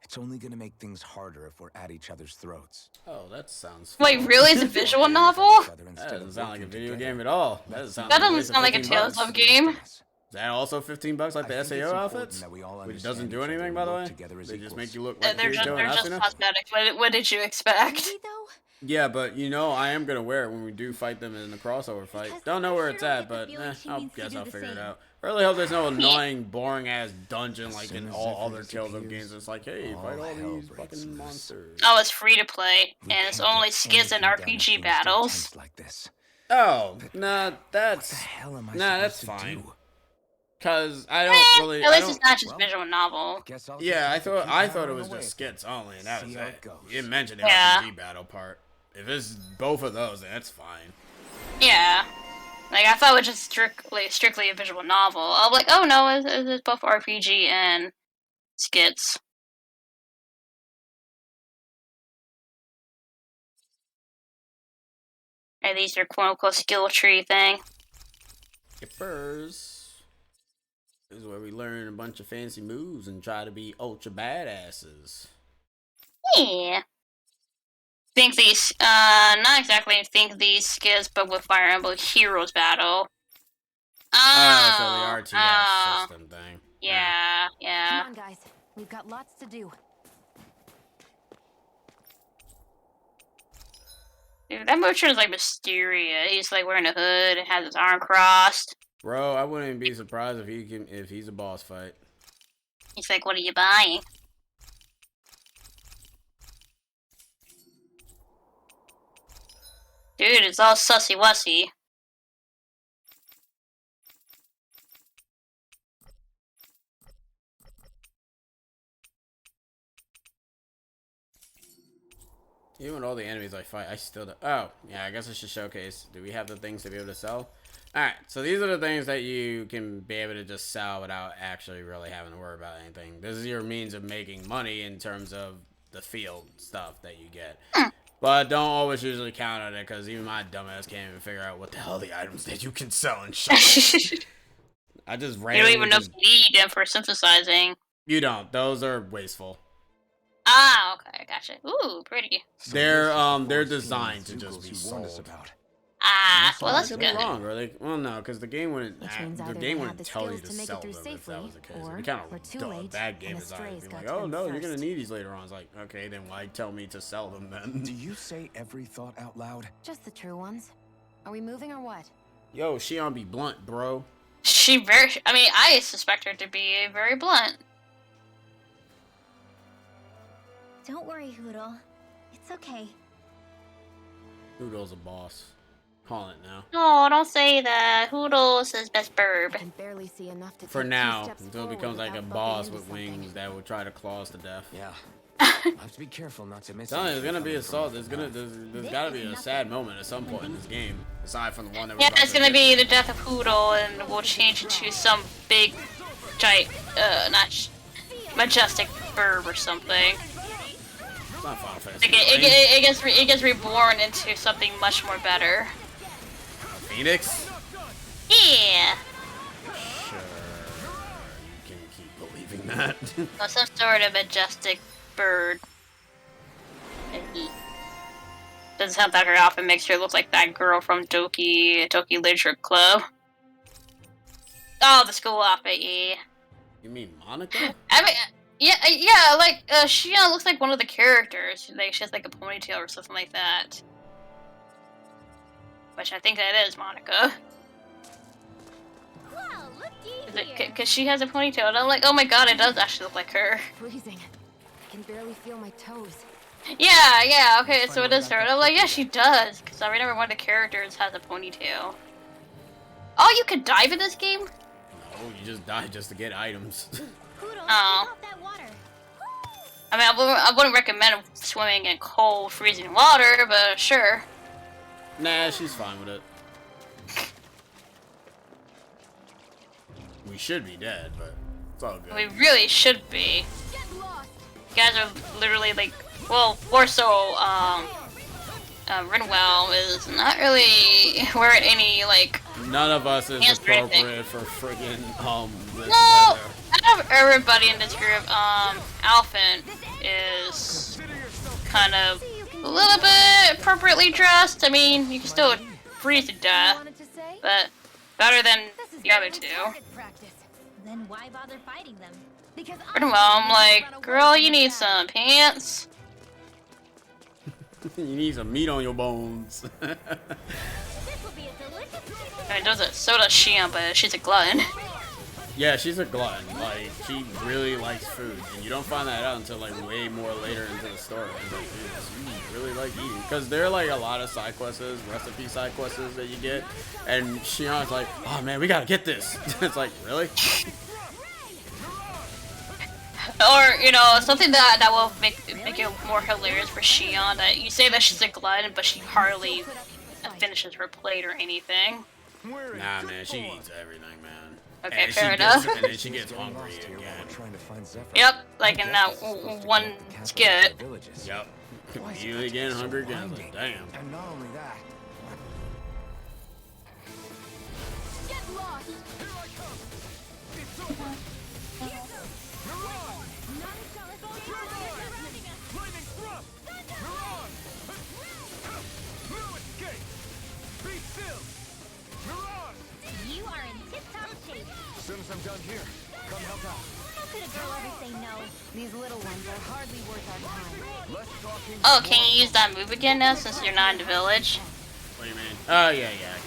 It's only gonna make things harder if we're at each other's throats. Oh, that sounds. Wait, fun. really? It's a visual novel? That doesn't sound like a video game at all. That doesn't sound That like a doesn't waste of sound like a 15 Tales bucks. of game. Is that also $15 like the I think it's SAO important outfits? that we all Which understand doesn't do each other anything, and by the work way. together as They just equals. make you look like They're just Kirito and Asuna. cosmetics. What did you expect? Really, though? Yeah, but you know, I am gonna wear it when we do fight them in the crossover fight. Because Don't know where I it's sure at, get the but feeling she I needs to guess do I'll the figure it same. out. I really hope there's no annoying, boring ass dungeon like soon in as all Zephyr other Tales of disappears, games. It's like, hey, all fight all hell these breaks fucking loose. monsters. Oh, it's free to play, We and it's can't only get skits and anything done if RPG things get battles. tense like this. Oh, nah, that's What the hell am I that's supposed to fine. do? Cause I don't really. At I least don't, it's not just well, visual novel. Guess I'll Yeah, I just have to keep thought it hammering was away just at skits only, and that was See how it. it goes. You didn't mention the Yeah. RPG battle part. If it's both of those, then that's fine. Yeah. Like, I thought it was just strictly a visual novel. I'm like, oh no, it's both RPG and skits. Are these your quote-unquote skill tree thing? Skippers. This is where we learn a bunch of fancy moves and try to be ultra badasses. Yeah. Think these, not exactly think these skits, but with Fire Emblem Heroes Battle. Oh, so the RTS system thing. Yeah, yeah. Come on, guys. We've got lots to do. Dude, that Motion is like mysterious. He's like wearing a hood and has his arm crossed. Bro, I wouldn't be surprised if he's a boss fight. He's like, what are you buying? Dude, it's all sussy-wussy. Even with all the enemies I fight, I still don't. Oh, yeah, I guess I should showcase. Do we have the things to be able to sell? Alright, so these are the things that you can be able to just sell without actually really having to worry about anything. This is your means of making money in terms of the field stuff that you get. But don't always usually count on it, because even my dumbass can't even figure out what the hell the items that you can sell and shop. I just You randomly don't even know if you need them for synthesizing. You don't. Those are wasteful. Ah, okay, gotcha. Ooh, pretty. So They're this designed is to the just be Zeugles you warned us sold. about. Ah, well, that's I could good. be wrong, really. Well, no, because the game wouldn't. Which means The either game they had wouldn't the tell you skills to to make sell it through them if safely, that was the case. or It'd be kind we're of too dumb, late, bad and game the design. strays Be got like, to oh them no, you're gonna first. need these later on. It's like, okay, then why tell me to sell them then? Do you say every thought out loud? Just the true ones. Are we moving or what? Yo, Shion be blunt, bro. I mean, I suspect her to be very blunt. Don't worry, Hoodle. It's okay. Hoodle's a boss. Calling it now. No, don't say that. Hoodles is best I burb. can barely see enough to For take 2 now, steps until it forward becomes like a without boss bumping with into something. wings that will try to claw us to death. Yeah. I have to be careful not to miss Telling you, there's anything gonna be a coming from salt. There's gotta be a sad moment at some point in this game, aside from the one that we're Yeah, about it's to gonna get. be the death of Hoodle, and we'll change it to some big, giant, majestic burb or something. It's not Final Fantasy. Like it gets reborn into something much more better. Phoenix? Yeah. Sure. You can keep believing that. Or some sort of majestic bird. Doesn't sound that her outfit makes her look like that girl from Toki Literature Club. Oh, the school outfit, yeah. You mean Monica? I mean, yeah, like, she looks like one of the characters. Like, she has, like, a ponytail or something like that. Which I think that is Monica. Well, looky here. Because she has a ponytail, and I'm like, oh my god, it does actually look like her. Freezing. I can barely feel my toes. Yeah, okay, so it is her. And I'm like, yeah, she does. Because I remember one of the characters has a ponytail. Oh, you can dive in this game? No, you just die just to get items. Hoodle, keep Oh. off that water. I mean, I wouldn't recommend swimming in cold, freezing water, but sure. Nah, she's fine with it. We should be dead, but it's all good. We really should be. You guys are literally like, well, more so, Rinwell is not really wearing any, like... None of us is Hands or anything. appropriate for friggin', this No! weather. Out of everybody in this group, Alphen is kind of a little bit appropriately dressed. I mean, you can still freeze to death, but better than the other two. Then why bother fighting them? Because Well, I'm like, girl, you need some pants. You need some meat on your bones. This will be a delicious I mean, so does Shion, but she's a glutton. Yeah, she's a glutton. Like, she really likes food, and you don't find that out until like way more later into the story. It's like, dude, you really like eating, because there are like a lot of side quests, recipe side quests that you get, and Shion's like, oh man, we gotta get this. It's like, really? Or, you know, something that will make it more hilarious for Shion, that you say that she's a glutton, but she hardly finishes her plate or anything. Nah, man, she eats everything, man. Okay, and fair enough. And then she gets hungry again. Yep, like in that one skit. Yep. Immediately getting hungry again. Like, damn. And not only that. Get lost. You are in tip-top shape. As soon as I'm done here, come help out. How could a girl ever say no? These little ones are hardly worth our time. Less talking. Oh, can you use that move again now since you're not in the village? What do you mean? Oh, yeah, I can.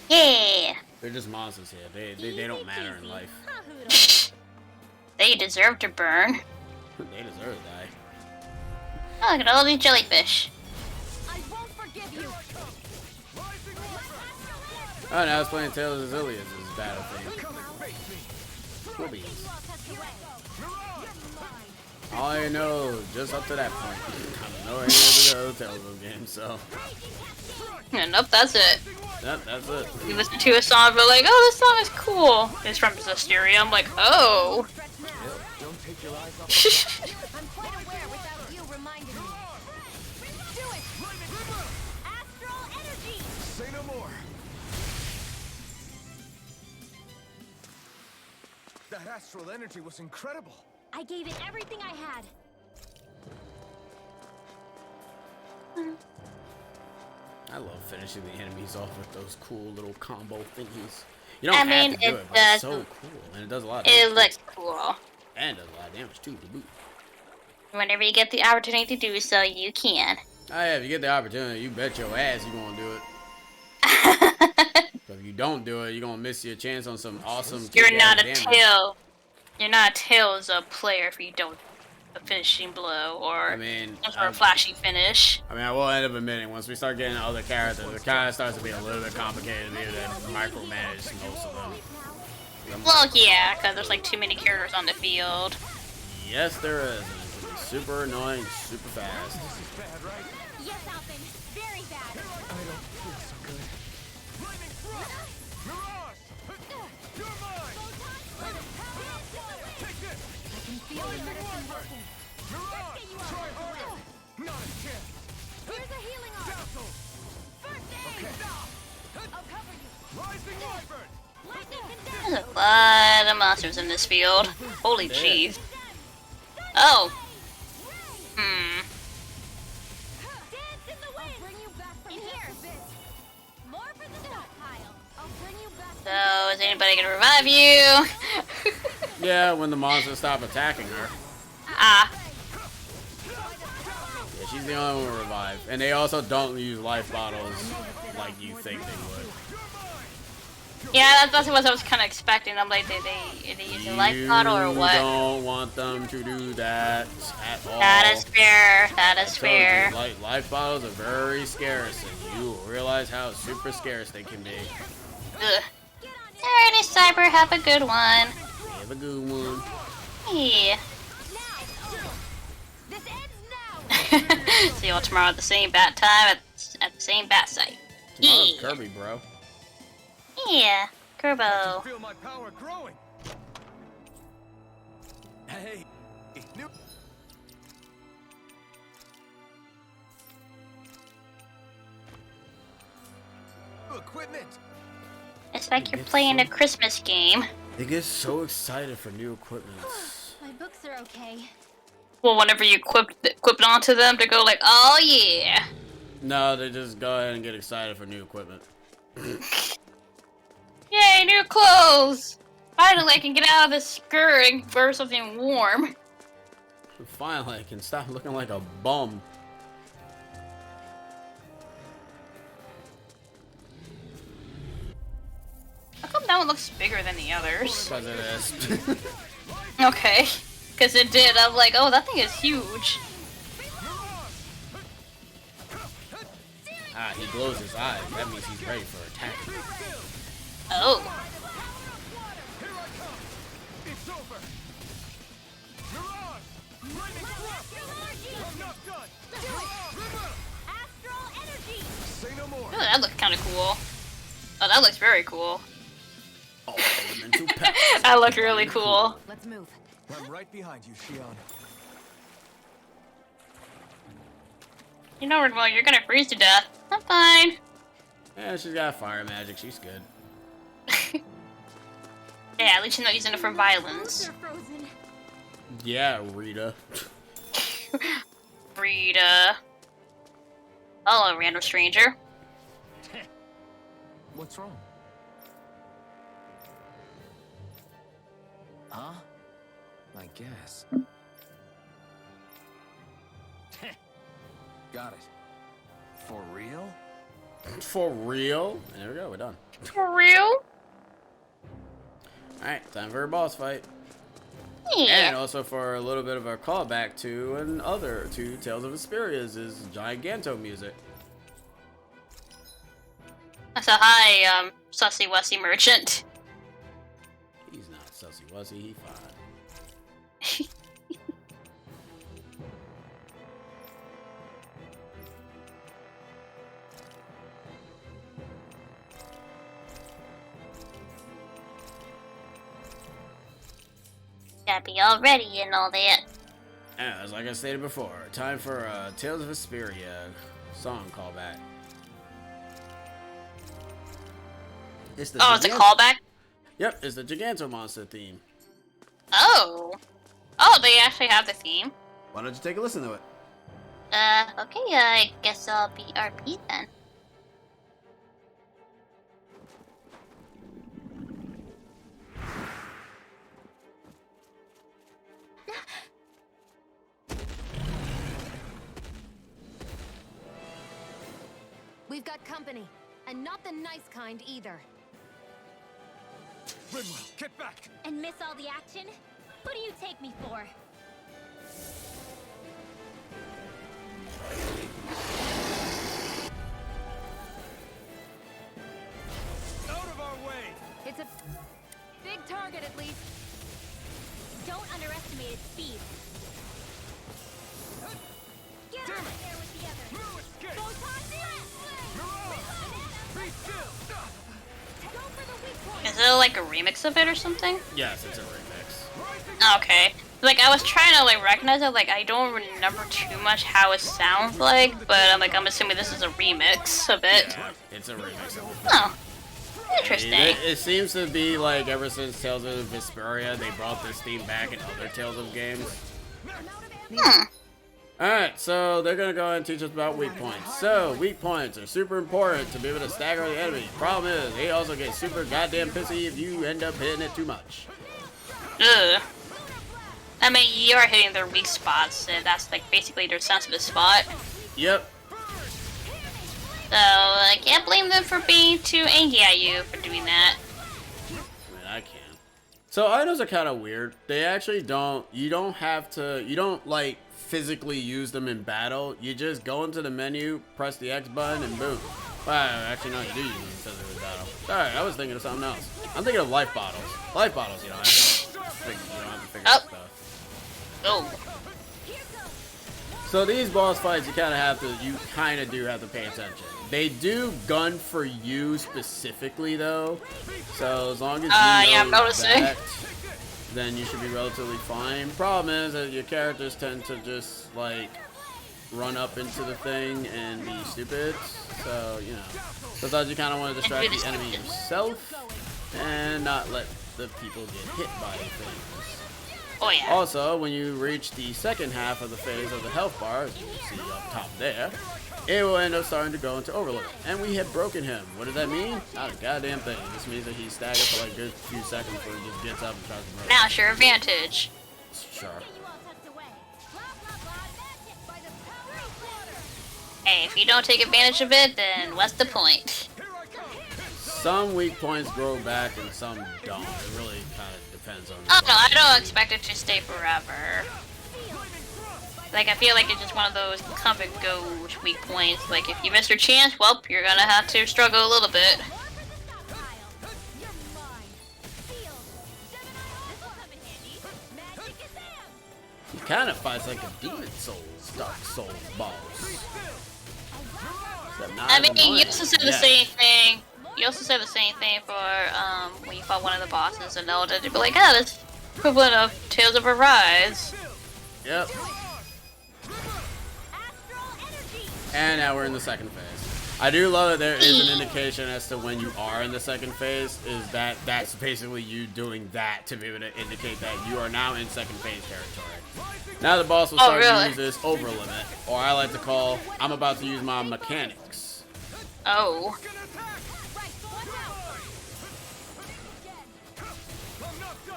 Yeah. They're just monsters here. They don't matter in life. Huh, Hoodle? They deserve to burn. They deserve to die. Oh, look at all these jellyfish. I won't forgive you. Oh, now it's playing Tales of Zillia's battle thing. Boobies. All I know, just up to that point. I don't know any of the other Telltale games, so. Yeah, nope, that's it. That's it. You listen to a song, but like, oh, this song is cool. It's from Zestiria. I'm like, oh. Don't take your eyes off I'm quite aware without you reminding me. Do it! Astral energy! Say no more. That astral energy was incredible. I gave it everything I had. I love finishing the enemies off with those cool little combo thingies. You don't I have mean, to do it, but it's so cool, and it does a lot of It damage. looks cool. And does a lot of damage too, to boot. Whenever you get the opportunity to do so, you can. Oh yeah, if you get the opportunity, you bet your ass you're gonna do it. But if you don't do it, you're gonna miss your chance on some awesome You're not a damage. tail. You're not a Tails player if you don't a finishing blow or I mean, some sort of flashy finish. I mean, I will end up admitting, once we start getting other characters, it kind of starts to be a little bit complicated to be able to micromanage most of them. Well, yeah, because there's like too many characters on the field. Yes, there is. And it can be super annoying, super fast. This is bad, right? Yes, Alvin. Very bad. I don't feel so good. Lightning thrust! Mirage! You're mine! Take this! I can feel the medicine working. Mirage! Try harder! Not a chance! Here's a healing arm. Dazzle! First aid. I'll cover you. Rising Wyvern! Lightning There's a lot of monsters in this field. Holy jeez. Oh. Hmm. Dance in the wind. I'll bring you back from here. More for the stockpile. I'll bring you back. So, is anybody gonna revive you? Yeah, when the monsters stop attacking her. Ah. Yeah, she's the only one to revive. And they also don't use life bottles like you think they would. Yeah, that's what I was kind of expecting. I'm like, did they use a life bottle or what? You don't want them to do that at all. That is fair. That is I told fair. you, life bottles are very scarce, and you will realize how super scarce they can be. Ugh. Alrighty, Cyber, have a good one. Have a good one. Yeah. This ends now. See you all tomorrow at the same bat time at the same bat site. Tomorrow's Yeah. Kirby, bro. Yeah. I Kerbo. feel my power growing. Hey, new equipment. It's like you're playing a Christmas game. They get so excited for new equipment. My books are okay. Well, whenever you equip it onto them to go like, oh yeah. No, they just go ahead and get excited for new equipment. Yay, new clothes! Finally, I can get out of this skirt and wear something warm. Finally, I can stop looking like a bum. How come that one looks bigger than the others? Because it is. Okay. Because it did. I'm like, oh, that thing is huge. Ah, he glows his eyes. That means he's ready for attack. Oh. It's over! Mirage! Lightning thrust! I'm not done! Astral energy. Say no more. Oh, that looks kind of cool. Oh, that looks very cool. Oh, elemental pack. That looked really cool. Let's move. I'm right behind you, Shion. You know, well, you're gonna freeze to death. I'm fine. Yeah, she's got fire magic. She's good. Yeah, at least you're not using it for violence. They're frozen. Yeah, Rita. Rita. Hello, random stranger. What's wrong? Huh? I guess. Got it. For real? For real? There we go. We're done. For real? Alright, time for a boss fight. Yeah. And also for a little bit of a callback to Tales of Vesperia's Giganto music. So hi, Sussy Wussy Merchant. He's not sussy, was he? He fine. gotta be all ready and all that. As like I stated before, time for Tales of Vesperia song callback. It's the It's a callback? Yep, it's the Gigantomonster theme. Oh, they actually have the theme. Why don't you take a listen to it? Okay, I guess I'll be RP then. We've got company, and not the nice kind either. Rimwell, get back! And miss all the action? Who do you take me for? Out of our way! It's a big target, at least. Don't underestimate its speed. Get out of there with the others. Move, escape! Photon blast! Be still! Go for the weak point. Is it like a remix of it or something? Yes, it's a remix. Okay. Like, I was trying to, like, recognize it, like, I don't remember too much how it sounds like, but I'm assuming this is a remix of it. Yeah, it's a remix of it. Oh. Interesting. It seems to be like ever since Tales of Vesperia, they brought this theme back in other Tales of games. Alright, so they're gonna go ahead and teach us about weak points. So, weak points are super important to be able to stagger the enemy. Problem is, they also get super goddamn pissy if you end up hitting it too much. Ugh. I mean, you are hitting their weak spots, and that's, like, basically their sensitive spot. Yep. So, I can't blame them for being too angry at you for doing that. I mean, I can. So, items are kind of weird. They actually don't, you don't, like, physically use them in battle. You just go into the menu, press the X button, and boom. Wow, actually, no, you do use them physically in battle. Sorry, I was thinking of something else. I'm thinking of life bottles. Life bottles, you don't have to figure out stuff. Oh. So these boss fights, you kind of do have to pay attention. They do gun for you specifically, though. So as long as you yeah, I'm know noticing. that, then you should be relatively fine. Problem is that your characters tend to just, like, run up into the thing and be stupid. So, you know, sometimes you kind of want to distract the enemy yourself and not let the people get hit by things. Oh, yeah. Also, when you reach the second half of the phase of the health bar, as you can see up top there, it will end up starting to go into overload. And we have broken him. What does that mean? Not a goddamn thing. This means that he's staggered for like a good few seconds before he just gets up and tries to murder. Now it's your advantage. Sure. Hey, if you don't take advantage of it, then what's the point? Some weak points grow back and some don't. It really kind of depends on. Oh no, I don't expect it to stay forever. Like, I feel like it's just one of those come and go weak points. Like, if you miss your chance, well, you're gonna have to struggle a little bit. He kind of fights like a demon souls, Dark Souls boss. I mean, you also said the same thing. You also said the same thing for when you fought one of the bosses, and all that. You'd be like, oh, that's equivalent of Tales of Arise. Yep. And now we're in the second phase. I do love that there is an indication as to when you are in the second phase, is that's basically you doing that to be able to indicate that you are now in second phase territory. Now the boss will start to use this over limit, or I like to call, I'm about to use my mechanics. Oh.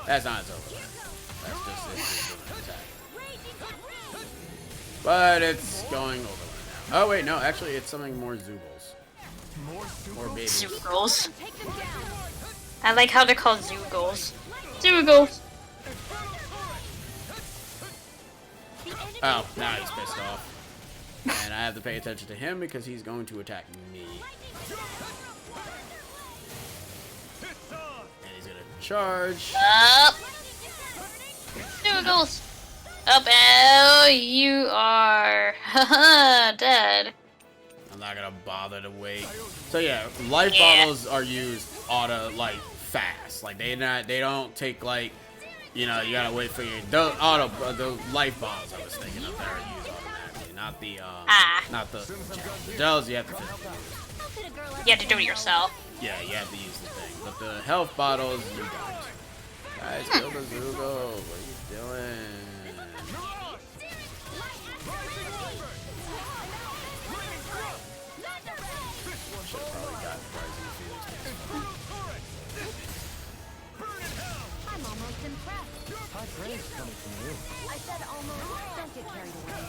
That's not his over limit. That's just his attack. But it's going over limit now. Oh wait, no, actually it's something more Zoobles. Or babies. Zoogles. I like how they're called Zoogles. Zoogles. Oh, now he's pissed off. And I have to pay attention to him because he's going to attack me. And he's gonna charge. Up. Zoogles. Up, oh, you are dead. I'm not gonna bother to wait. So yeah, life bottles are used like fast. Like they don't take like you know, you gotta wait for your the life bombs I was thinking of that are used automatically, not the those you have to physically use. You have to do it yourself. Yeah, you have to use the thing, but the health bottles you don't. Guys, kill the Zugo. What are you doing? Should've probably got Rising Phoenix. I'm almost impressed. Hot praise coming from you. I said almost. Don't get carried away.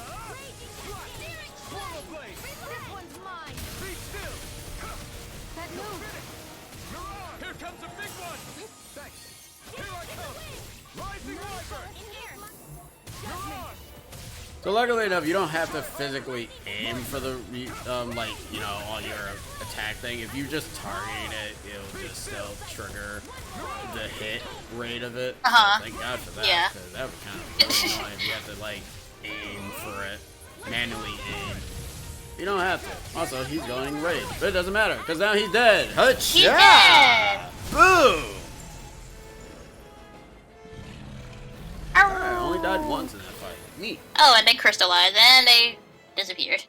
This one's mine. Be still! That move. Here comes a big one! Thanks. Here I come! Rising Wyvern! Mirage! So luckily enough, you don't have to physically aim for the, like, you know, on your attack thing. If you just targeting it, it'll just still trigger the hit rate of it. So thank God for that. Yeah. Because that would kind of really annoying if you have to, like, aim for it. Manually aim. You don't have to. Also, he's going rage. But it doesn't matter, because now he's dead. Hutch! He's dead! Boom! Alright, only died once in that fight. Neat. Oh, and they crystallized and they disappeared.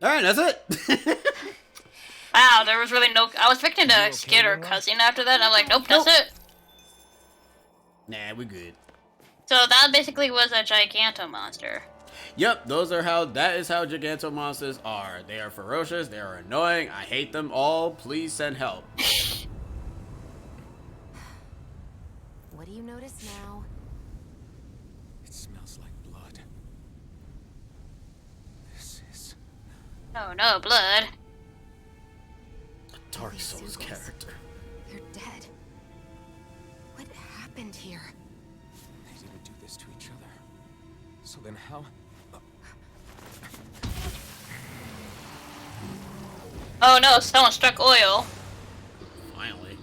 Alright, that's it. Wow, there was really no. I was expecting a skit or cutscene after that, and I'm like, nope, that's it. Nah, we good. So that basically was a Giganto monster. Yep, that is how Giganto monsters are. They are ferocious, they are annoying, I hate them all, please send help. What do you notice now? It smells like blood. This is... Oh no, blood. A Dark Souls character. They're dead. What happened here? They didn't do this to each other. So then how... Oh no, someone struck oil. Finally.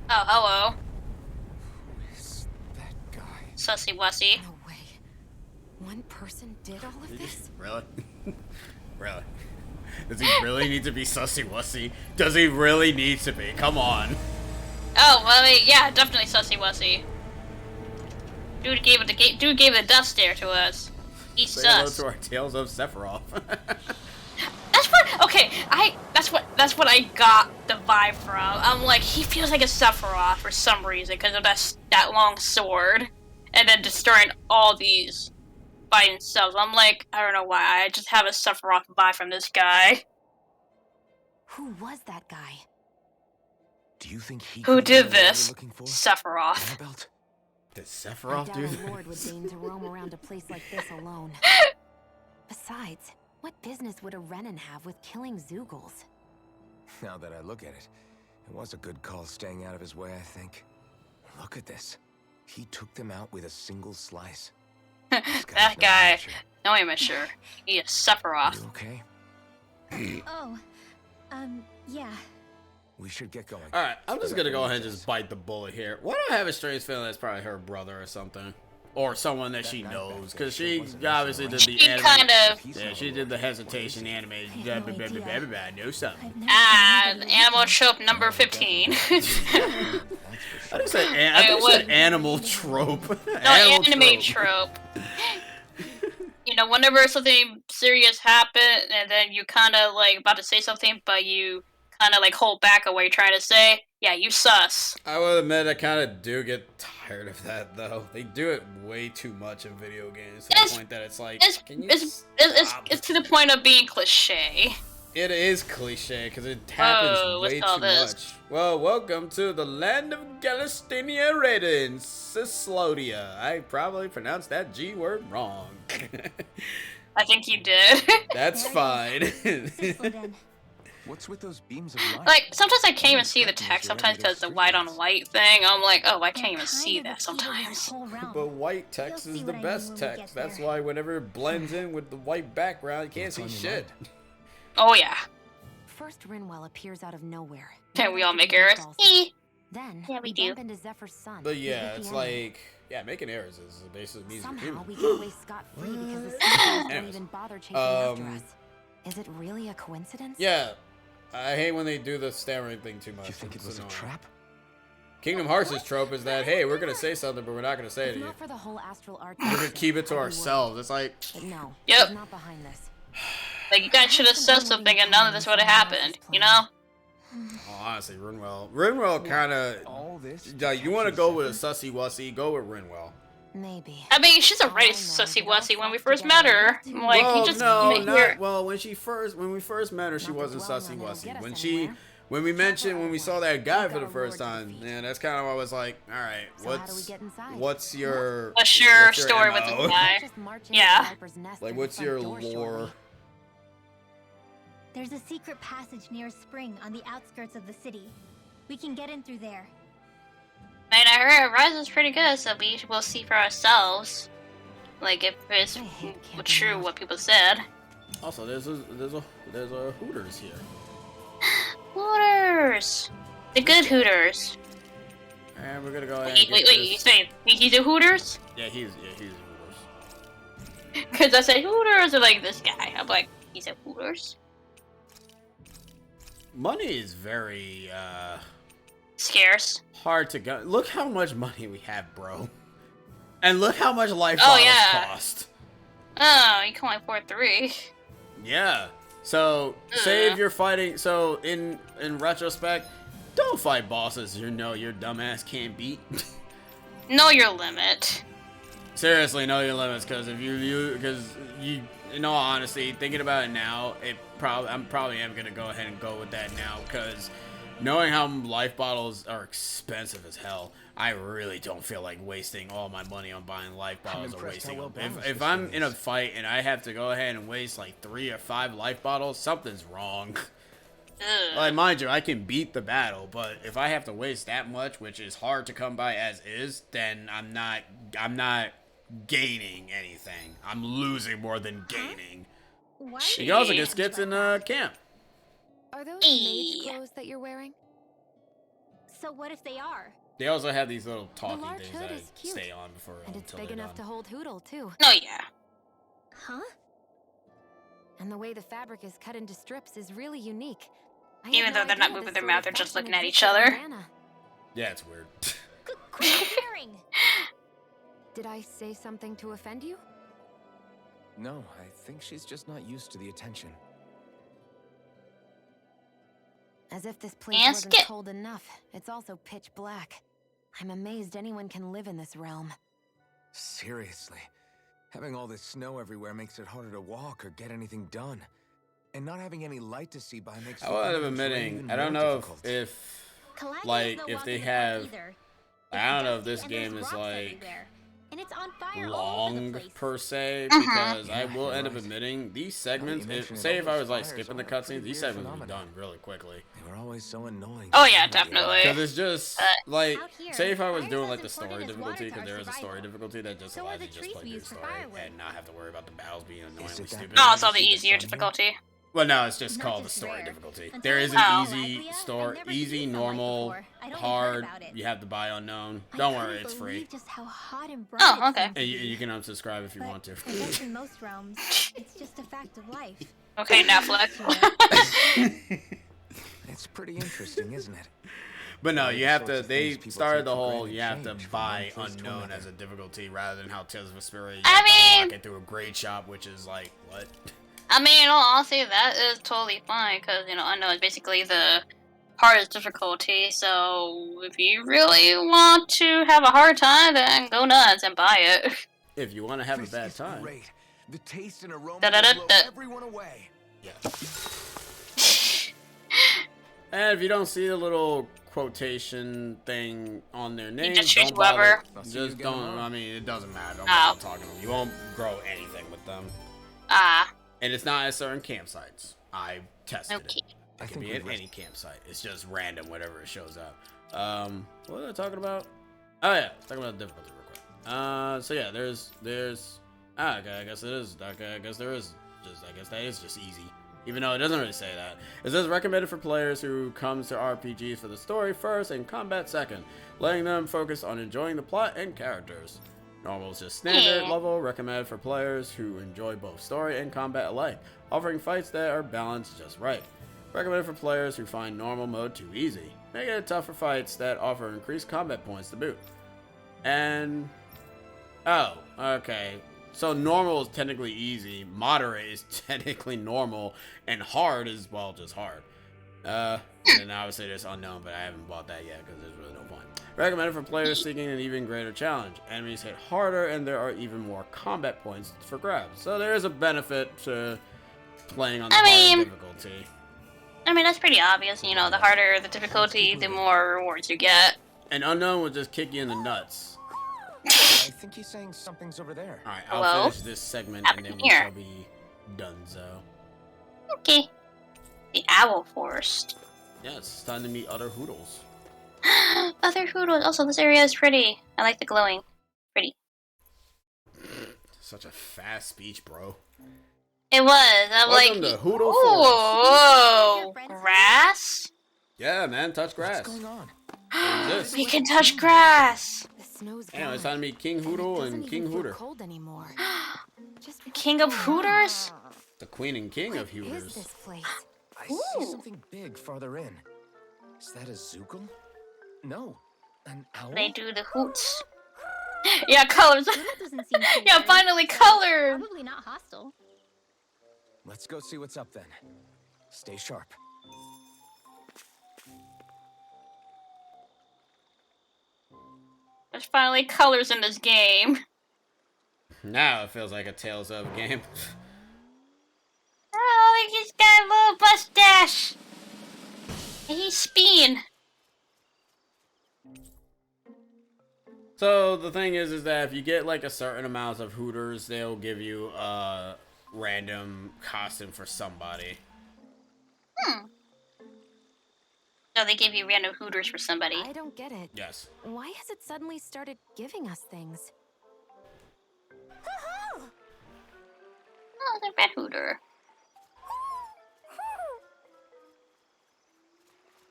Oh, hello. Who is that guy? Sussy wussy. No way. One person did all of this? Really? Really? Does he really need to be sussy wussy? Does he really need to be? Come on. Oh, well, I mean, yeah, definitely sussy wussy. Dude gave it the death stare to us. He's Say hello sus. to our Tales of Sephiroth. That's what. Okay, That's what I got the vibe from. I'm like, he feels like a Sephiroth for some reason because of that long sword, and then destroying all these by himself. I'm like, I don't know why. I just have a Sephiroth vibe from this guy. Who was that guy? Do you think he Who could did be the one this? we're looking for? Sephiroth. Annabelle? Did I Sephiroth doubt do a that? lord would deign to roam around a place like this alone. Besides, what business would a Renin have with killing Zeugles? Now that I look at it, it was a good call staying out of his way, I think. Look at this. He took them out with a single slice. That guy. No, I'm not sure. He is Sephiroth. You okay? Oh, yeah. We should get going. Alright, I'm just gonna go ahead and just bite the bullet here. Why do I have a strange feeling that's probably her brother or something? Or someone that she knows, because she obviously did the She kind of. Yeah, she did the hesitation animated. I know something. Animal trope number 15. I think said animal trope. No, anime trope. You know, whenever something serious happens, and then you kind of like about to say something, but you kind of like hold back on what you're trying to say. Yeah, you sus. I will admit, I kind of do get tired of that, though. They do it way too much in video games to the point that it's like, it's to the point of being cliche. It is cliche because it happens way too much. Well, welcome to the land of Galestinia Raiden, Cislodia. I probably pronounced that G word wrong. I think you did. That's fine. What's with those beams of light? Like, sometimes I can't even see the text, sometimes because the white on white thing, I'm like, oh, I can't even see that sometimes. But white text is the best text. That's why whenever it blends in with the white background, you can't see shit. Oh, yeah. First, Rinwell appears out of nowhere. Can we all make errors? Then Yeah, we we do. bump into Zephyr's son. But who's yeah, with it's the enemy. like, yeah, making errors is basically means you're Somehow human. we get away scot-free because the Sneakers don't Anyways, even bother chasing after us. Is it really a coincidence? Yeah, I hate when they do the stammering thing too much. You think it was a trap? Kingdom Hearts' trope is that, hey, we're gonna say something, but we're not gonna say it If to you. not for the whole astral arc, We're gonna keep it to I'd be ourselves. worried. It's like, But no, Yep. she's not behind this. Like, you guys should have said something and none of this would have happened, you know? oh, honestly, Rinwell kind of, All this. you want to go with a sussy wussy, go with Rinwell. Maybe. I mean, she's already sussy wussy when we first met her. Like, well, you just no, make her. not well. When we first met her, she Not that wasn't dwelling sussy on it'll wussy. get us When anywhere. we saw that guy for the gotta first lower to time, the feet. man, that's kind of why I was like, all right, So how do we get inside? what's your What's your what's story with MO? this guy? Just march into Yeah. the Viper's nest Like, through the what's front your door, surely. lore? There's a secret passage near a spring on the outskirts of the city. We can get in through there. Man, I heard Rise is pretty good, so we will see for ourselves. Like, if it's I hate camping true out. what people said. Also, there's a Hooters here. Hooters! The good Hooters. And we're gonna go ahead. Wait, and get you this- say he's a Hooters? Yeah, he's Hooters. Because I say Hooters or like this guy. I'm like, he's a Hooters? Money is very Scarce. hard to go. Look how much money we have, bro. And look how much life Oh, bottles yeah. cost. Oh, you can only afford 3. Yeah. So say if you're fighting. So in retrospect, don't fight bosses you know your dumbass can't beat. Know your limit. Seriously, know your limits, because if you, in all honesty, thinking about it now, I'm probably gonna go ahead and go with that now, because knowing how life bottles are expensive as hell, I really don't feel like wasting all my money on buying life bottles or impressed how wasting well them. balanced If this I'm thing in a is. fight and I have to go ahead and waste like 3 or 5 life bottles, something's wrong. Ugh. Like, mind you, I can beat the battle, but if I have to waste that much, which is hard to come by as is, then I'm not gaining anything. I'm losing more than gaining. Why You can also get skits in camp. Are those Eee. mage clothes that you're wearing? So what if they are? They also have these little talking large things hood that is cute. stay on before And it's until big they're enough to done. hold Hootle, too. No, yeah. Huh? And the way the fabric is cut into strips is really unique. I Even had though no they're not idea moving this their sort of mouth, they're just fashion looking at each existed on other. Vanna. Yeah, it's weird. Quit staring! Did I say something to offend you? No, I think she's just not used to the attention. As if this place And wasn't skip. cold enough, it's also pitch black. I'm amazed anyone can live in this realm. Seriously. Having all this snow everywhere makes it harder to walk or get anything done. And not having any light to see by makes I will end up looking for terrain admitting, even I don't more know difficult. if Callaghan's like, no if walk they in the park have, either. I don't know if It's this dusty and game there's is rocks like everywhere. And it's on fire all over the long place. per se, Mhm. because I Yeah, will you're end up right. admitting these Now that segments, you mention it, say all if I those was like fires skipping the are a pretty cutscenes, these weird segments would be done phenomenon. really quickly. They were always so annoying. Oh, yeah, to definitely. Because it's just like, Out here, say if I was fire's doing as like the important story as difficulty, water to because our there is a story survival. difficulty that just So are allows the you to just trees play we through the use for story firewood. and not have to worry about the battles being annoyingly it that stupid. bad? Oh, it's all the See the easier sun here? difficulty. Well, no, it's just Not called the just story rare. difficulty. Until There I is saw an Livia, easy I've store, never easy, used sunlight normal, before. I don't hard. even heard about it. You have to buy unknown. I Don't couldn't worry, it's free. believe just how hot and bright Oh, it okay. seemed to And you, be. you can unsubscribe if you But want to. I guess in most realms, it's just a fact of life. Okay, Netflix. It's pretty interesting, isn't it? But no, All you the have sorts to. of They things people started take the for whole. granted You have to change from buy one place to unknown another. as a difficulty rather than how Tales of Vesperia. You I have to mean- unlock it through a grade shop, which is like what? I mean, in all honesty, that is totally fine, because, you know, unknown is basically the hardest difficulty, so if you really want to have a hard time, then go nuts and buy it. If you want to have a This bad is time. Great. The taste and aroma Da-da-da-da. will blow everyone away. Yeah. And if you don't see the little quotation thing on their name, just choose don't bother. whoever. I'll see you Just again don't. tomorrow. I mean, it doesn't matter. Don't Oh. bother talking to them. You won't grow anything with them. Ah, And it's not at certain campsites. I tested okay. it. I It can think be we've at rest- any campsite. It's just random, whatever it shows up. What was I talking about? Oh yeah, talking about the difficulty real quick. So yeah, there's. Okay, I guess it is. Okay, I guess there is. I guess that is just easy. even though it doesn't really say that. It says recommended for players who comes to RPGs for the story first and combat second, letting them focus on enjoying the plot and characters. Normal is just standard level, recommended for players who enjoy both story and combat alike, offering fights that are balanced just right. Recommended for players who find normal mode too easy, making it tough for fights that offer increased combat points to boot. And oh, okay. So normal is technically easy, moderate is technically normal, and hard is, well, just hard. And then obviously there's unknown, but I haven't bought that yet because there's really no point. Recommended for players seeking an even greater challenge. Enemies hit harder and there are even more combat points for grabs. So there is a benefit to playing on the harder difficulty. I mean, that's pretty obvious. You know, the harder the difficulty, the more rewards you get. And unknown will just kick you in the nuts. I think he's saying something's over there. Alright, I'll finish this segment and then we shall be done, so. Okay. The Owl Forest. Yeah, it's time to meet other Hoodles. Other Hoodles. Also, this area is pretty. I like the glowing. Pretty. Such a fast speech, bro. It was. I'm Welcome like, to Hoodle whoa, grass? Yeah, man, touch grass. What's going on? We can touch grass. The snow's Anyway, it's gone. time to meet King Hoodle and King Hooter. Cold anymore. Just King of Hooters? The Queen and King of What is Hooters. this place? I see something big farther in. Is that a Zookle? No, an owl? They do the hoots. Yeah, colors. That doesn't seem too Yeah, weird. finally colored. Probably not hostile. Let's go see what's up then. Stay sharp. There's finally colors in this game. Now it feels like a Tales of game. Oh, he just got a little mustache. And he's spin. So the thing is that if you get like a certain amount of Hooters, they'll give you a random costume for somebody. So they give you random Hooters for somebody. I don't get it. Yes. Why has it suddenly started giving us things? Oh, the red Hooter.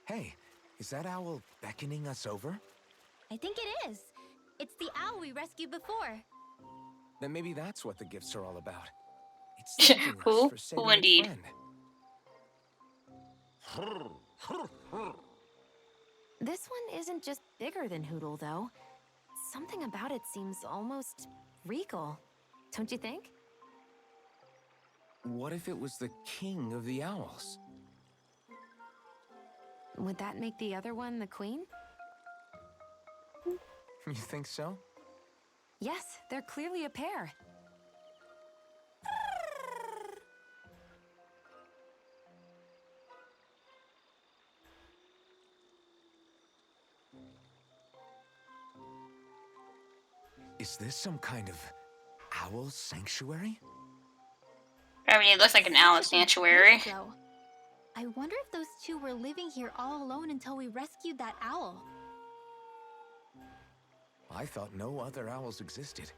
Hey, is that owl beckoning us over? I think it is. It's the owl we rescued before. Then maybe that's what the gifts are all about. It's thanking us Who? for saving Who its indeed? friend. This one isn't just bigger than Hootle, though. Something about it seems almost regal. Don't you think? What if it was the king of the owls? Would that make the other one the queen? You think so? Yes, they're clearly a pair. Is this some kind of owl sanctuary? I mean, it looks like an owl sanctuary. So, I wonder if those two were living here all alone until we rescued that owl. I thought no other owls existed,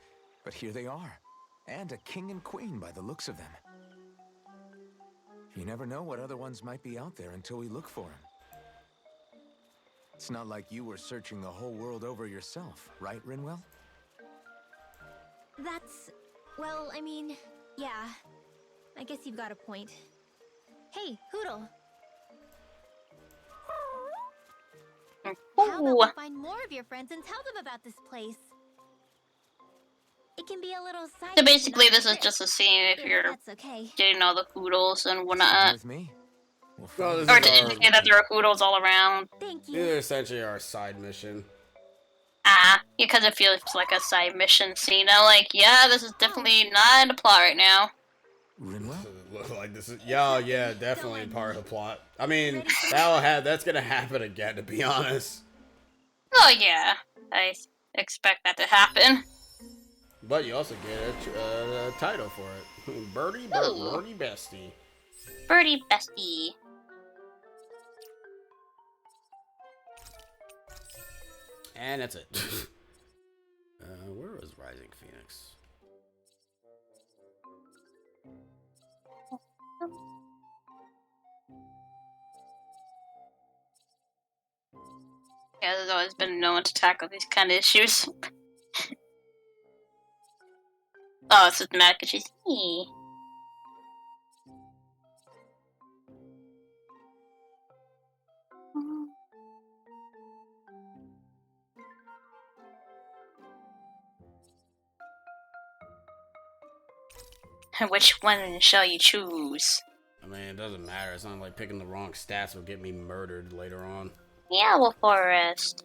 but here they are. And a king and queen by the looks of them. You never know what other ones might be out there until we look for them. It's not like you were searching the whole world over yourself, right, Rinwell? That's... well, I mean, yeah. I guess you've got a point. Hey, Hootle. How about we find more of your friends and tell them about this place? It can be a little side. So basically, this is just to see if you're That's okay. getting all the Hoodles and Fine whatnot. with me. We'll Well, find this Or is to our, indicate that there are Hoodles all around. Thank these you. are essentially our side mission. Because it feels like a side mission. So, you know, like, yeah, this is definitely not in the plot right now. Rinwell? Does it look like this is yeah, definitely part of the plot. I mean, that's gonna happen again, to be honest. Oh, yeah. I expect that to happen. But you also get a title for it. Birdie Bestie. Birdie Bestie. And that's it. Where was Rising Phoenix? Yeah, there's always been no one to tackle these kind of issues. Oh, systematic issues. Which one shall you choose? I mean, it doesn't matter. It's not like picking the wrong stats will get me murdered later on. The Owl Forest.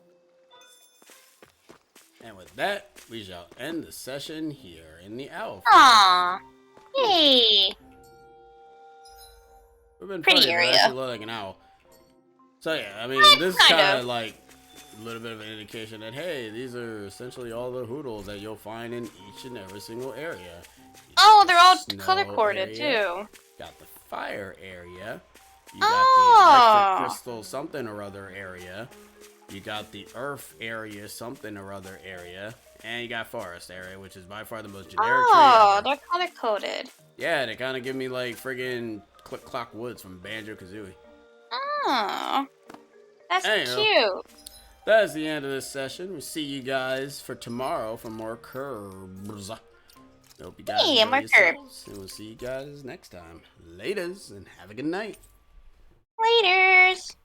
And with that, we shall end the session here in the Owl Forest. Aww. Yay. We've been Pretty funny, but area. actually look like an owl. So yeah, I mean, this is kind of like a little bit of an indication that, hey, these are essentially all the hoodles that you'll find in each and every single area. Oh, they're all Snow color-coded, area. too. Got the fire area. You got the electric crystal something or other area. You got the earth area something or other area. And you got forest area, which is by far the most generic tree ever. They're color-coded. Yeah, they kind of give me like friggin' Click Clock Woods from Banjo-Kazooie. Oh. That's Anyhow, cute. That is the end of this session. We'll see you guys for tomorrow for more curbs. Hope you guys enjoy more yourselves, and we'll see you guys next time. Laters, and have a good night. Laters.